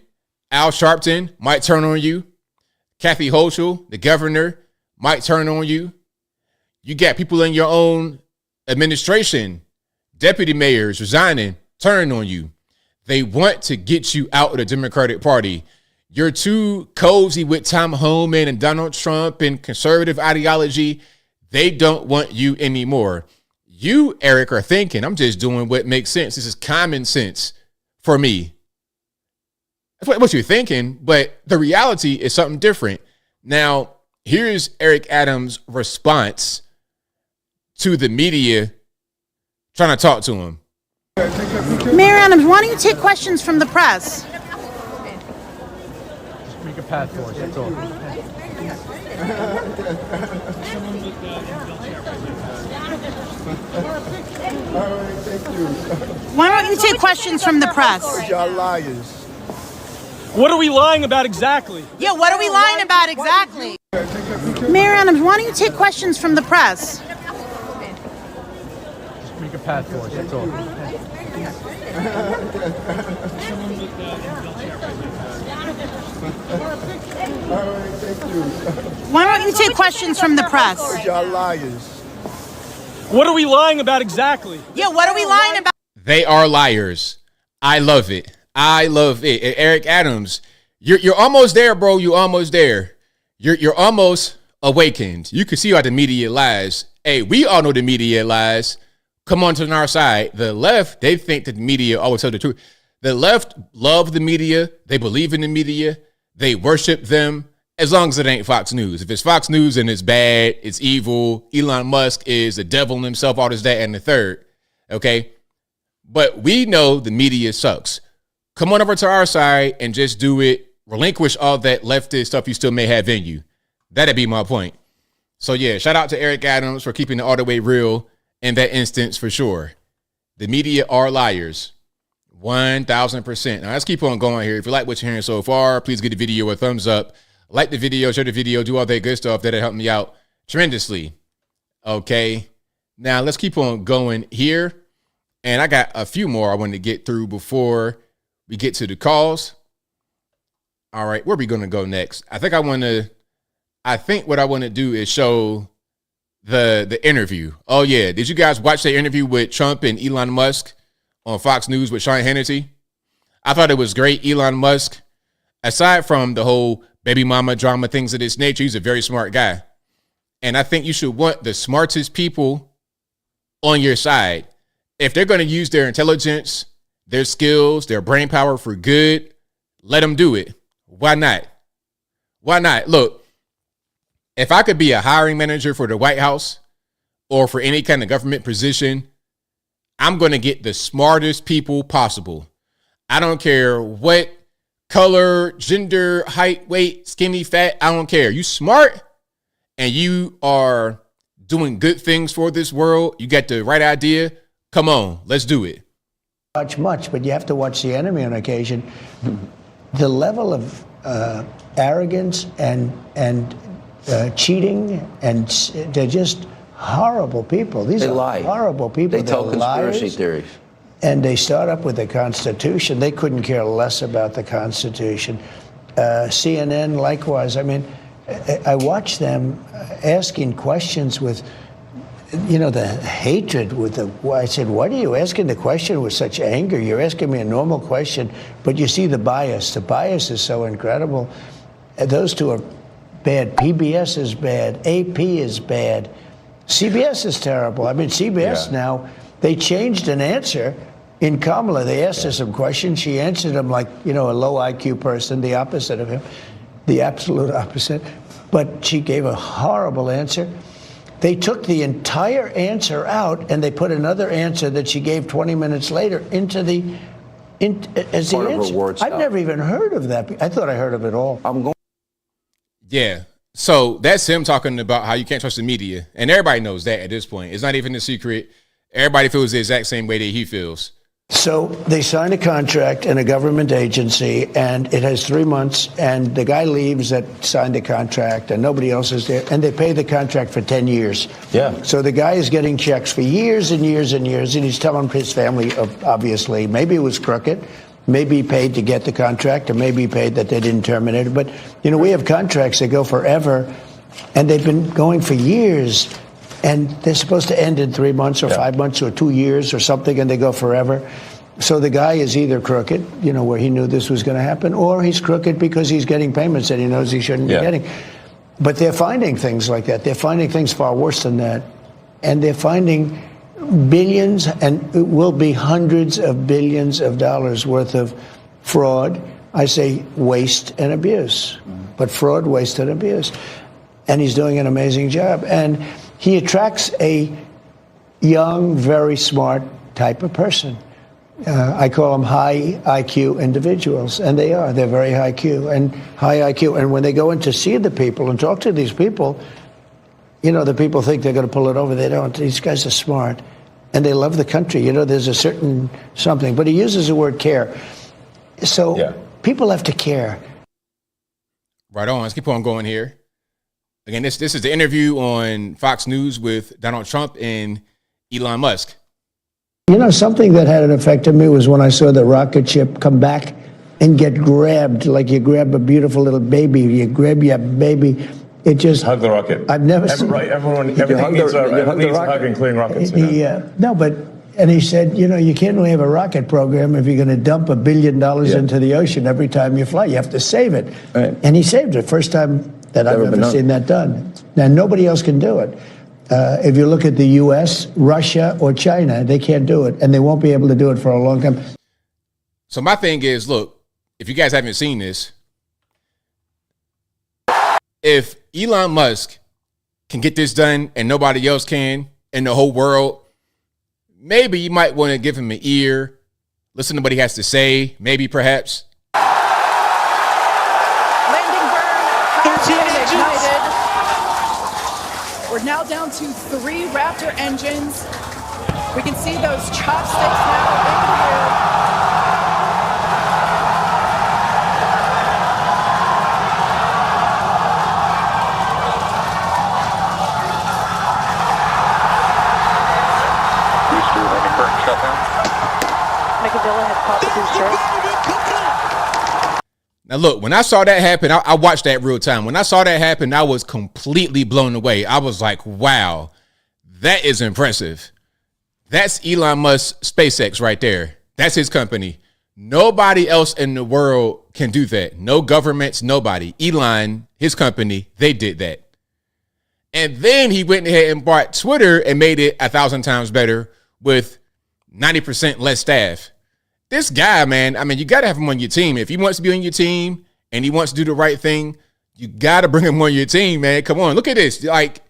Al Sharpton, might turn on you. Kathy Hochul, the governor, might turn on you. You got people in your own administration, deputy mayors resigning, turning on you. They want to get you out of the Democratic Party. You're too cozy with Tom Homan and Donald Trump and conservative ideology. They don't want you anymore. You, Eric, are thinking, I'm just doing what makes sense. This is common sense for me. That's what you're thinking, but the reality is something different. Now, here's Eric Adams' response to the media trying to talk to him. Mayor Adams, why don't you take questions from the press? Just make a path for us, that's all. Why don't you take questions from the press? Y'all liars. What are we lying about exactly? Yeah, what are we lying about exactly? Mayor Adams, why don't you take questions from the press? Just make a path for us, that's all. Why don't you take questions from the press? Y'all liars. What are we lying about exactly? Yeah, what are we lying about? They are liars. I love it. I love it. And Eric Adams, you're almost there, bro. You're almost there. You're almost awakened. You can see how the media lies. Hey, we all know the media lies. Come on to our side. The left, they think that the media always tell the truth. The left love the media. They believe in the media. They worship them as long as it ain't Fox News. If it's Fox News and it's bad, it's evil, Elon Musk is the devil himself, all this, that, and the third. Okay? But we know the media sucks. Come on over to our side and just do it. Relinquish all that leftist stuff you still may have in you. That'd be my point. So yeah, shout out to Eric Adams for keeping it all the way real in that instance for sure. The media are liars. 1,000%. Now let's keep on going here. If you like what you're hearing so far, please give the video a thumbs up. Like the video, share the video, do all that good stuff. That'll help me out tremendously. Okay. Now let's keep on going here. And I got a few more I want to get through before we get to the calls. All right, where are we going to go next? I think what I want to do is show the interview. Oh yeah, did you guys watch the interview with Trump and Elon Musk on Fox News with Sean Hannity? I thought it was great. Elon Musk, aside from the whole baby mama drama, things of this nature, he's a very smart guy. And I think you should want the smartest people on your side. If they're going to use their intelligence, their skills, their brain power for good, let them do it. Why not? Why not? Look, if I could be a hiring manager for the White House or for any kind of government position, I'm going to get the smartest people possible. I don't care what color, gender, height, weight, skinny, fat. I don't care. You smart and you are doing good things for this world. You got the right idea. Come on, let's do it. Watch much, but you have to watch the enemy on occasion. The level of arrogance and cheating, and they're just horrible people. These are horrible people. They tell conspiracy liars. theories. And they start up with the Constitution. They couldn't care less about the Constitution. CNN, likewise. I mean, I watch them asking questions with, the hatred with the. I said, "Why are you asking the question with such anger? You're asking me a normal question, but you see the bias. The bias is so incredible. Those two are bad. PBS is bad. AP is bad. CBS is terrible. I mean, CBS now, they changed an answer in Kamala. They asked her some questions. She answered them like, a low IQ person, the opposite of him, the absolute opposite. But she gave a horrible answer. They took the entire answer out and they put another answer that she gave 20 minutes later into as the answer. I've never even heard of that. I thought I heard of it all. Yeah. So that's him talking about how you can't trust the media. And everybody knows that at this point. It's not even a secret. Everybody feels the exact same way that he feels. So they signed a contract in a government agency, and it has 3 months, and the guy leaves that signed the contract, and nobody else is there, and they pay the contract for 10 years. Yeah. So the guy is getting checks for years and years and years, and he's telling his family, obviously, maybe it was crooked, maybe he paid to get the contract, or maybe he paid that they didn't terminate it. But, we have contracts that go forever, and they've been going for years. And they're supposed to end in 3 months or 5 months or 2 years or something, and they go forever. So the guy is either crooked, where he knew this was going to happen, or he's crooked because he's getting payments that he knows he shouldn't be getting. But they're finding things like that. They're finding things far worse than that. And they're finding billions, and it will be hundreds of billions of dollars worth of fraud. I say waste and abuse, but fraud, waste, and abuse. And he's doing an amazing job. And he attracts a young, very smart type of person. I call them high IQ individuals, and they are. They're very high IQ and high IQ. And when they go in to see the people and talk to these people, the people think they're going to pull it over. They don't. These guys are smart, and they love the country. There's a certain something. But he uses the word care. So people have to care. Right on. Let's keep on going here. Again, this is the interview on Fox News with Donald Trump and Elon Musk. Something that had an effect on me was when I saw the rocket ship come back and get grabbed, like you grab a beautiful little baby. You grab your baby. It just hug the rocket. I've never seen. Right, everyone. Everything needs a hug, including rockets. No, but. And he said, you can't really have a rocket program if you're going to dump $1 billion into the ocean every time you fly. You have to save it. Right. And he saved it. First time that I've ever seen that done. Now, nobody else can do it. If you look at the U.S., Russia, or China, they can't do it. And they won't be able to do it for a long time. So my thing is, look, if you guys haven't seen this, if Elon Musk can get this done and nobody else can in the whole world, maybe you might want to give him an ear, listen to what he has to say, maybe perhaps. We're now down to 3 Raptor engines. We can see those chopsticks now in the air. Now, look, when I saw that happen, I watched that real time. When I saw that happen, I was completely blown away. I was like, wow, that is impressive. That's Elon Musk's SpaceX right there. That's his company. Nobody else in the world can do that. No governments, nobody. Elon, his company, they did that. And then he went ahead and bought Twitter and made it 1,000 times better with 90% less staff. This guy, man, I mean, you got to have him on your team. If he wants to be on your team and he wants to do the right thing, you got to bring him on your team, man. Come on, look at this. Like,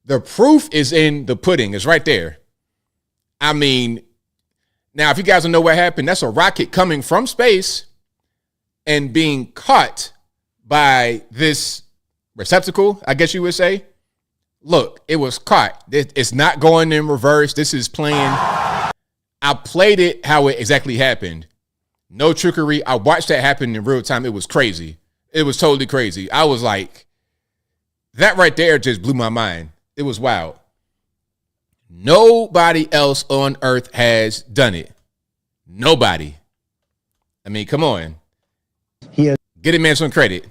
the proof is in the pudding. It's right there. I mean, now if you guys don't know what happened, that's a rocket coming from space and being caught by this receptacle, I guess you would say. Look, it was caught. It's not going in reverse. This is playing. I played it how it exactly happened. No trickery. I watched that happen in real time. It was crazy. It was totally crazy. I was like, that right there just blew my mind. It was wild. Nobody else on earth has done it. Nobody. I mean, come on. Get a man some credit.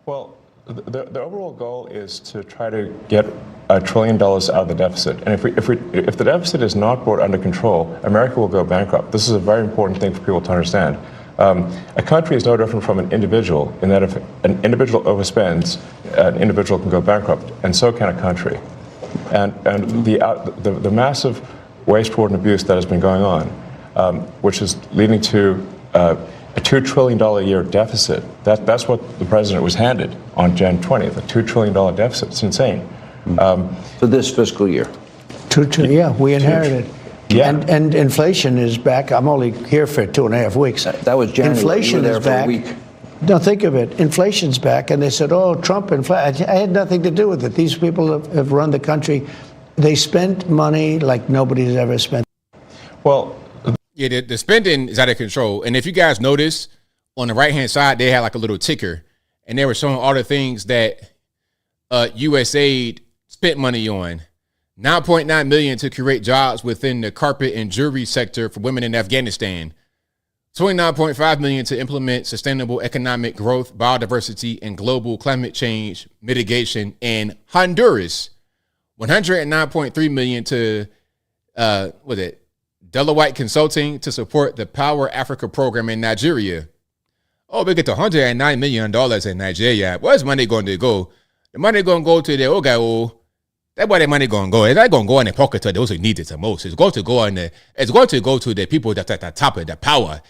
Well, the overall goal is to try to get $1 trillion out of the deficit. And if the deficit is not brought under control, America will go bankrupt. This is a very important thing for people to understand. A country is no different from an individual in that if an individual overspends, an individual can go bankrupt, and so can a country. And the massive waste, fraud, and abuse that has been going on, which is leading to a $2 trillion a year deficit. That's what the president was handed on Jan 20th, a $2 trillion deficit. It's insane. For this fiscal year. Yeah, we inherited. Yeah. And inflation is back. I'm only here for 2.5 weeks. That was January. Inflation You were there is for a back. week. No, think of it. Inflation's back. And they said, oh, Trump, inflation. I had nothing to do with it. These people have run the country. They spent money like nobody's ever spent. Well, yeah, the spending is out of control. And if you guys notice, on the right-hand side, they had like a little ticker. And they were showing all the things that USAID spent money on. $9.9 million to create jobs within the carpet and jewelry sector for women in Afghanistan. $29.5 million to implement sustainable economic growth, biodiversity, and global climate change mitigation in Honduras. $109.3 million to Deloitte Consulting to support the Power Africa program in Nigeria. Oh, we get to $109 million in Nigeria. Where's money going to go? The money going to go to the old guy. That's where the money going to go. It's not going to go in the pocket to those who need it the most. It's going to go to the people that are at the top of the power.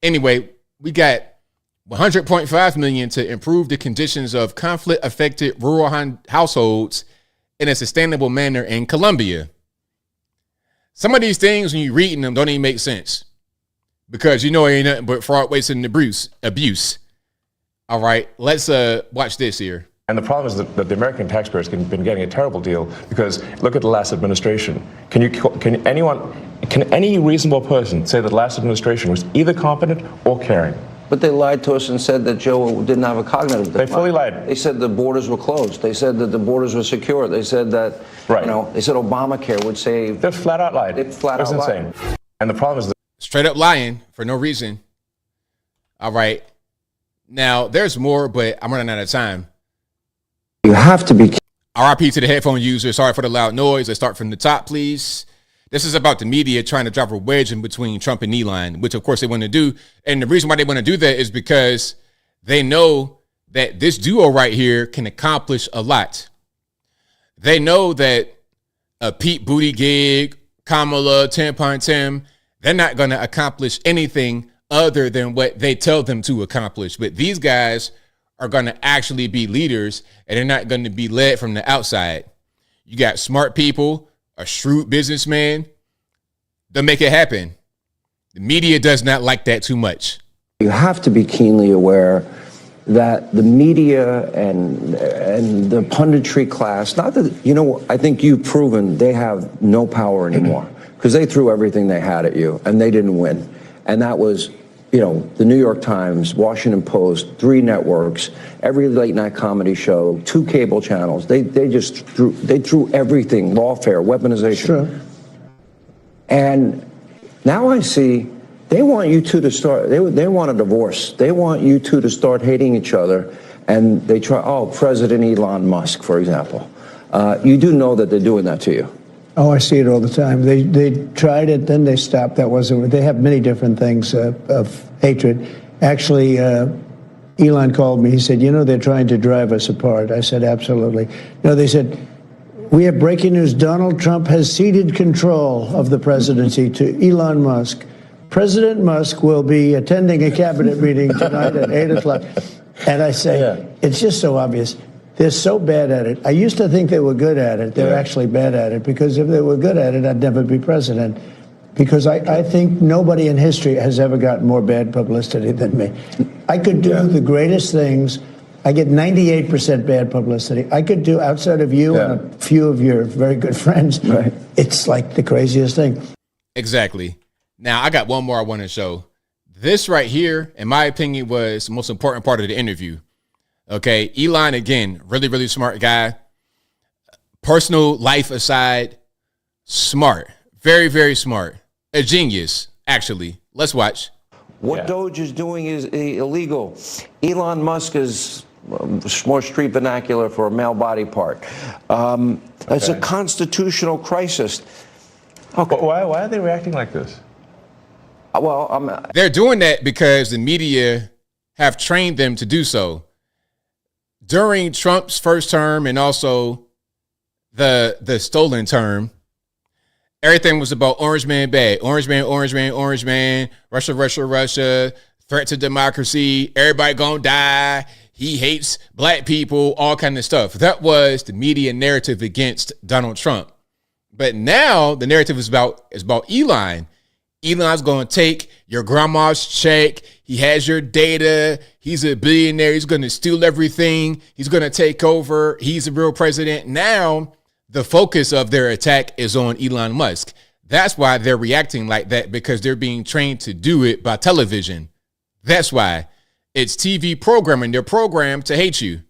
Anyway, we got $100.5 million to improve the conditions of conflict-affected rural households in a sustainable manner in Colombia. Some of these things, when you're reading them, don't even make sense because it ain't nothing but fraud, waste, and abuse. All right, let's watch this here. And the problem is that the American taxpayers have been getting a terrible deal because look at the last administration. Can any reasonable person say that the last administration was either competent or caring? But they lied to us and said that Joe didn't have a cognitive decline. They fully lied. They said the borders were closed. They said that the borders were secure. They said that, they said Obamacare would save. They flat out lied. They flat out lied. Insane. And the problem is that straight up lying for no reason. All right. Now, there's more, but I'm running out of time. You have to be. RIP to the headphone user. Sorry for the loud noise. Let's start from the top, please. This is about the media trying to drive a wedge in between Trump and Elon, which of course they want to do. And the reason why they want to do that is because they know that this duo right here can accomplish a lot. They know that Pete Buttigieg, Kamala, Tampon Tim, they're not going to accomplish anything other than what they tell them to accomplish. But these guys are going to actually be leaders, and they're not going to be led from the outside. You got smart people, a shrewd businessman. They'll make it happen. The media does not like that too much. You have to be keenly aware that the media and the punditry class, not that, I think you've proven they have no power anymore because they threw everything they had at you and they didn't win. And that was, the New York Times, Washington Post, 3 networks, every late night comedy show, 2 cable channels. They threw everything, lawfare, weaponization. Sure. And now I see they want you two to start, they want a divorce. They want you two to start hating each other. And they try, President Elon Musk, for example. You do know that they're doing that to you. Oh, I see it all the time. They tried it, then they stopped. That wasn't. They have many different things of hatred. Actually, Elon called me. He said, they're trying to drive us apart. I said, absolutely. No, they said, we have breaking news. Donald Trump has ceded control of the presidency to Elon Musk. President Musk will be attending a cabinet meeting tonight at 8 o'clock. And I say, it's just so obvious. They're so bad at it. I used to think they were good at it. They're actually bad at it, because if they were good at it, I'd never be president. Because I think nobody in history has ever gotten more bad publicity than me. I could do the greatest things. I get 98% bad publicity. I could do, outside of you and a few of your very good friends, it's like the craziest thing. Exactly. Now, I got one more I want to show. This right here, in my opinion, was the most important part of the interview. Okay, Elon, again, really, really smart guy. Personal life aside, smart. Very, very smart. A genius, actually. Let's watch. What Doge is doing is illegal. Elon Musk is more street vernacular for a male body part. It's a constitutional crisis. Okay. Why are they reacting like this? Well, they're doing that because the media have trained them to do so. During Trump's first term and also the stolen term, everything was about orange man bad. Orange man, orange man, orange man. Russia, Russia, Russia. Threat to democracy. Everybody gonna die. He hates black people. All kind of stuff. That was the media narrative against Donald Trump. But now the narrative is about Elon. Elon's going to take your grandma's check. He has your data. He's a billionaire. He's going to steal everything. He's going to take over. He's a real president. Now, the focus of their attack is on Elon Musk. That's why they're reacting like that, because they're being trained to do it by television. That's why. It's TV programming. They're programmed to hate you.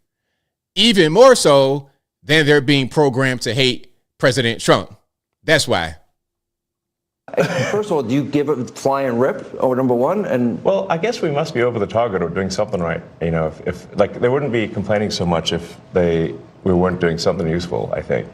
Even more so than they're being programmed to hate President Trump. That's why. First of all, do you give it flying rip? Or number one, and well, I guess we must be over the target or doing something right. You know, if like they wouldn't be complaining so much if we weren't doing something useful. I think.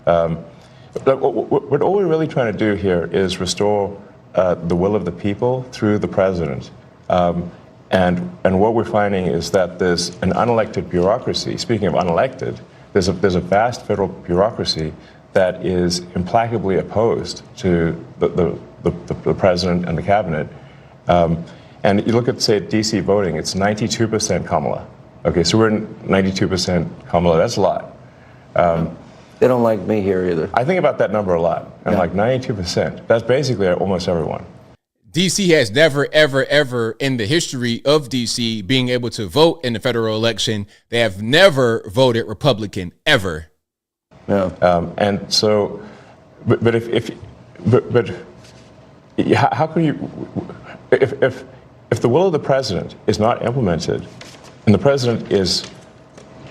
But what all we're really trying to do here is restore the will of the people through the president. And what we're finding is that there's an unelected bureaucracy. Speaking of unelected, there's a vast federal bureaucracy that is implacably opposed to the president and the cabinet. And you look at, say, DC voting, it's 92% Kamala. Okay, so we're 92% Kamala. That's a lot. They don't like me here either. I think about that number a lot. And like 92%, that's basically almost everyone. DC has never, ever, ever in the history of DC being able to vote in the federal election, they have never voted Republican, ever. Yeah. And so, but how can you, if the will of the president is not implemented, and the president is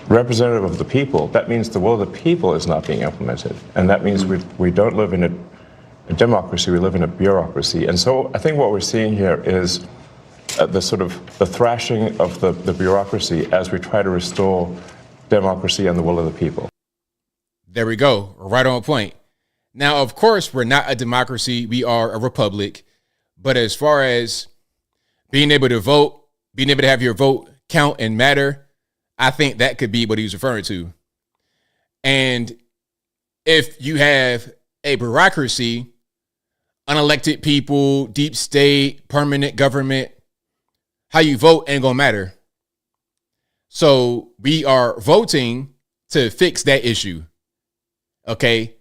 representative of the people, that means the will of the people is not being implemented, and that means we don't live in a democracy, we live in a bureaucracy. And so I think what we're seeing here is the sort of the thrashing of the bureaucracy as we try to restore democracy and the will of the people. There we go. Right on point. Now, of course, we're not a democracy. We are a republic. But as far as being able to vote, being able to have your vote count and matter, I think that could be what he's referring to. And if you have a bureaucracy, unelected people, deep state, permanent government, how you vote ain't gonna matter. So we are voting to fix that issue. Okay,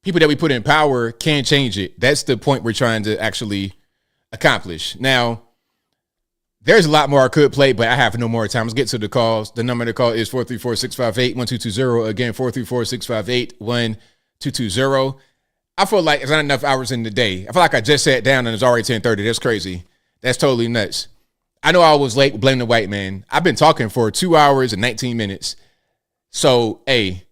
people that we put in power can't change it. That's the point we're trying to actually accomplish. Now, there's a lot more I could play, but I have no more time. Let's get to the calls. The number to call is 434-658-1220. Again, 434-658-1220. I feel like it's not enough hours in the day. I feel like I just sat down and it's already 10:30. That's crazy. That's totally nuts. I know I was late. Blame the white man. I've been talking for 2 hours and 19 minutes. So, hey,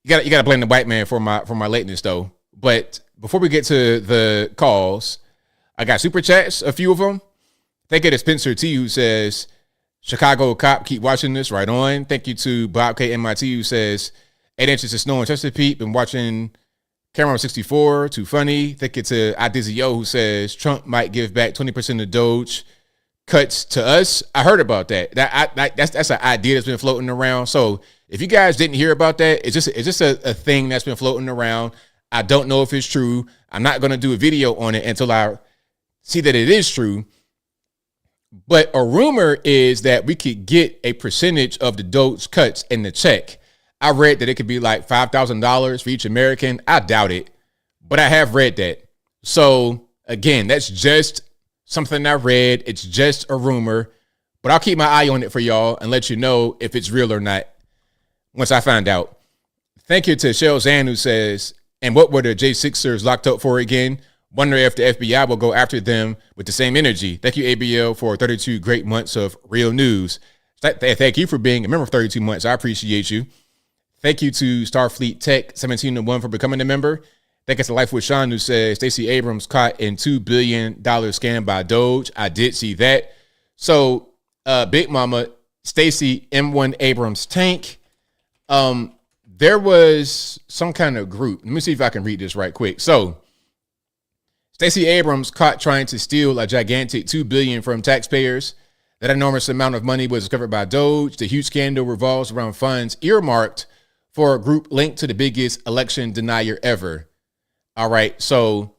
you gotta blame the white man for my lateness though. But before we get to the calls, I got super chats, a few of them. Thank you to Spencer T, who says, Chicago cop, keep watching this. Right on. Thank you to Bob K MIT, who says 8 inches of snow in Chesapeake. Been watching Camera 64, too funny. Thank you to Idizio, who says Trump might give back 20% of Doge cuts to us. I heard about that. That's an idea that's been floating around. So if you guys didn't hear about that, it's just a thing that's been floating around. I don't know if it's true. I'm not going to do a video on it until I see that it is true. But a rumor is that we could get a percentage of the Doge cuts in the check. I read that it could be like $5,000 for each American. I doubt it, but I have read that. So again, that's just something I read. It's just a rumor, but I'll keep my eye on it for y'all and let you know if it's real or not once I find out. Thank you to Shell Zan, who says, and what were the J6ers locked up for again? Wonder if the FBI will go after them with the same energy. Thank you, ABL, for 32 great months of real news. Thank you for being a member of 32 months. I appreciate you. Thank you to Starfleet Tech 1701 for becoming a member. Thank you to Life with Sean, who says Stacey Abrams caught in $2 billion scam by Doge. I did see that. So, Big Mama, Stacey M1 Abrams tank. There was some kind of group. Let me see if I can read this right quick. So, Stacey Abrams caught trying to steal a gigantic $2 billion from taxpayers. That enormous amount of money was discovered by Doge. The huge scandal revolves around funds earmarked for a group linked to the biggest election denier ever. All right, so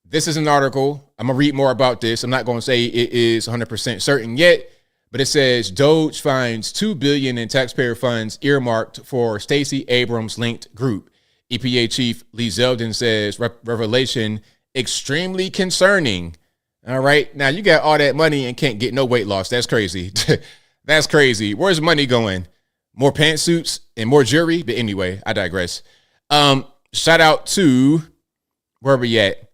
this is an article. I'm going to read more about this. I'm not going to say it is 100% certain yet, but it says Doge finds $2 billion in taxpayer funds earmarked for Stacey Abrams linked group. EPA Chief Lee Zeldin says revelation extremely concerning. All right. Now you got all that money and can't get no weight loss. That's crazy. That's crazy. Where's money going? More pantsuits and more jewelry. But anyway, I digress. Shout out to where we at.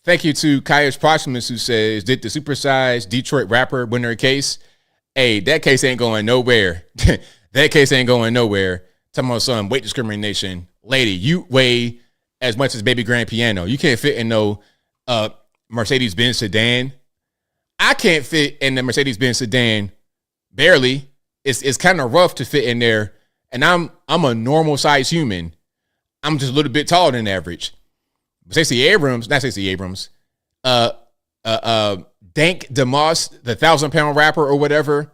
Thank you to Kaius Proximus, who says, did the supersized Detroit rapper win her case? Hey, that case ain't going nowhere. That case ain't going nowhere. Talking about some weight discrimination. Lady, you weigh as much as Baby Grand Piano. You can't fit in no Mercedes-Benz sedan. I can't fit in the Mercedes-Benz sedan. Barely. It's kind of rough to fit in there. And I'm a normal size human. I'm just a little bit taller than average. Stacey Abrams, not Stacey Abrams, Dank DeMoss, the 1,000-pound rapper or whatever.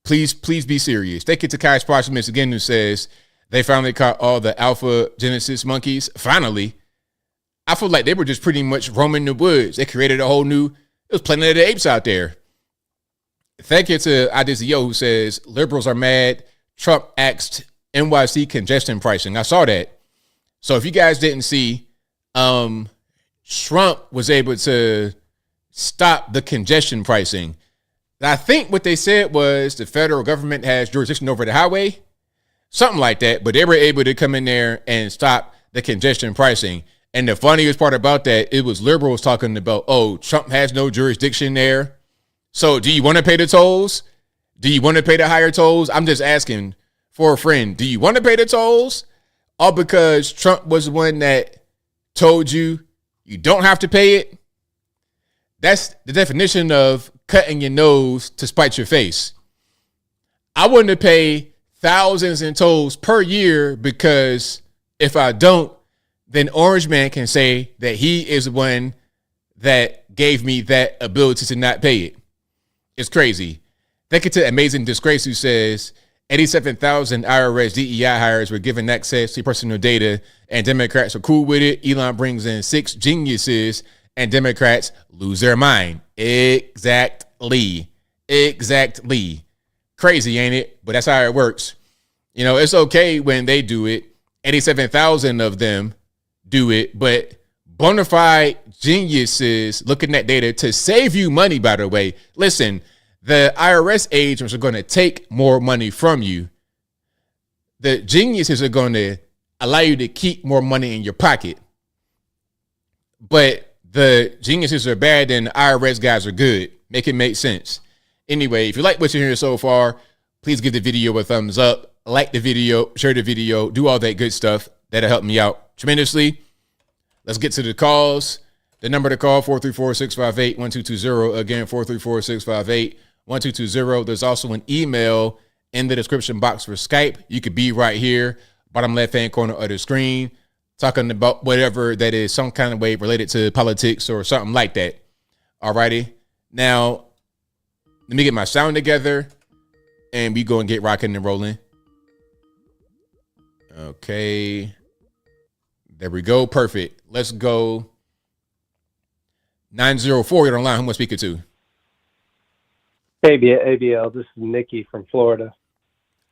Please be serious. Thank you to Kai Sparchman again, who says they finally caught all the Alpha Genesis monkeys. Finally. I feel like they were just pretty much roaming the woods. They created a whole new, it was Planet of the Apes out there. Thank you to Adizio, who says liberals are mad. Trump axed NYC congestion pricing. I saw that. So if you guys didn't see, Trump was able to stop the congestion pricing. I think what they said was the federal government has jurisdiction over the highway, something like that, but they were able to come in there and stop the congestion pricing. And the funniest part about that, it was liberals talking about, oh, Trump has no jurisdiction there. So do you want to pay the tolls? Do you want to pay the higher tolls? I'm just asking for a friend. Do you want to pay the tolls? All because Trump was the one that told you you don't have to pay it? That's the definition of cutting your nose to spite your face. I want to pay thousands in tolls per year because if I don't, then Orange Man can say that he is the one that gave me that ability to not pay it. It's crazy. Thank you to Amazing Disgrace, who says 87,000 IRS DEI hires were given access to personal data and Democrats are cool with it. Elon brings in 6 geniuses and Democrats lose their mind. Exactly. Crazy, ain't it? But that's how it works. You know, it's okay when they do it. 87,000 of them do it, but bona fide geniuses looking at data to save you money, by the way. Listen, the IRS agents are going to take more money from you. The geniuses are going to allow you to keep more money in your pocket. But the geniuses are bad and the IRS guys are good. Make it make sense. Anyway, if you like what you're hearing so far, please give the video a thumbs up, like the video, share the video, do all that good stuff. That'll help me out tremendously. Let's get to the calls. The number to call, 434-658-1220. Again, 434-658-1220. There's also an email in the description box for Skype. You could be right here, bottom left-hand corner of the screen, talking about whatever that is, some kind of way related to politics or something like that. All righty. Now, let me get my sound together, and we go and get rocking and rolling. Okay. There we go. Perfect. Let's go. 904, you're online. Who am I speaking to? Hey, ABL, this is Nikki from Florida.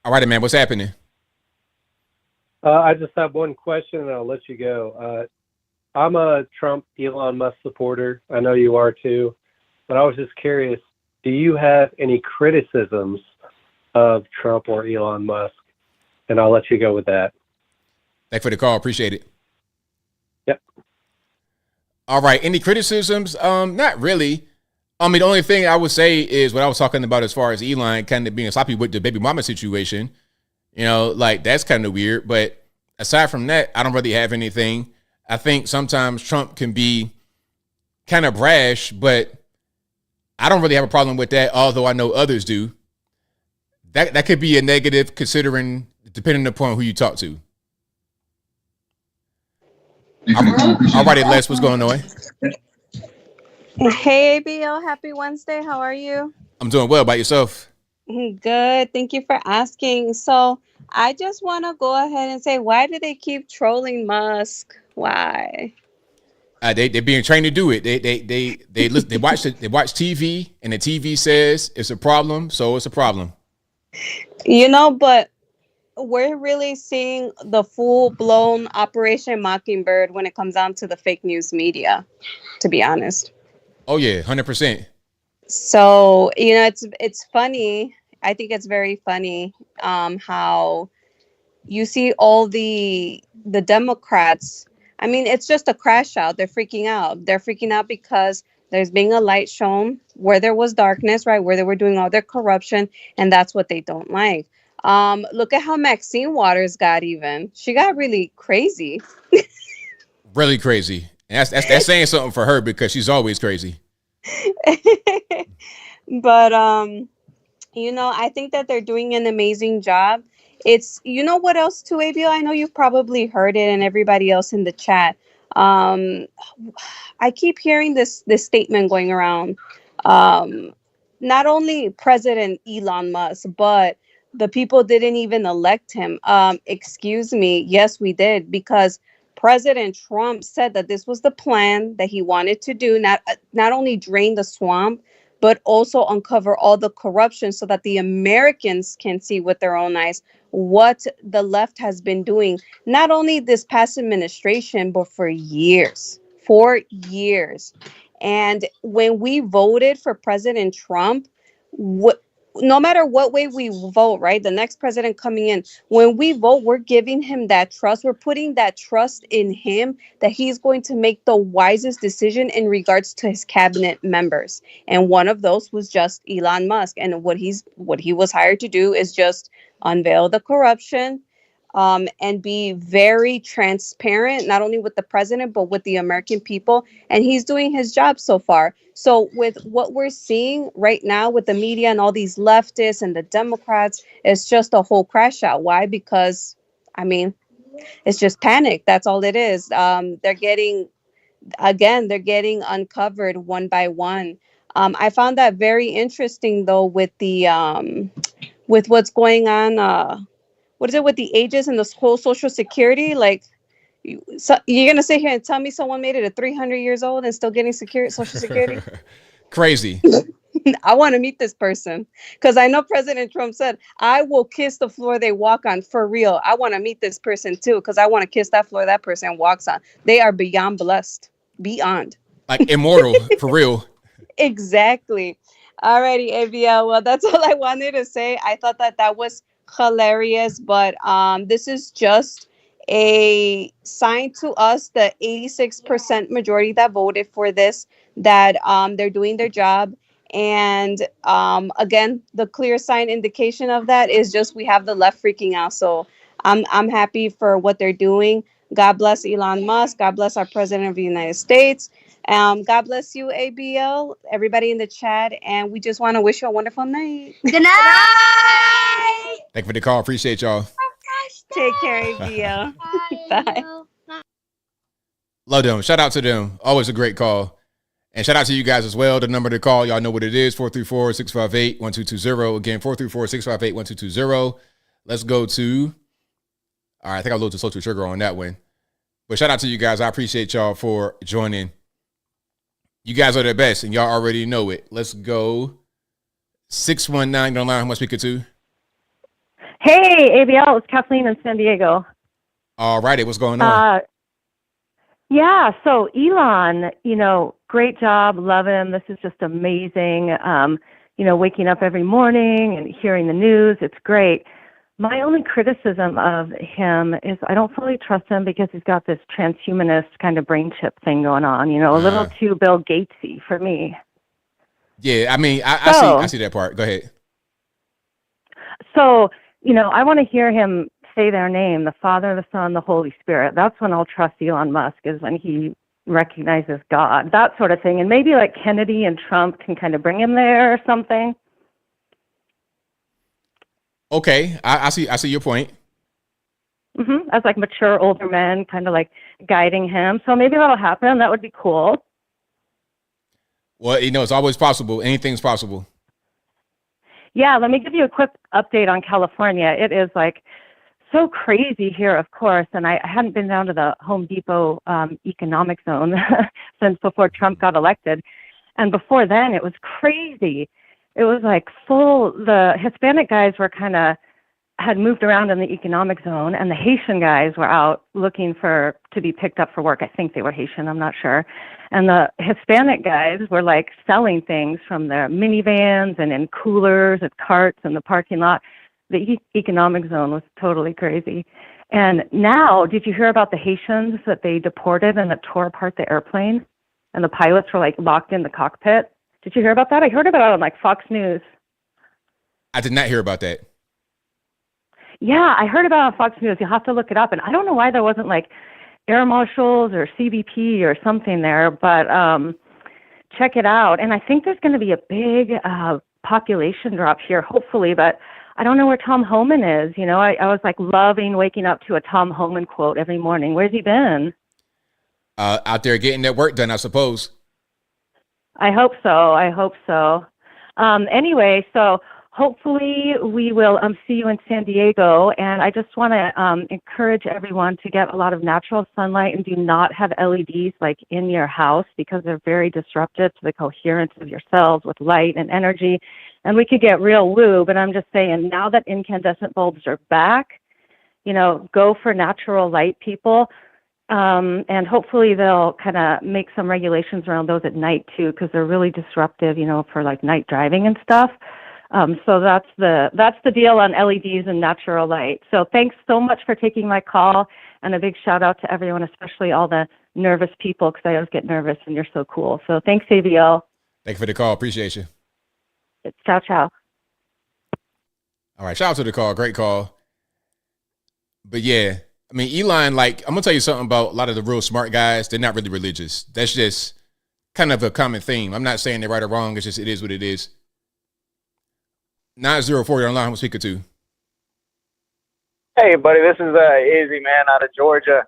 All right, man. What's happening? I just have one question, and I'll let you go. I'm a Trump Elon Musk supporter. I know you are too, but I was just curious, do you have any criticisms of Trump or Elon Musk? And I'll let you go with that. Thanks for the call. Appreciate it. Yep. All right. Any criticisms? Not really. I mean, the only thing I would say is what I was talking about as far as Elon kind of being sloppy with the baby mama situation. You know, like that's kind of weird. But aside from that, I don't really have anything. I think sometimes Trump can be kind of brash, but I don't really have a problem with that, although I know others do. That could be a negative considering, depending upon who you talk to. All righty, Les, what's going on? Hey, ABL, happy Wednesday. How are you? I'm doing well. About yourself? Good. Thank you for asking. So I just want to go ahead and say, why do they keep trolling Musk? Why? They're being trained to do it. They listen. They watch TV, and the TV says it's a problem, so it's a problem. You know, but we're really seeing the full-blown Operation Mockingbird when it comes down to the fake news media, to be honest. Oh yeah, 100%. So, you know, it's funny. I think it's very funny how you see all the Democrats. I mean, it's just a crash out. They're freaking out. They're freaking out because there's being a light shown where there was darkness, right? Where they were doing all their corruption, and that's what they don't like. Look at how Maxine Waters got even. She got really crazy. Really crazy. And that's saying something for her because she's always crazy. But you know, I think that they're doing an amazing job. It's, you know what else too, ABL? I know you've probably heard it, and everybody else in the chat. I keep hearing this statement going around. Not only President Elon Musk, but the people didn't even elect him. Excuse me. Yes, we did, because President Trump said that this was the plan that he wanted to do, not only drain the swamp, but also uncover all the corruption so that the Americans can see with their own eyes what the left has been doing, not only this past administration, but for years. And when we voted for President Trump, no matter what way we vote, right? The next president coming in, when we vote, we're giving him that trust. We're putting that trust in him that he's going to make the wisest decision in regards to his cabinet members. And one of those was just Elon Musk. And what he was hired to do is just unveil the corruption, and be very transparent, not only with the president, but with the American people. And he's doing his job so far. So with what we're seeing right now with the media and all these leftists and the Democrats, it's just a whole crash out. Why? Because, I mean, it's just panic. That's all it is. They're getting uncovered one by one. I found that very interesting, though, with with what's going on. What is it with the ages and this whole Social Security? Like, so you're going to sit here and tell me someone made it at 300 years old and still getting Social Security? Crazy. I want to meet this person because I know President Trump said, I will kiss the floor they walk on for real. I want to meet this person, too, because I want to kiss that floor that person walks on. They are beyond blessed. Beyond. Like immortal, for real. Exactly. Alrighty, ABL. Well, that's all I wanted to say. I thought that was hilarious, but this is just a sign to us, the 86% majority that voted for this, that they're doing their job. And again, the clear sign indication of that is just we have the left freaking out. So I'm happy for what they're doing. God bless Elon Musk. God bless our president of the United States. God bless you, ABL, everybody in the chat. And we just want to wish you a wonderful night. Good night. Thank you for the call. Appreciate y'all. Take care, ABL. Bye. Love them. Shout out to them. Always a great call. And shout out to you guys as well. The number to call, y'all know what it is, 434-658-1220. Again, 434-658-1220. Let's go to, all right, I think I loaded the Social Sugar on that one. But shout out to you guys. I appreciate y'all for joining. You guys are the best, and y'all already know it. Let's go 619 on the line. Who am I speaking to? Hey, ABL, it's Kathleen in San Diego. All righty, what's going on? Yeah, so Elon, great job, love him. This is just amazing. Waking up every morning and hearing the news, it's great. My only criticism of him is I don't fully trust him because he's got this transhumanist kind of brain chip thing going on, a little too Bill Gatesy for me. Yeah, I mean, I see that part. Go ahead. So, I want to hear him say their name, the Father, the Son, the Holy Spirit. That's when I'll trust Elon Musk, is when he recognizes God, that sort of thing. And maybe like Kennedy and Trump can kind of bring him there or something. Okay, I see your point. As like mature older men kind of like guiding him. So maybe that'll happen. That would be cool. Well, it's always possible. Anything's possible. Yeah, let me give you a quick update on California. It is like so crazy here, of course, and I hadn't been down to the Home Depot economic zone since before Trump got elected. And before then, it was crazy. It was like the Hispanic guys were had moved around in the economic zone, and the Haitian guys were out looking to be picked up for work. I think they were Haitian, I'm not sure. And the Hispanic guys were like selling things from their minivans and in coolers and carts in the parking lot. The economic zone was totally crazy. And now, did you hear about the Haitians that they deported and that tore apart the airplane? And the pilots were like locked in the cockpit? Did you hear about that? I heard about it on like Fox News. I did not hear about that. Yeah, I heard about it on Fox News. You'll have to look it up. And I don't know why there wasn't like air marshals or CBP or something there, but check it out. And I think there's going to be a big population drop here, hopefully, but I don't know where Tom Homan is. I was like loving waking up to a Tom Homan quote every morning. Where's he been? Out there getting that work done, I suppose. I hope so. Anyway, so hopefully we will see you in San Diego. And I just want to encourage everyone to get a lot of natural sunlight and do not have LEDs like in your house because they're very disruptive to the coherence of your cells with light and energy. And we could get real woo, but I'm just saying now that incandescent bulbs are back, go for natural light, people. And hopefully they'll kind of make some regulations around those at night too, because they're really disruptive, for like night driving and stuff. So that's the deal on LEDs and natural light. So thanks so much for taking my call, and a big shout out to everyone, especially all the nervous people, because I always get nervous and you're so cool. So thanks, ABL. Thank you for the call. Appreciate you. Ciao, ciao. All right. Shout out to the call. Great call. But yeah, I mean, Elon, like, I'm going to tell you something about a lot of the real smart guys. They're not really religious. That's just kind of a common theme. I'm not saying they're right or wrong. It's just, it is what it is. 904, you're online. I'm speaking to. Hey, buddy, this is Izzy, man, out of Georgia.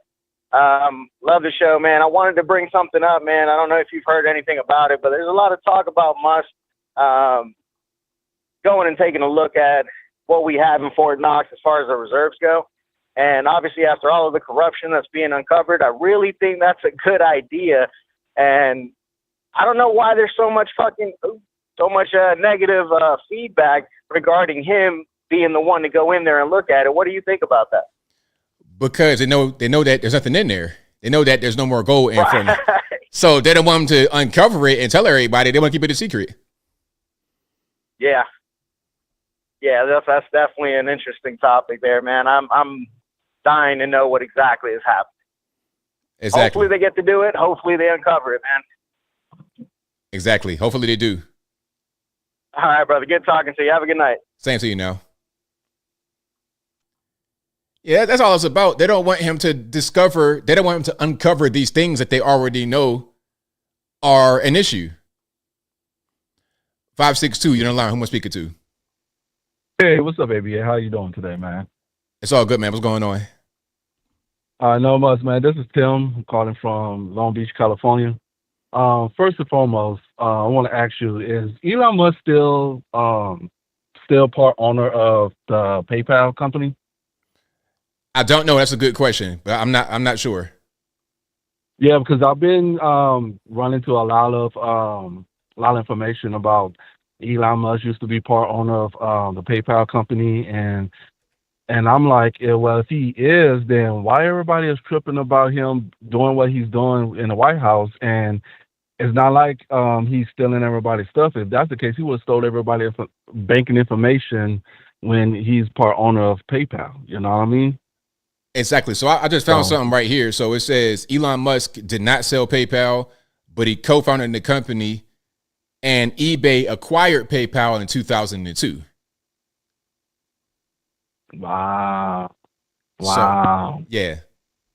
Love the show, man. I wanted to bring something up, man. I don't know if you've heard anything about it, but there's a lot of talk about Musk going and taking a look at what we have in Fort Knox as far as the reserves go. And obviously, after all of the corruption that's being uncovered, I really think that's a good idea. And I don't know why there's so much negative feedback regarding him being the one to go in there and look at it. What do you think about that? Because they know that there's nothing in there. They know that there's no more gold in front of them. So they don't want them to uncover it and tell everybody. They want to keep it a secret. Yeah, that's definitely an interesting topic there, man. I'm dying to know what exactly is happening. Exactly. Hopefully they get to do it. Hopefully they uncover it, man. Exactly. Hopefully they do. All right, brother. Good talking to you. Have a good night. Same to you now. Yeah, that's all it's about. They don't want him to discover, they don't want him to uncover these things that they already know are an issue. 562, you're on the line. Who am I speaking to? Hey, what's up, ABA? How you doing today, man? It's all good, man. What's going on? Not much, man. This is Tim. I'm calling from Long Beach, California. First and foremost, I want to ask you: is Elon Musk still part owner of the PayPal company? I don't know. That's a good question, but I'm not sure. Yeah, because I've been running into a lot of information about Elon Musk used to be part owner of the PayPal company, and I'm like, yeah, well, if he is, then why everybody is tripping about him doing what he's doing in the White House? And it's not like he's stealing everybody's stuff. If that's the case, he would have stole everybody's banking information when he's part owner of PayPal. You know what I mean? Exactly. So I just found something right here. So it says Elon Musk did not sell PayPal, but he co-founded the company, and eBay acquired PayPal in 2002. Wow. So, yeah.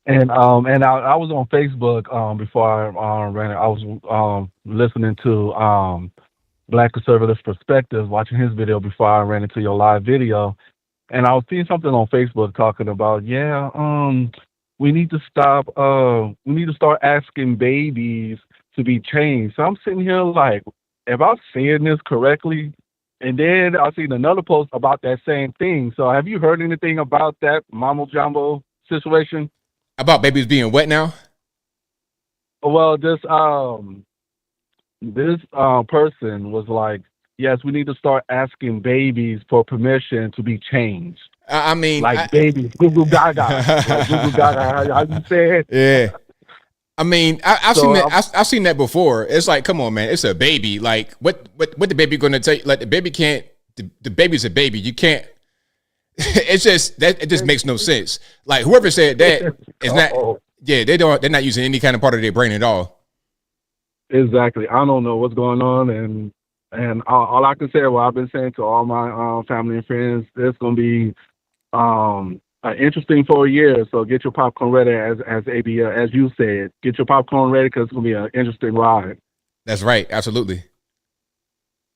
And I was on Facebook before I ran it. I was listening to Black Conservative Perspectives, watching his video before I ran into your live video, and I was seeing something on Facebook talking about, we need to stop. We need to start asking babies to be changed. So I'm sitting here like, am I saying this correctly? And then I seen another post about that same thing. So have you heard anything about that Mamo Jumbo situation? About babies being wet now? Well, this person was like, yes, we need to start asking babies for permission to be changed. I mean, like babies, Goo Goo Gaga, like Goo Goo Gaga. How you say it? Yeah. I mean, I've seen that before. It's like, come on, man, it's a baby. Like, what the baby going to take? Like, the baby can't. The baby's a baby. You can't. It's just that it just makes no sense. Like, whoever said that is not. Yeah, they're not using any kind of part of their brain at all. Exactly. I don't know what's going on, and all I can say, what I've been saying to all my family and friends, it's gonna be interesting for a year. So get your popcorn ready, as ABL, as you said, get your popcorn ready because it's gonna be an interesting ride. That's right. Absolutely.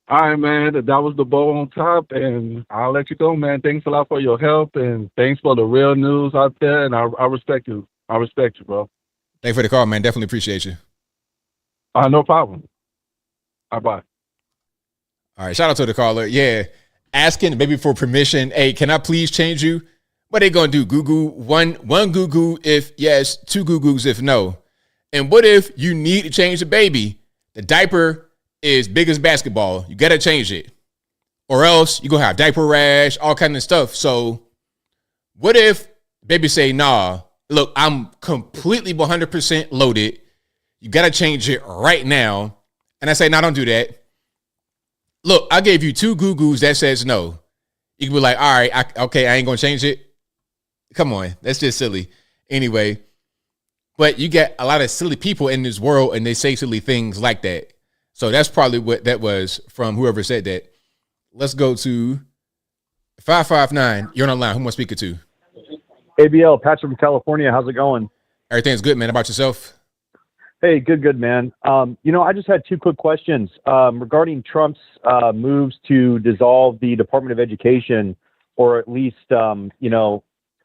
All right, man. That was the bow on top, and I'll let you go, man. Thanks a lot for your help, and thanks for the real news out there. And I respect you. I respect you, bro. Thanks for the call, man. Definitely appreciate you. No problem. Bye. All right. Shout out to the caller. Yeah. Asking the baby for permission. Hey, can I please change you? What they gonna do? Goo-goo, one goo-goo if yes, two goo-goos if no. And what if you need to change the baby? The diaper is big as basketball. You gotta change it, or else you're gonna have diaper rash, all kind of stuff. So what if baby say, nah, look, I'm completely 100% loaded. You gotta change it right now. And I say, no, don't do that. Look, I gave you two goo-goos that says no. You can be like, all right, I ain't gonna change it. Come on, that's just silly. Anyway, but you get a lot of silly people in this world, and they say silly things like that. So that's probably what that was from whoever said that. Let's go to 559. You're on the line. Who am I speaking to? ABL, Patrick from California. How's it going? Everything's good, man. How about yourself? Hey, good, man. I just had two quick questions regarding Trump's moves to dissolve the Department of Education, or at least,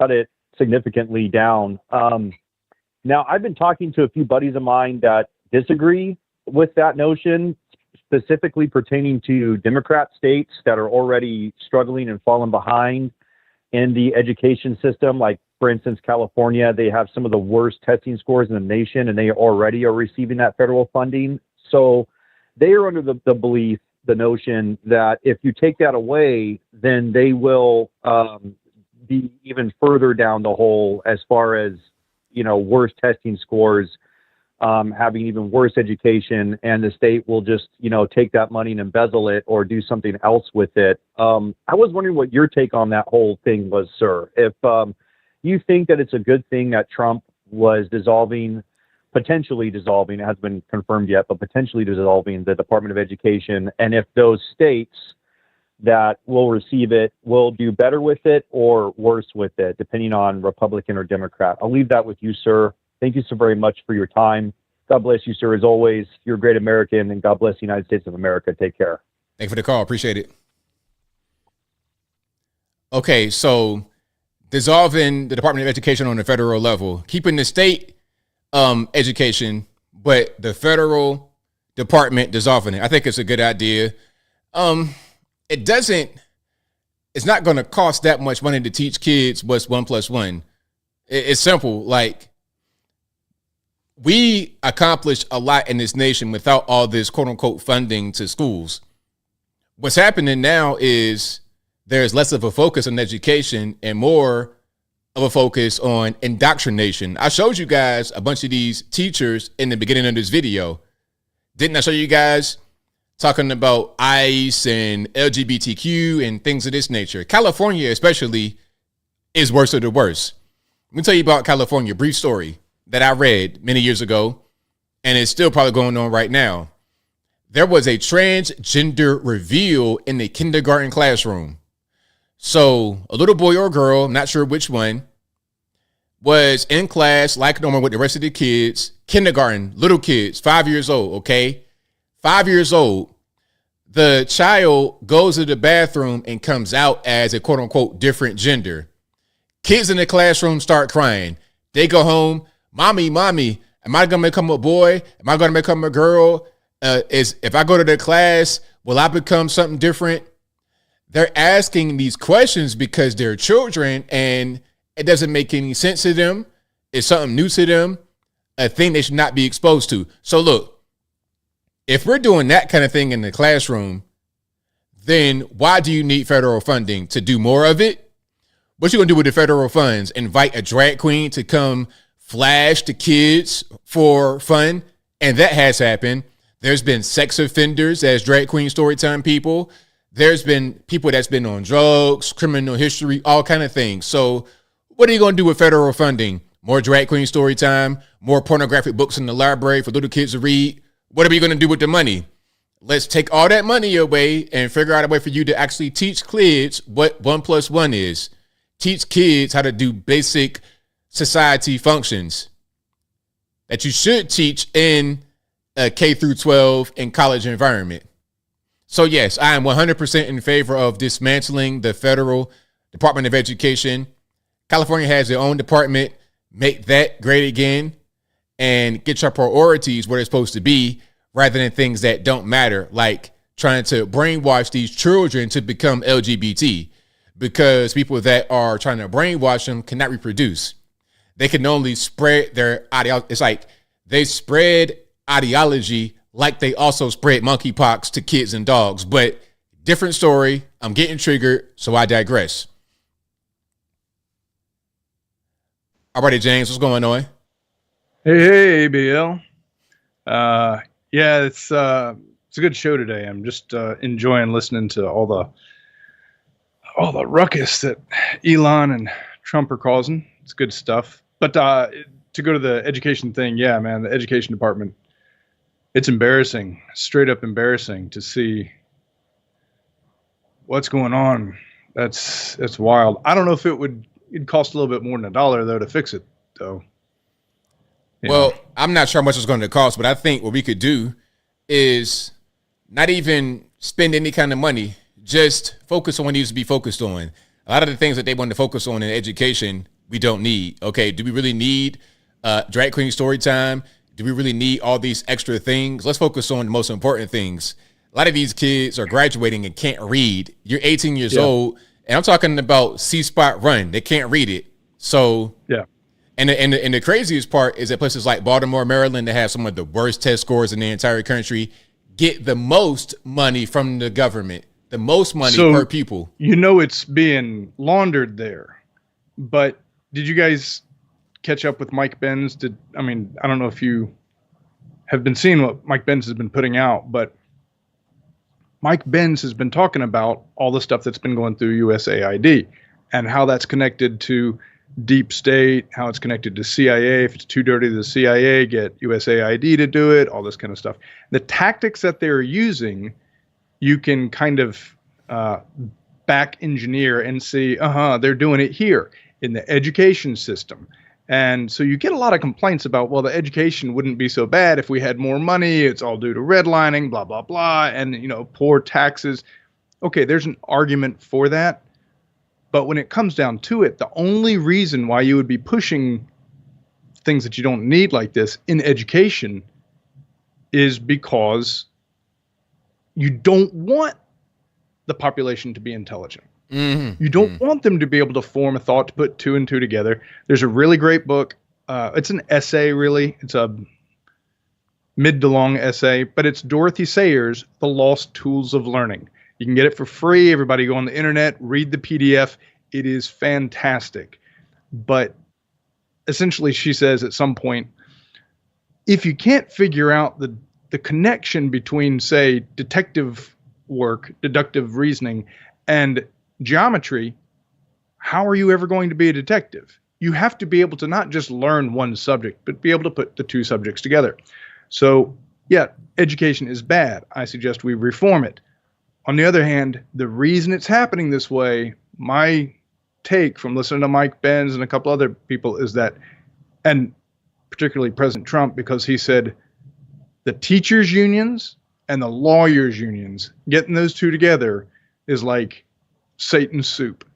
cut it significantly down. Now, I've been talking to a few buddies of mine that disagree with that notion, specifically pertaining to Democrat states that are already struggling and falling behind in the education system. Like, for instance, California, they have some of the worst testing scores in the nation, and they already are receiving that federal funding. So they are under the belief, the notion that if you take that away, then they will be even further down the hole as far as, worse testing scores, having even worse education, and the state will just, take that money and embezzle it or do something else with it. I was wondering what your take on that whole thing was, sir. If you think that it's a good thing that Trump was potentially dissolving, it hasn't been confirmed yet, but potentially dissolving the Department of Education, and if those states that will receive it will do better with it or worse with it, depending on Republican or Democrat. I'll leave that with you, sir. Thank you so very much for your time. God bless you, sir, as always. You're a great American, and God bless the United States of America. Take care. Thank you for the call. Appreciate it. Okay, so dissolving the Department of Education on the federal level, keeping the state education, but the federal department dissolving it. I think it's a good idea. It's not going to cost that much money to teach kids what's 1 + 1. It's simple. Like, we accomplished a lot in this nation without all this quote unquote funding to schools. What's happening now is there's less of a focus on education and more of a focus on indoctrination. I showed you guys a bunch of these teachers in the beginning of this video. Didn't I show you guys talking about ICE and LGBTQ and things of this nature? California especially is worse of the worst. Let me tell you about California, brief story that I read many years ago, and it's still probably going on right now. There was a transgender reveal in the kindergarten classroom. So a little boy or girl, I'm not sure which one, was in class like normal with the rest of the kids, kindergarten, little kids, 5 years old, okay? 5 years old. The child goes to the bathroom and comes out as a quote unquote different gender. Kids in the classroom start crying. They go home, mommy, am I going to become a boy? Am I going to become a girl? If I go to the class, will I become something different? They're asking these questions because they're children and it doesn't make any sense to them. It's something new to them, a thing they should not be exposed to. So look, if we're doing that kind of thing in the classroom, then why do you need federal funding to do more of it? What you gonna do with the federal funds? Invite a drag queen to come flash the kids for fun? And that has happened. There's been sex offenders as drag queen storytime people. There's been people that's been on drugs, criminal history, all kind of things. So what are you going to do with federal funding? More drag queen story time, more pornographic books in the library for little kids to read. What are we going to do with the money? Let's take all that money away and figure out a way for you to actually teach kids what 1 + 1 is. Teach kids how to do basic society functions that you should teach in a K through 12 and college environment. So yes, I am 100% in favor of dismantling the federal Department of Education. California has their own department. Make that great again and get your priorities where they're supposed to be rather than things that don't matter, like trying to brainwash these children to become LGBT, because people that are trying to brainwash them cannot reproduce. They can only spread their ideology. It's like they spread ideology like they also spread monkeypox to kids and dogs, but different story. I'm getting triggered, so I digress. All righty, James, what's going on? Hey, ABL. Yeah, it's a good show today. I'm just enjoying listening to all the ruckus that Elon and Trump are causing. It's good stuff. But to go to the education thing, yeah, man, the education department, it's embarrassing, straight up embarrassing to see what's going on. That's wild. I don't know if it'd cost a little bit more than $1 though to fix it though. Well, I'm not sure how much it's going to cost, but I think what we could do is not even spend any kind of money, just focus on what needs to be focused on. A lot of the things that they want to focus on in education, we don't need. Okay, do we really need drag queen story time? Do we really need all these extra things? Let's focus on the most important things. A lot of these kids are graduating and can't read. You're 18 years old, and I'm talking about C-Spot Run. They can't read it. So yeah. And the craziest part is that places like Baltimore, Maryland, that have some of the worst test scores in the entire country, get the most money from the government, the most money per pupil. You know it's being laundered there. But did you guys catch up with Mike Benz? I don't know if you have been seeing what Mike Benz has been putting out, but Mike Benz has been talking about all the stuff that's been going through USAID and how that's connected to deep state, how it's connected to CIA. If it's too dirty to the CIA, get USAID to do it, all this kind of stuff. The tactics that they're using, you can kind of back engineer and see, they're doing it here in the education system. And so you get a lot of complaints about, well, the education wouldn't be so bad if we had more money. It's all due to redlining, blah, blah, blah, and, poor taxes. Okay, there's an argument for that. But when it comes down to it, the only reason why you would be pushing things that you don't need like this in education is because you don't want the population to be intelligent. Mm-hmm. You don't want them to be able to form a thought, to put two and two together. There's a really great book. It's an essay, really. It's a mid to long essay, but it's Dorothy Sayers' The Lost Tools of Learning. You can get it for free. Everybody go on the internet, read the PDF. It is fantastic. But essentially, she says at some point, if you can't figure out the connection between, say, detective work, deductive reasoning, and geometry, how are you ever going to be a detective? You have to be able to not just learn one subject, but be able to put the two subjects together. So, yeah, education is bad. I suggest we reform it. On the other hand, the reason it's happening this way, my take from listening to Mike Benz and a couple other people is that, and particularly President Trump, because he said the teachers unions and the lawyers unions, getting those two together is like Satan's soup.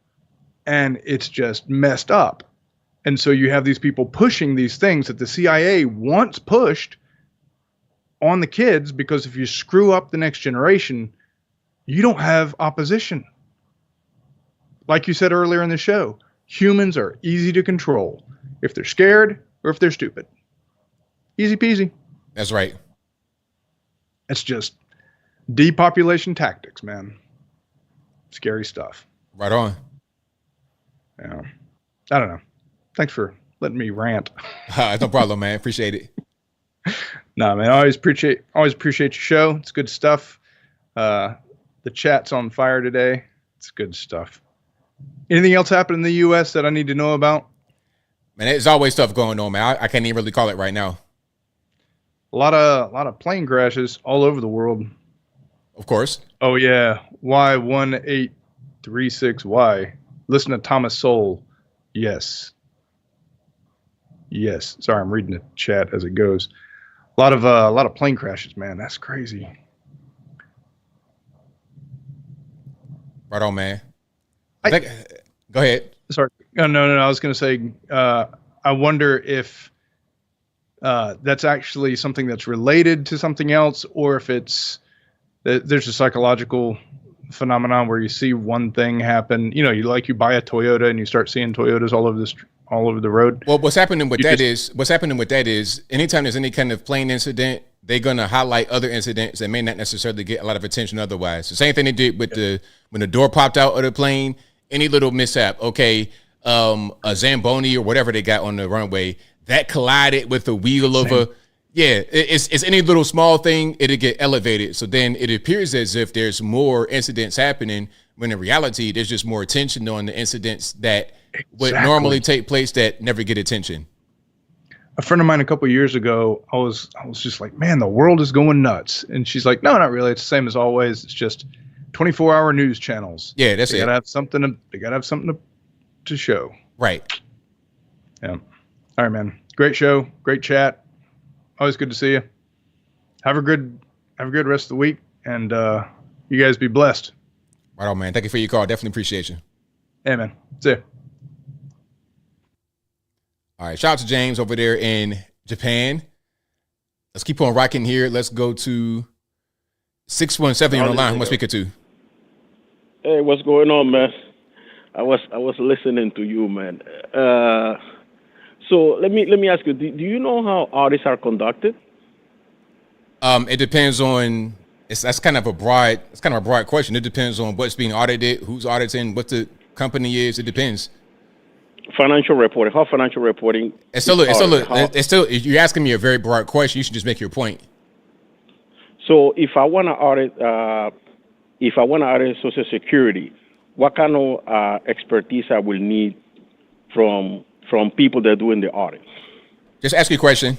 And it's just messed up. And so you have these people pushing these things that the CIA once pushed on the kids, because if you screw up the next generation, you don't have opposition. Like you said earlier in the show, humans are easy to control if they're scared or if they're stupid. Easy peasy. That's right. It's just depopulation tactics, man. Scary stuff. Right on. Yeah. I don't know. Thanks for letting me rant. No problem, man. Appreciate it. No, man. I always appreciate your show. It's good stuff. The chat's on fire today. It's good stuff. Anything else happen in the U.S. that I need to know about? Man, there's always stuff going on, man. I can't even really call it right now. A lot of plane crashes all over the world. Of course. Oh yeah, Y1836Y. Listen to Thomas Sowell. Yes. Sorry, I'm reading the chat as it goes. A lot of plane crashes, man. That's crazy. Right on, man. Go ahead. Sorry. No. I was going to say, I wonder if that's actually something that's related to something else, or if there's a psychological phenomenon where you see one thing happen. You know, you buy a Toyota and you start seeing Toyotas all over the road. Well, what's happening with that is anytime there's any kind of plane incident, they're going to highlight other incidents that may not necessarily get a lot of attention otherwise. The same thing they did with when the door popped out of the plane, any little mishap, okay, a Zamboni or whatever they got on the runway, that collided with the wheel of it's any little small thing, it'll get elevated. So then it appears as if there's more incidents happening, when in reality, there's just more attention on the incidents that would normally take place that never get attention. A friend of mine a couple of years ago, I was just like, man, the world is going nuts. And she's like, no, not really. It's the same as always. It's just 24-hour news channels. Yeah, that's they gotta have something. They gotta have something to show. Right. Yeah. All right, man. Great show. Great chat. Always good to see you. Have a good rest of the week, and you guys be blessed. Right on, man. Thank you for your call. Definitely appreciate you. Hey, man. See ya. All right. Shout out to James over there in Japan. Let's keep on rocking here. Let's go to 617 on the line. Who am I speaking to? Hey, what's going on, man? I was listening to you, man. So let me ask you: do you know how audits are conducted? It depends on. That's kind of a broad question. It depends on what's being audited, who's auditing, what the company is. It depends. Financial reporting. How financial reporting? It's still. You're asking me a very broad question. You should just make your point. So if I want to audit, Social Security, what kind of expertise I will need from people that are doing the audit? Just ask your question.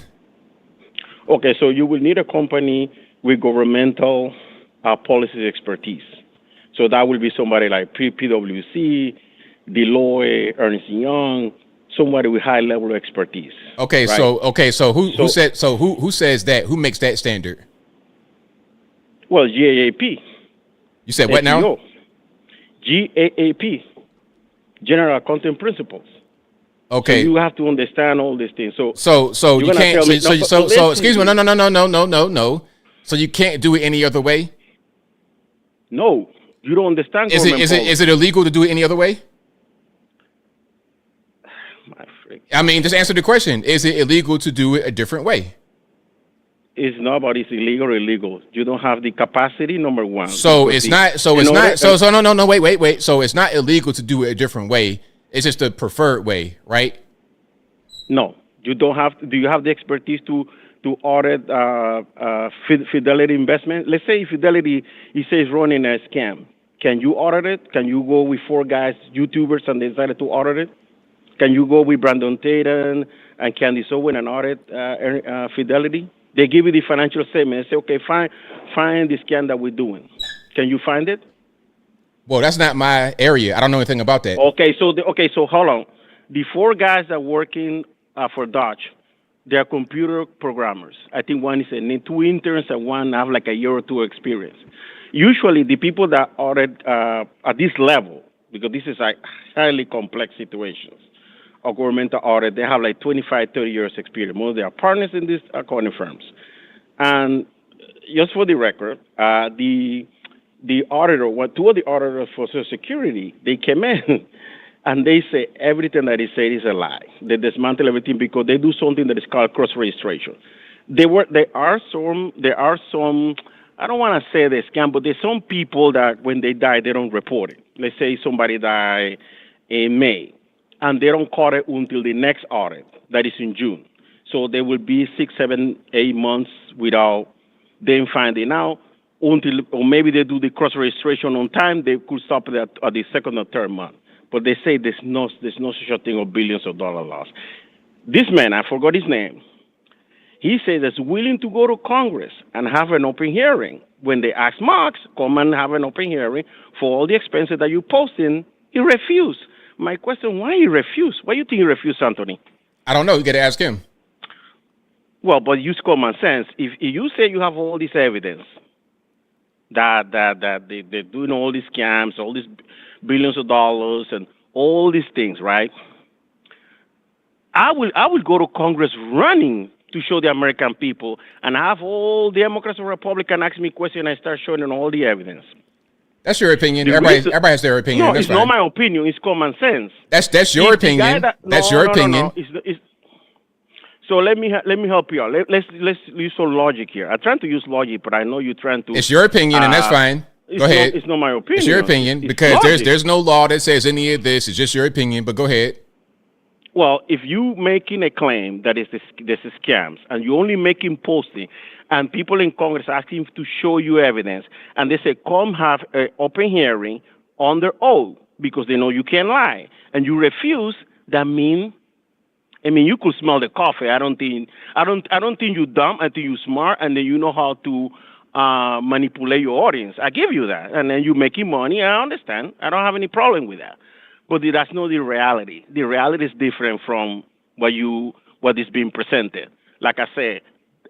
Okay, so you will need a company with governmental policies expertise. So that will be somebody like PwC, Deloitte, Ernst & Young, somebody with high level of expertise. Okay, right? So who says that? Who makes that standard? Well, GAAP. You said what now? GAAP, General Accounting Principles. Okay. So you have to understand all these things. So you can't. So excuse me. No. So you can't do it any other way? No, you don't understand. Is it illegal to do it any other way? My freak. I mean, just answer the question. Is it illegal to do it a different way? It's not about it's illegal or illegal. You don't have the capacity, number one. So Because it's the- not. So you it's know not. that- So no. Wait. So it's not illegal to do it a different way. It's just the preferred way, right? No, you don't have. Do you have the expertise to audit Fidelity investment? Let's say Fidelity, he says running a scam. Can you audit it? Can you go with 4 guys, YouTubers, and they decided to audit it? Can you go with Brandon Tatum and Candice Owen and audit Fidelity? They give you the financial statement and say, okay, find the scam that we're doing. Can you find it? Well, that's not my area. I don't know anything about that. Okay, so hold on. The 4 guys that are working for Dodge, they are computer programmers. I think one is 2 interns and one have like a year or 2 experience. Usually, the people that audit at this level, because this is like highly complex situations, or governmental audit, they have like 25, 30 years experience. Most of them are partners in these accounting firms. And just for the record, the auditor, 2 of the auditors for Social Security, they came in and they say everything that he said is a lie. They dismantle everything because they do something that is called cross registration. There are some. I don't want to say they scam, but there's some people that when they die, they don't report it. Let's say somebody died in May, and they don't call it until the next audit, that is in June. So there will be 6, 7, 8 months without them finding out until, or maybe they do the cross registration on time. They could stop it at the 2nd or 3rd month. But they say there's no such a thing of billions of dollars lost. This man, I forgot his name. He says he's willing to go to Congress and have an open hearing. When they ask Marx, come and have an open hearing for all the expenses that you're posting, he refused. My question, why he refused? Why do you think he refused, Anthony? I don't know. You got to ask him. Well, but use common sense. If you say you have all this evidence that they're doing all these scams, all these billions of dollars, and all these things, right? I will go to Congress running to show the American people and have all Democrats and Republicans ask me questions and I start showing them all the evidence. That's your opinion. Everybody has their opinion. No, That's it's fine. not my opinion. It's common sense. That's your opinion. That's your opinion. So let me help you out. Let's use some logic here. I'm trying to use logic, but I know you're trying to. It's your opinion, and that's fine. Go ahead. It's not my opinion. It's your opinion because there's no law that says any of this. It's just your opinion. But go ahead. Well, if you making a claim that this is scams, and you only making posting, and people in Congress asking to show you evidence, and they say come have an open hearing under oath because they know you can't lie, and you refuse, that means. I mean, you could smell the coffee. I don't think you're dumb. I think you're smart, and then you know how to manipulate your audience. I give you that, and then you're making money. I understand. I don't have any problem with that. But that's not the reality. The reality is different from what is being presented. Like I said,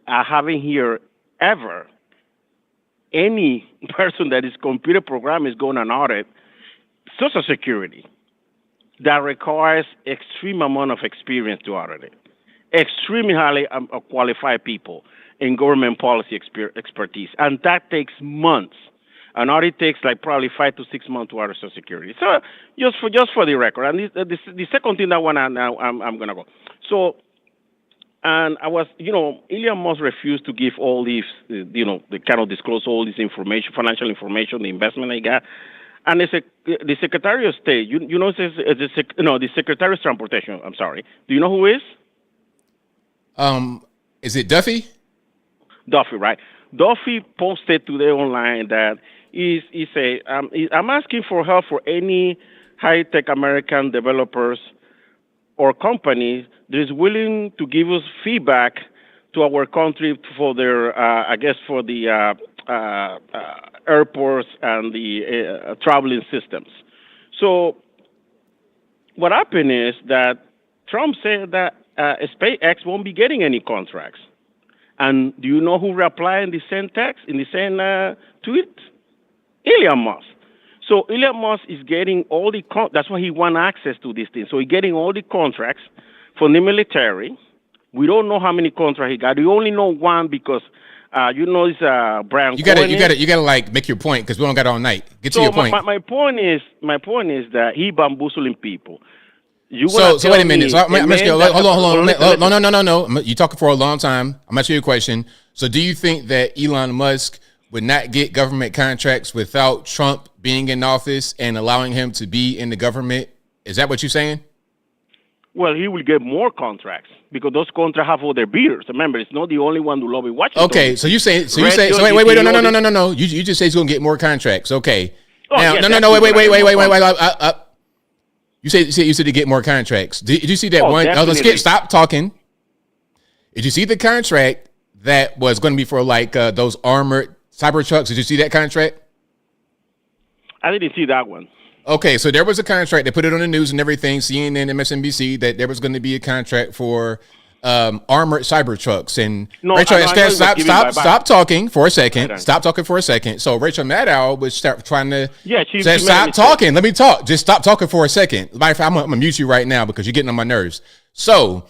I haven't heard ever any person that is computer program is going on audit Social Security that requires extreme amount of experience to audit it. Extremely highly qualified people in government policy expertise. And that takes months. An audit takes like probably 5 to 6 months to audit Social Security. So just for the record, and the second thing that I'm gonna go. So, and I was, Elon Musk refused to give all these, the kind of disclose all this information, financial information, the investment they got. And the Secretary of State, the Secretary of Transportation. I'm sorry. Do you know who is? Is it Duffy? Duffy, right? Duffy posted today online that he said, I'm asking for help for any high-tech American developers or companies that is willing to give us feedback to our country for their, for the airports and the traveling systems. So what happened is that Trump said that SpaceX won't be getting any contracts. And do you know who replied in the same text, in the same tweet? Elon Musk. So Elon Musk is getting all the that's why he wants access to these things. So he's getting all the contracts from the military. We don't know how many contracts he got. We only know one because it's Brian. You gotta like make your point because we don't got all night. Get to your point. My point is that he bamboozling people. So wait a minute. So hold on. No. You're talking for a long time. I'm asking you a question. So do you think that Elon Musk would not get government contracts without Trump being in office and allowing him to be in the government? Is that what you're saying? Well, he will get more contracts because those contracts have other bidders. Remember, it's not the only one to lobby Washington. Okay, so you say wait, no. You just say he's gonna get more contracts. Okay. Oh, now, yeah, no, wait. You said to get more contracts. Did you see that one? Let's stop talking. Did you see the contract that was going to be for like those armored cyber trucks? Did you see that contract? I didn't see that one. Okay, so there was a contract. They put it on the news and everything, CNN, MSNBC, that there was going to be a contract for armored cyber trucks. And No, Rachel, I know stop talking for a second. Stop talking for a second. So Rachel Maddow was trying to say, stop talking. Let me talk. Just stop talking for a second. Matter of fact, I'm going to mute you right now because you're getting on my nerves. So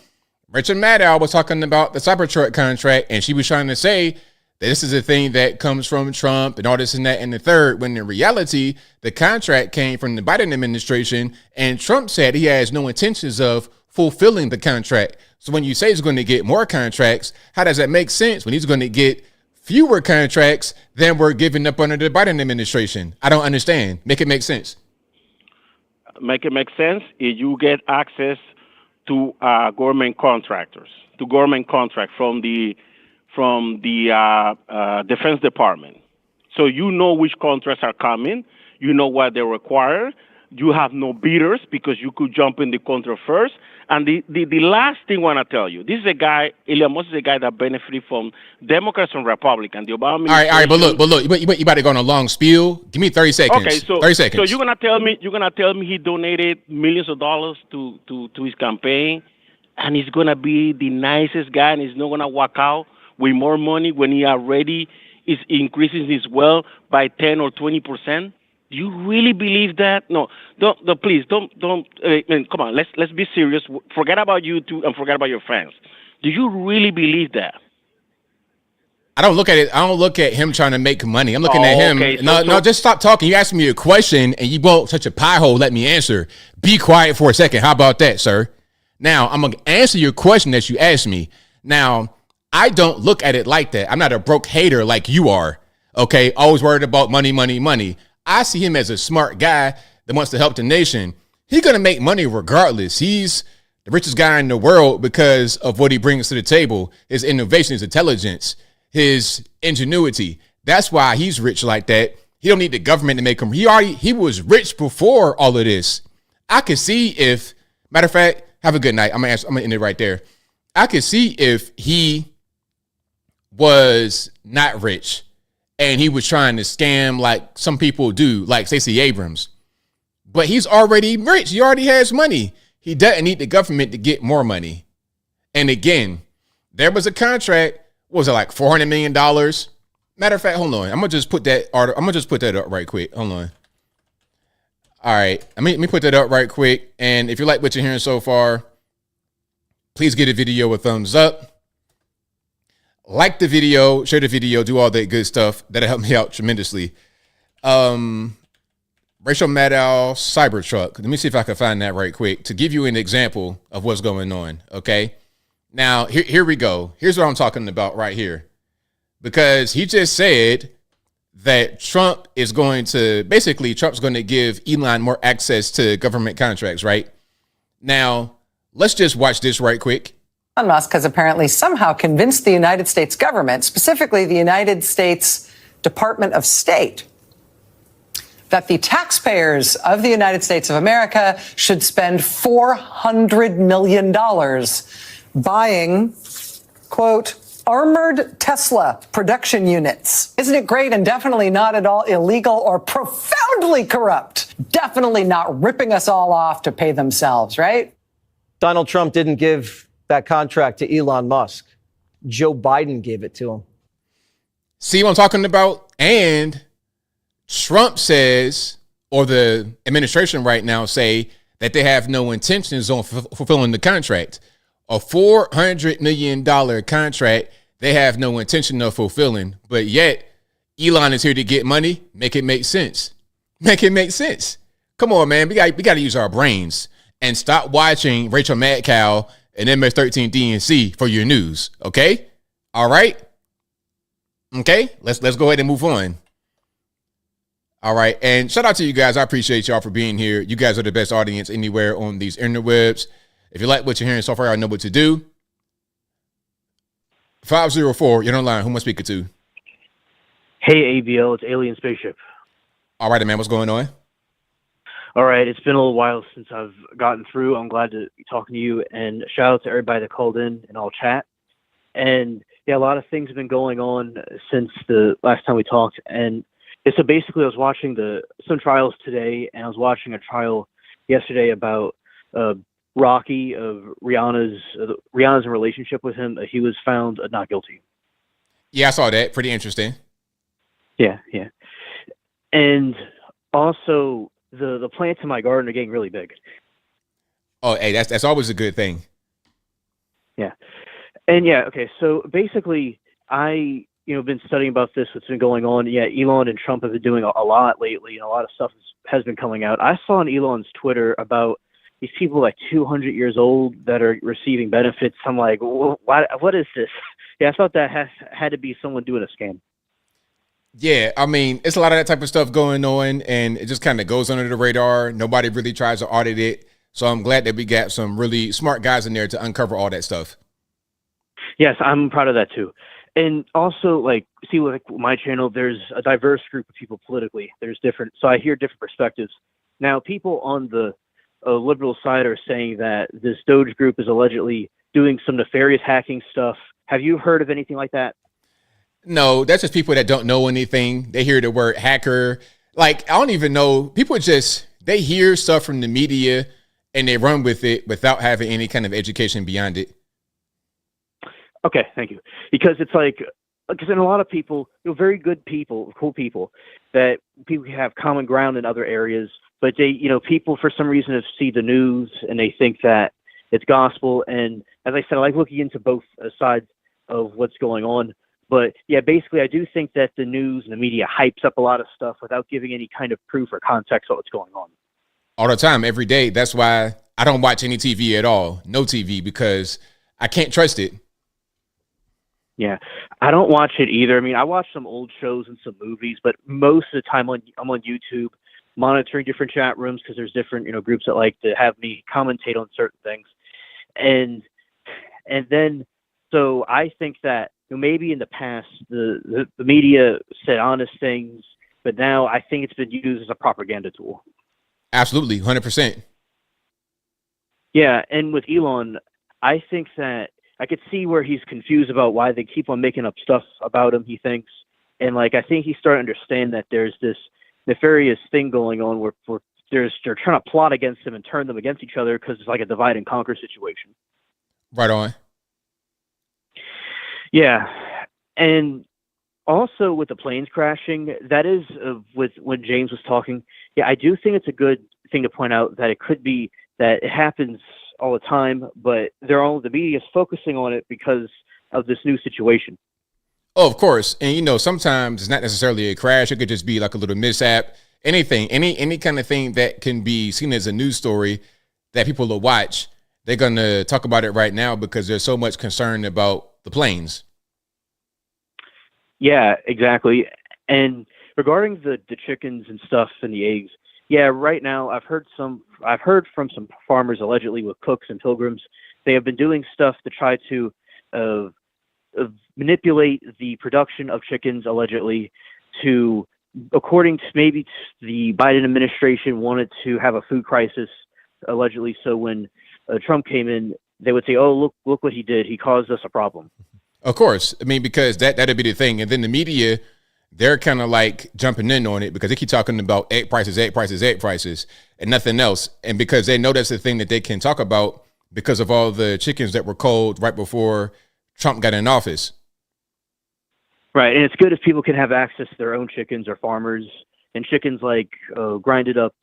Rachel Maddow was talking about the Cybertruck contract, and she was trying to say that this is a thing that comes from Trump and all this and that and the third, when in reality, the contract came from the Biden administration, and Trump said he has no intentions of fulfilling the contract. So when you say he's going to get more contracts, how does that make sense when he's going to get fewer contracts than were given up under the Biden administration? I don't understand. Make it make sense. Make it make sense if you get access to government contractors, to government contract from the Defense Department. So you know which contracts are coming. You know what they require. You have no bidders because you could jump in the contract first. And the last thing I want to tell you, this is a guy, Elon Musk is a guy that benefited from Democrats and Republicans. The Obama administration. All right, but look, you about to go on a long spiel. Give me 30 seconds. Okay, so 30 seconds. So you're gonna tell me he donated millions of dollars to his campaign, and he's gonna be the nicest guy, and he's not gonna walk out with more money when he already is increasing his wealth by 10 or 20%? Do you really believe that? No, please don't. Come on, let's be serious. Forget about you two and forget about your friends. Do you really believe that? I don't look at it. I don't look at him trying to make money. I'm looking at him. Okay, no, just stop talking. You asked me a question and you won't such a pie hole. Let me answer. Be quiet for a second. How about that, sir? Now I'm gonna answer your question that you asked me. Now I don't look at it like that. I'm not a broke hater like you are. Okay, always worried about money, money, money. I see him as a smart guy that wants to help the nation. He's going to make money regardless. He's the richest guy in the world because of what he brings to the table, his innovation, his intelligence, his ingenuity. That's why he's rich like that. He don't need the government to make him. He was rich before all of this. I could see if, matter of fact, have a good night. I'm going to end it right there. I could see if he was not rich and he was trying to scam like some people do, like Stacey Abrams. But he's already rich. He already has money. He doesn't need the government to get more money. And again, there was a contract. What was it, like $400 million? Matter of fact, hold on. I'm gonna just put that up right quick. Hold on. All right. Let me put that up right quick. And if you like what you're hearing so far, please give the video a thumbs up. Like the video, share the video, do all that good stuff. That'll help me out tremendously. Rachel Maddow Cybertruck. Let me see if I can find that right quick to give you an example of what's going on. Okay. Now, here we go. Here's what I'm talking about right here. Because he just said that Trump's going to give Elon more access to government contracts, right? Now, let's just watch this right quick. Elon Musk has apparently somehow convinced the United States government, specifically the United States Department of State, that the taxpayers of the United States of America should spend $400 million buying, quote, armored Tesla production units. Isn't it great and definitely not at all illegal or profoundly corrupt? Definitely not ripping us all off to pay themselves, right? Donald Trump didn't give that contract to Elon Musk. Joe Biden gave it to him. See what I'm talking about? And Trump says, or the administration right now say, that they have no intentions on fulfilling the contract. A $400 million contract they have no intention of fulfilling, but yet Elon is here to get money. Make it make sense. Make it make sense. Come on, man. We got to use our brains and stop watching Rachel Maddow and MS-13 DNC for your news, okay? All right? Okay, let's go ahead and move on. All right, and shout out to you guys. I appreciate y'all for being here. You guys are the best audience anywhere on these interwebs. If you like what you're hearing so far, I know what to do. 504, you're online. Who am I speaking to? Hey, ABL, it's Alien Spaceship. All right, man, what's going on? All right, it's been a little while since I've gotten through. I'm glad to be talking to you, and shout out to everybody that called in and all chat. And yeah, a lot of things have been going on since the last time we talked. And so basically, I was watching some trials today, and I was watching a trial yesterday about Rocky of Rihanna's relationship with him. He was found not guilty. Yeah, I saw that. Pretty interesting. Yeah. And also, the plants in my garden are getting really big. Oh, hey, that's always a good thing. Yeah. And yeah, okay. So basically, I been studying about this. What's been going on? Yeah, Elon and Trump have been doing a lot lately, and a lot of stuff has been coming out. I saw on Elon's Twitter about these people like 200 years old that are receiving benefits. I'm like, what is this? Yeah, I thought that had to be someone doing a scam. Yeah, I mean, it's a lot of that type of stuff going on, and it just kind of goes under the radar. Nobody really tries to audit it. So I'm glad that we got some really smart guys in there to uncover all that stuff. Yes, I'm proud of that too. And also, like my channel, there's a diverse group of people politically. There's different, so I hear different perspectives. Now, people on the liberal side are saying that this Doge group is allegedly doing some nefarious hacking stuff. Have you heard of anything like that? No, that's just people that don't know anything. They hear the word hacker. Like, I don't even know. People they hear stuff from the media and they run with it without having any kind of education beyond it. Okay, thank you. Because it's because in a lot of people, very good people, cool people, that people have common ground in other areas, but they, people for some reason see the news and they think that it's gospel. And as I said, I like looking into both sides of what's going on. But yeah, basically, I do think that the news and the media hypes up a lot of stuff without giving any kind of proof or context of what's going on. All the time, every day. That's why I don't watch any TV at all. No TV, because I can't trust it. Yeah, I don't watch it either. I mean, I watch some old shows and some movies, but most of the time I'm on YouTube monitoring different chat rooms because there's different groups that like to have me commentate on certain things. And then so I think that maybe in the past the media said honest things, but now I think it's been used as a propaganda tool. Absolutely, 100%. Yeah, and with Elon, I think that I could see where he's confused about why they keep on making up stuff about him, he thinks. And I think he's starting to understand that there's this nefarious thing going on where they're trying to plot against him and turn them against each other because it's like a divide and conquer situation. Right on. Yeah. And also with the planes crashing, that is with when James was talking. Yeah, I do think it's a good thing to point out that it could be that it happens all the time, but the media is focusing on it because of this new situation. Oh, of course. And sometimes it's not necessarily a crash. It could just be like a little mishap. Anything, any kind of thing that can be seen as a news story that people will watch. They're going to talk about it right now because there's so much concern about the planes. Yeah, exactly. And regarding the chickens and stuff and the eggs, yeah, right now I've heard from some farmers allegedly with cooks and pilgrims. They have been doing stuff to try to manipulate the production of chickens allegedly to, according to maybe the Biden administration wanted to have a food crisis allegedly. So when Trump came in, they would say, "Oh, look what he did. He caused us a problem." Of course. I mean, because that'd be the thing. And then the media, they're kind of like jumping in on it because they keep talking about egg prices, and nothing else. And because they know that's the thing that they can talk about because of all the chickens that were culled right before Trump got in office. Right. And it's good if people can have access to their own chickens or farmers and chickens grinded up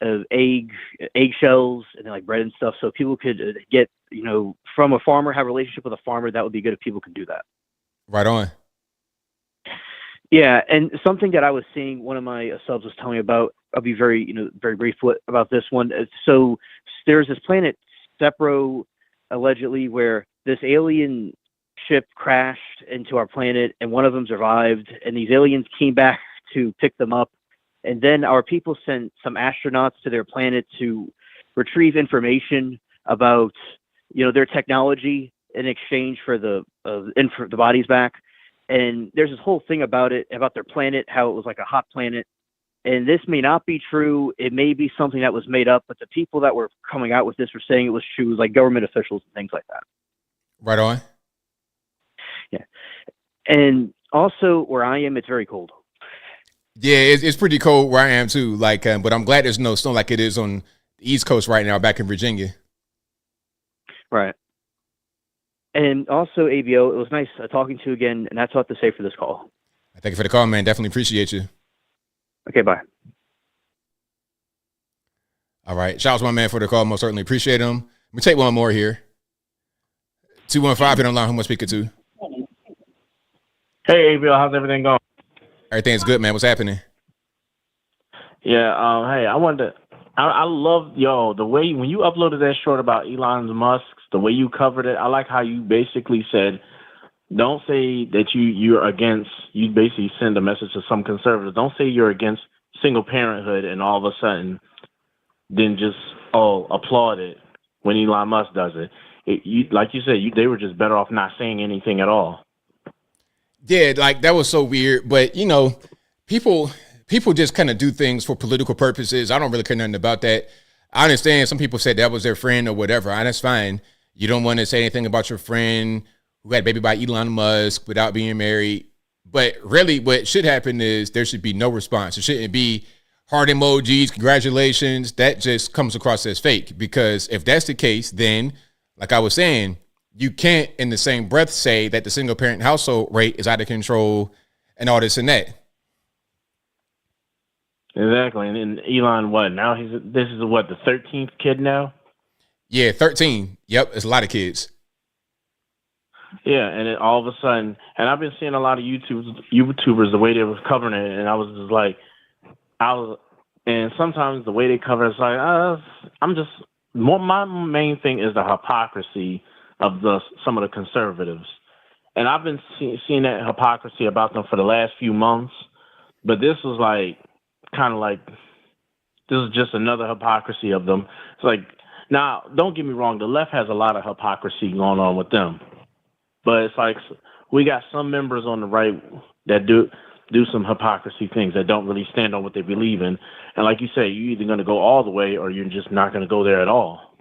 eggshells and like bread and stuff. So people could get, from a farmer, have a relationship with a farmer. That would be good if people can do that. Right on. Yeah. And something that I was seeing, one of my subs was telling me about, I'll be very brief about this one. So there's this planet Sepro allegedly where this alien ship crashed into our planet, and one of them survived, and these aliens came back to pick them up. And then our people sent some astronauts to their planet to retrieve information about, their technology in exchange for the bodies back. And there's this whole thing about it, about their planet, how it was like a hot planet. And this may not be true. It may be something that was made up, but the people that were coming out with this were saying it was true, like government officials and things like that. Right on. Yeah. And also where I am, it's very cold. Yeah, it's pretty cold where I am too. But I'm glad there's no snow like it is on the East Coast right now, back in Virginia. Right. And also, ABO, it was nice talking to you again, and that's all I have to say for this call. Thank you for the call, man. Definitely appreciate you. Okay, bye. All right. Shout out to my man for the call. Most certainly appreciate him. Let me take one more here. 215, hit on line. Who am I speaking to? Hey, ABL, how's everything going? Everything's good, man. What's happening? Yeah, hey, I love, the way, when you uploaded that short about Elon Musk, the way you covered it, I like how you basically said, don't say that you're against, you basically send a message to some conservatives. Don't say you're against single parenthood and all of a sudden then just, applaud it when Elon Musk does it. Like you said, they were just better off not saying anything at all. Yeah, that was so weird. But, people just kind of do things for political purposes. I don't really care nothing about that. I understand some people said that was their friend or whatever, and that's fine. You don't want to say anything about your friend who had a baby by Elon Musk without being married. But really what should happen is there should be no response. It shouldn't be heart emojis, congratulations. That just comes across as fake, because if that's the case, then, like I was saying, you can't in the same breath say that the single parent household rate is out of control and all this and that. Exactly. And then Elon, this is the 13th kid now? Yeah, 13. Yep, it's a lot of kids. Yeah, and then all of a sudden, and I've been seeing a lot of YouTubers, the way they were covering it, and I was just like, and sometimes the way they cover it's like, my main thing is the hypocrisy of some of the conservatives. And I've been seeing that hypocrisy about them for the last few months, but this was this is just another hypocrisy of them. It's like, now, don't get me wrong, the left has a lot of hypocrisy going on with them. But it's like we got some members on the right that do some hypocrisy things that don't really stand on what they believe in. And like you say, you're either going to go all the way or you're just not going to go there at all.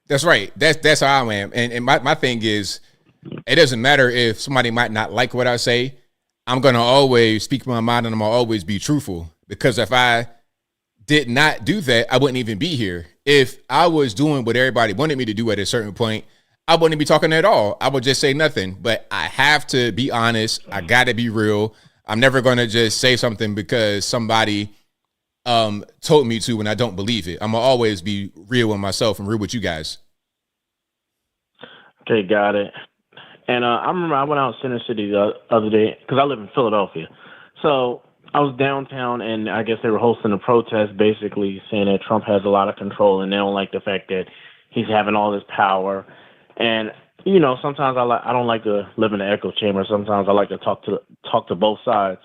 That's right. That's how I am. And my thing is, it doesn't matter if somebody might not like what I say. I'm going to always speak my mind and I'm going to always be truthful. Because if I did not do that, I wouldn't even be here. If I was doing what everybody wanted me to do at a certain point, I wouldn't be talking at all. I would just say nothing. But I have to be honest. I got to be real. I'm never going to just say something because somebody told me to when I don't believe it. I'm going to always be real with myself and real with you guys. Okay, got it. And I remember I went out in Center City the other day because I live in Philadelphia. So I was downtown, and I guess they were hosting a protest basically saying that Trump has a lot of control, and they don't like the fact that he's having all this power. And, sometimes I don't like to live in an echo chamber. Sometimes I like to talk to both sides.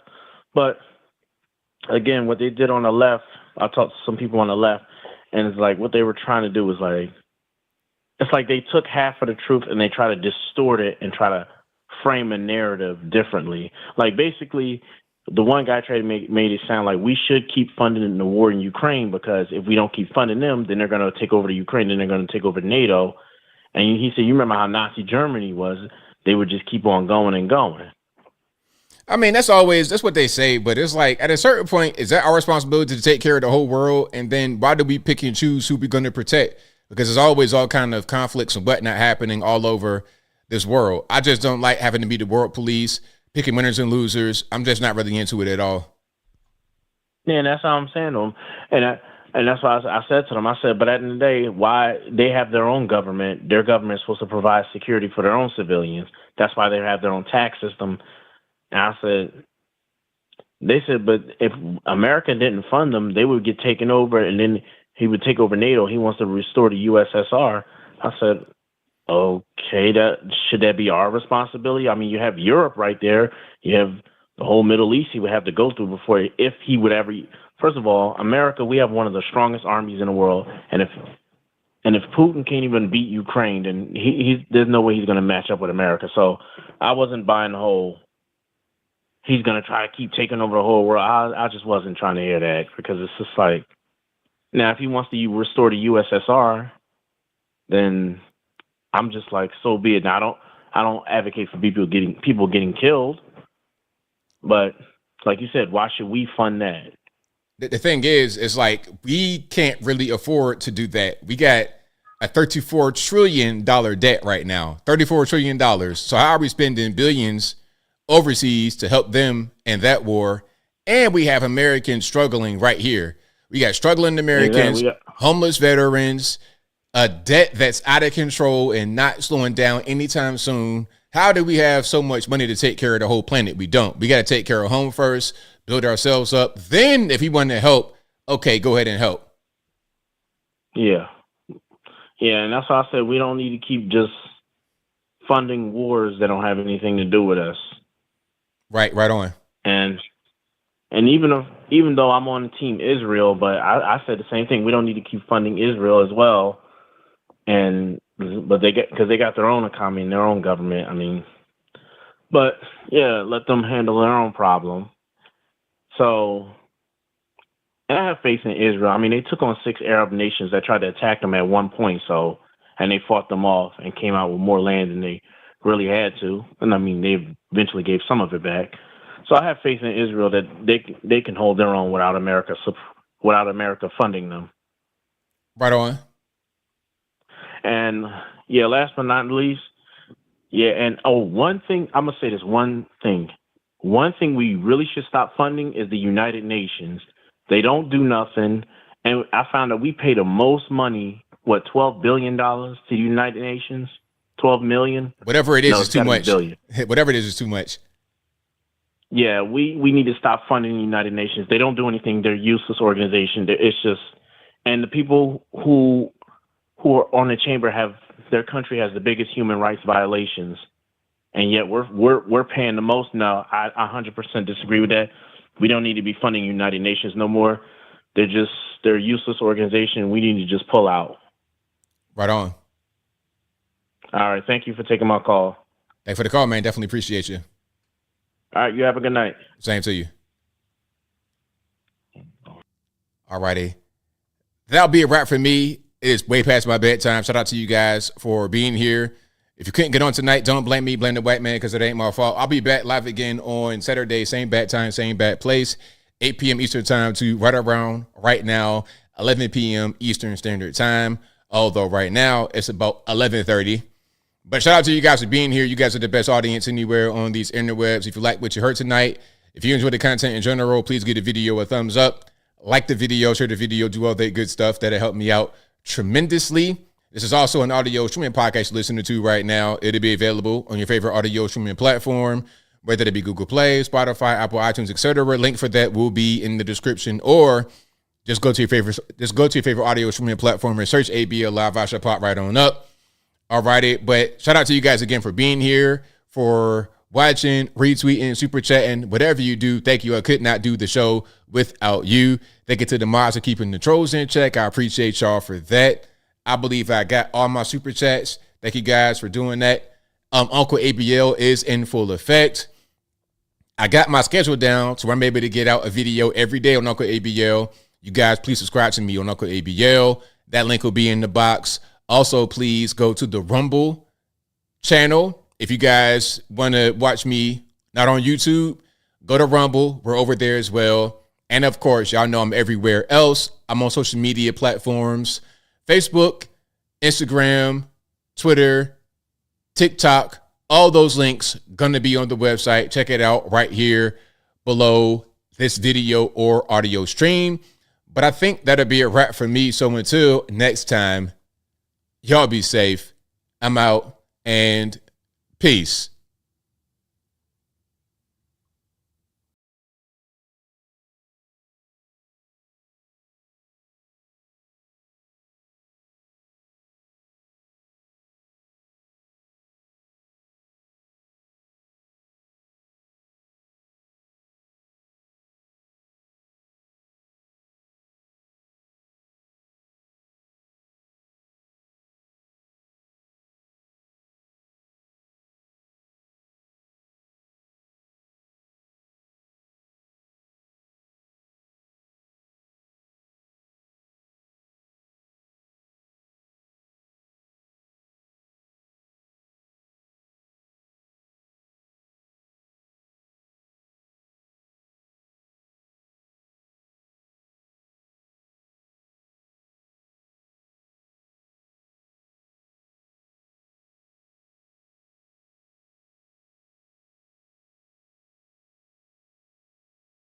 But, again, what they did on the left, I talked to some people on the left, and it's like what they were trying to do was it's like they took half of the truth and they try to distort it and try to frame a narrative differently. Like, basically, the one guy tried to made it sound like we should keep funding the war in Ukraine because if we don't keep funding them, then they're going to take over the Ukraine, then they're going to take over NATO. And he said, you remember how Nazi Germany was? They would just keep on going and going. I mean, that's what they say. But it's like at a certain point, is that our responsibility to take care of the whole world? And then why do we pick and choose who we're going to protect? Because there's always all kind of conflicts and whatnot happening all over this world. I just don't like having to be the world police, picking winners and losers. I'm just not really into it at all. Yeah, and that's how I'm saying to them. And that's why I said to them, I said, but at the end of the day, why they have their own government, their government is supposed to provide security for their own civilians. That's why they have their own tax system. And they said, but if America didn't fund them, they would get taken over and then he would take over NATO. He wants to restore the USSR. I said, Okay, should that be our responsibility? I mean, you have Europe right there. You have the whole Middle East he would have to go through before, if he would ever. First of all, America, we have one of the strongest armies in the world, and if Putin can't even beat Ukraine, then there's no way he's going to match up with America. So I wasn't buying the whole. He's going to try to keep taking over the whole world. I just wasn't trying to hear that, because it's just like, now if he wants to restore the USSR, then I'm just like, so be it. Now I don't advocate for people getting killed, but like you said, why should we fund that? The thing is like, we can't really afford to do that. We got a $34 trillion debt right now, $34 trillion. So how are we spending billions overseas to help them in that war? And we have Americans struggling right here. We got struggling Americans, homeless veterans, a debt that's out of control and not slowing down anytime soon. How do we have so much money to take care of the whole planet? We don't. We got to take care of home first, build ourselves up. Then if you want to help, okay, go ahead and help. Yeah. Yeah, and that's why I said we don't need to keep just funding wars that don't have anything to do with us. Right on. And even though I'm on Team Israel, but I said the same thing. We don't need to keep funding Israel as well. But because they got their own economy and their own government. I mean, but yeah, let them handle their own problem. So, and I have faith in Israel. I mean, they took on 6 Arab nations that tried to attack them at one point. So, and they fought them off and came out with more land than they really had to. And I mean, they eventually gave some of it back. So I have faith in Israel that they can hold their own without America funding them. Right on. And yeah, last but not least, yeah, and one thing, I'm gonna say this one thing. One thing we really should stop funding is the United Nations. They don't do nothing, and I found that we pay the most money. What, $12 billion to the United Nations? 12 million? Whatever it is, is too much. Billion. Whatever it is too much. Yeah, we need to stop funding the United Nations. They don't do anything. They're a useless organization. It's just, and the people who are on the chamber their country has the biggest human rights violations, and yet we're paying the most. No, I 100% disagree with that. We don't need to be funding United Nations no more. They're a useless organization. We need to just pull out. Right on. All right. Thank you for taking my call. Thanks for the call, man. Definitely appreciate you. All right. You have a good night. Same to you. All righty. That'll be a wrap for me. It is way past my bedtime. Shout out to you guys for being here. If you couldn't get on tonight, don't blame me. Blame the white man, because it ain't my fault. I'll be back live again on Saturday. Same bat time, same bat place. 8 p.m. Eastern time to right around right now, 11 p.m. Eastern Standard Time. Although right now it's about 11:30. But shout out to you guys for being here. You guys are the best audience anywhere on these interwebs. If you like what you heard tonight, if you enjoy the content in general, please give the video a thumbs up. Like the video, share the video, do all that good stuff. That'll help me out tremendously. This is also an audio streaming podcast you're listening to right now. It'll be available on your favorite audio streaming platform, whether it be Google Play, Spotify, Apple, iTunes, etc. Link for that will be in the description, or just go to your favorite audio streaming platform and search ABL Live. I should pop right on up. All righty, but shout out to you guys again for being here, for watching, retweeting, super chatting, whatever you do. Thank you. I could not do the show without you. Thank you to the mods for keeping the trolls in check. I appreciate y'all for that. I believe I got all my super chats. Thank you guys for doing that. Uncle ABL is in full effect. I got my schedule down so I'm able to get out a video every day on Uncle ABL. You guys, please subscribe to me on Uncle ABL. That link will be in the box. Also, please go to the Rumble channel. If you guys want to watch me not on YouTube, go to Rumble. We're over there as well. And of course, y'all know I'm everywhere else. I'm on social media platforms, Facebook, Instagram, Twitter, TikTok. All those links going to be on the website. Check it out right here below this video or audio stream. But I think that'll be a wrap for me. So until next time, y'all be safe. I'm out, and peace.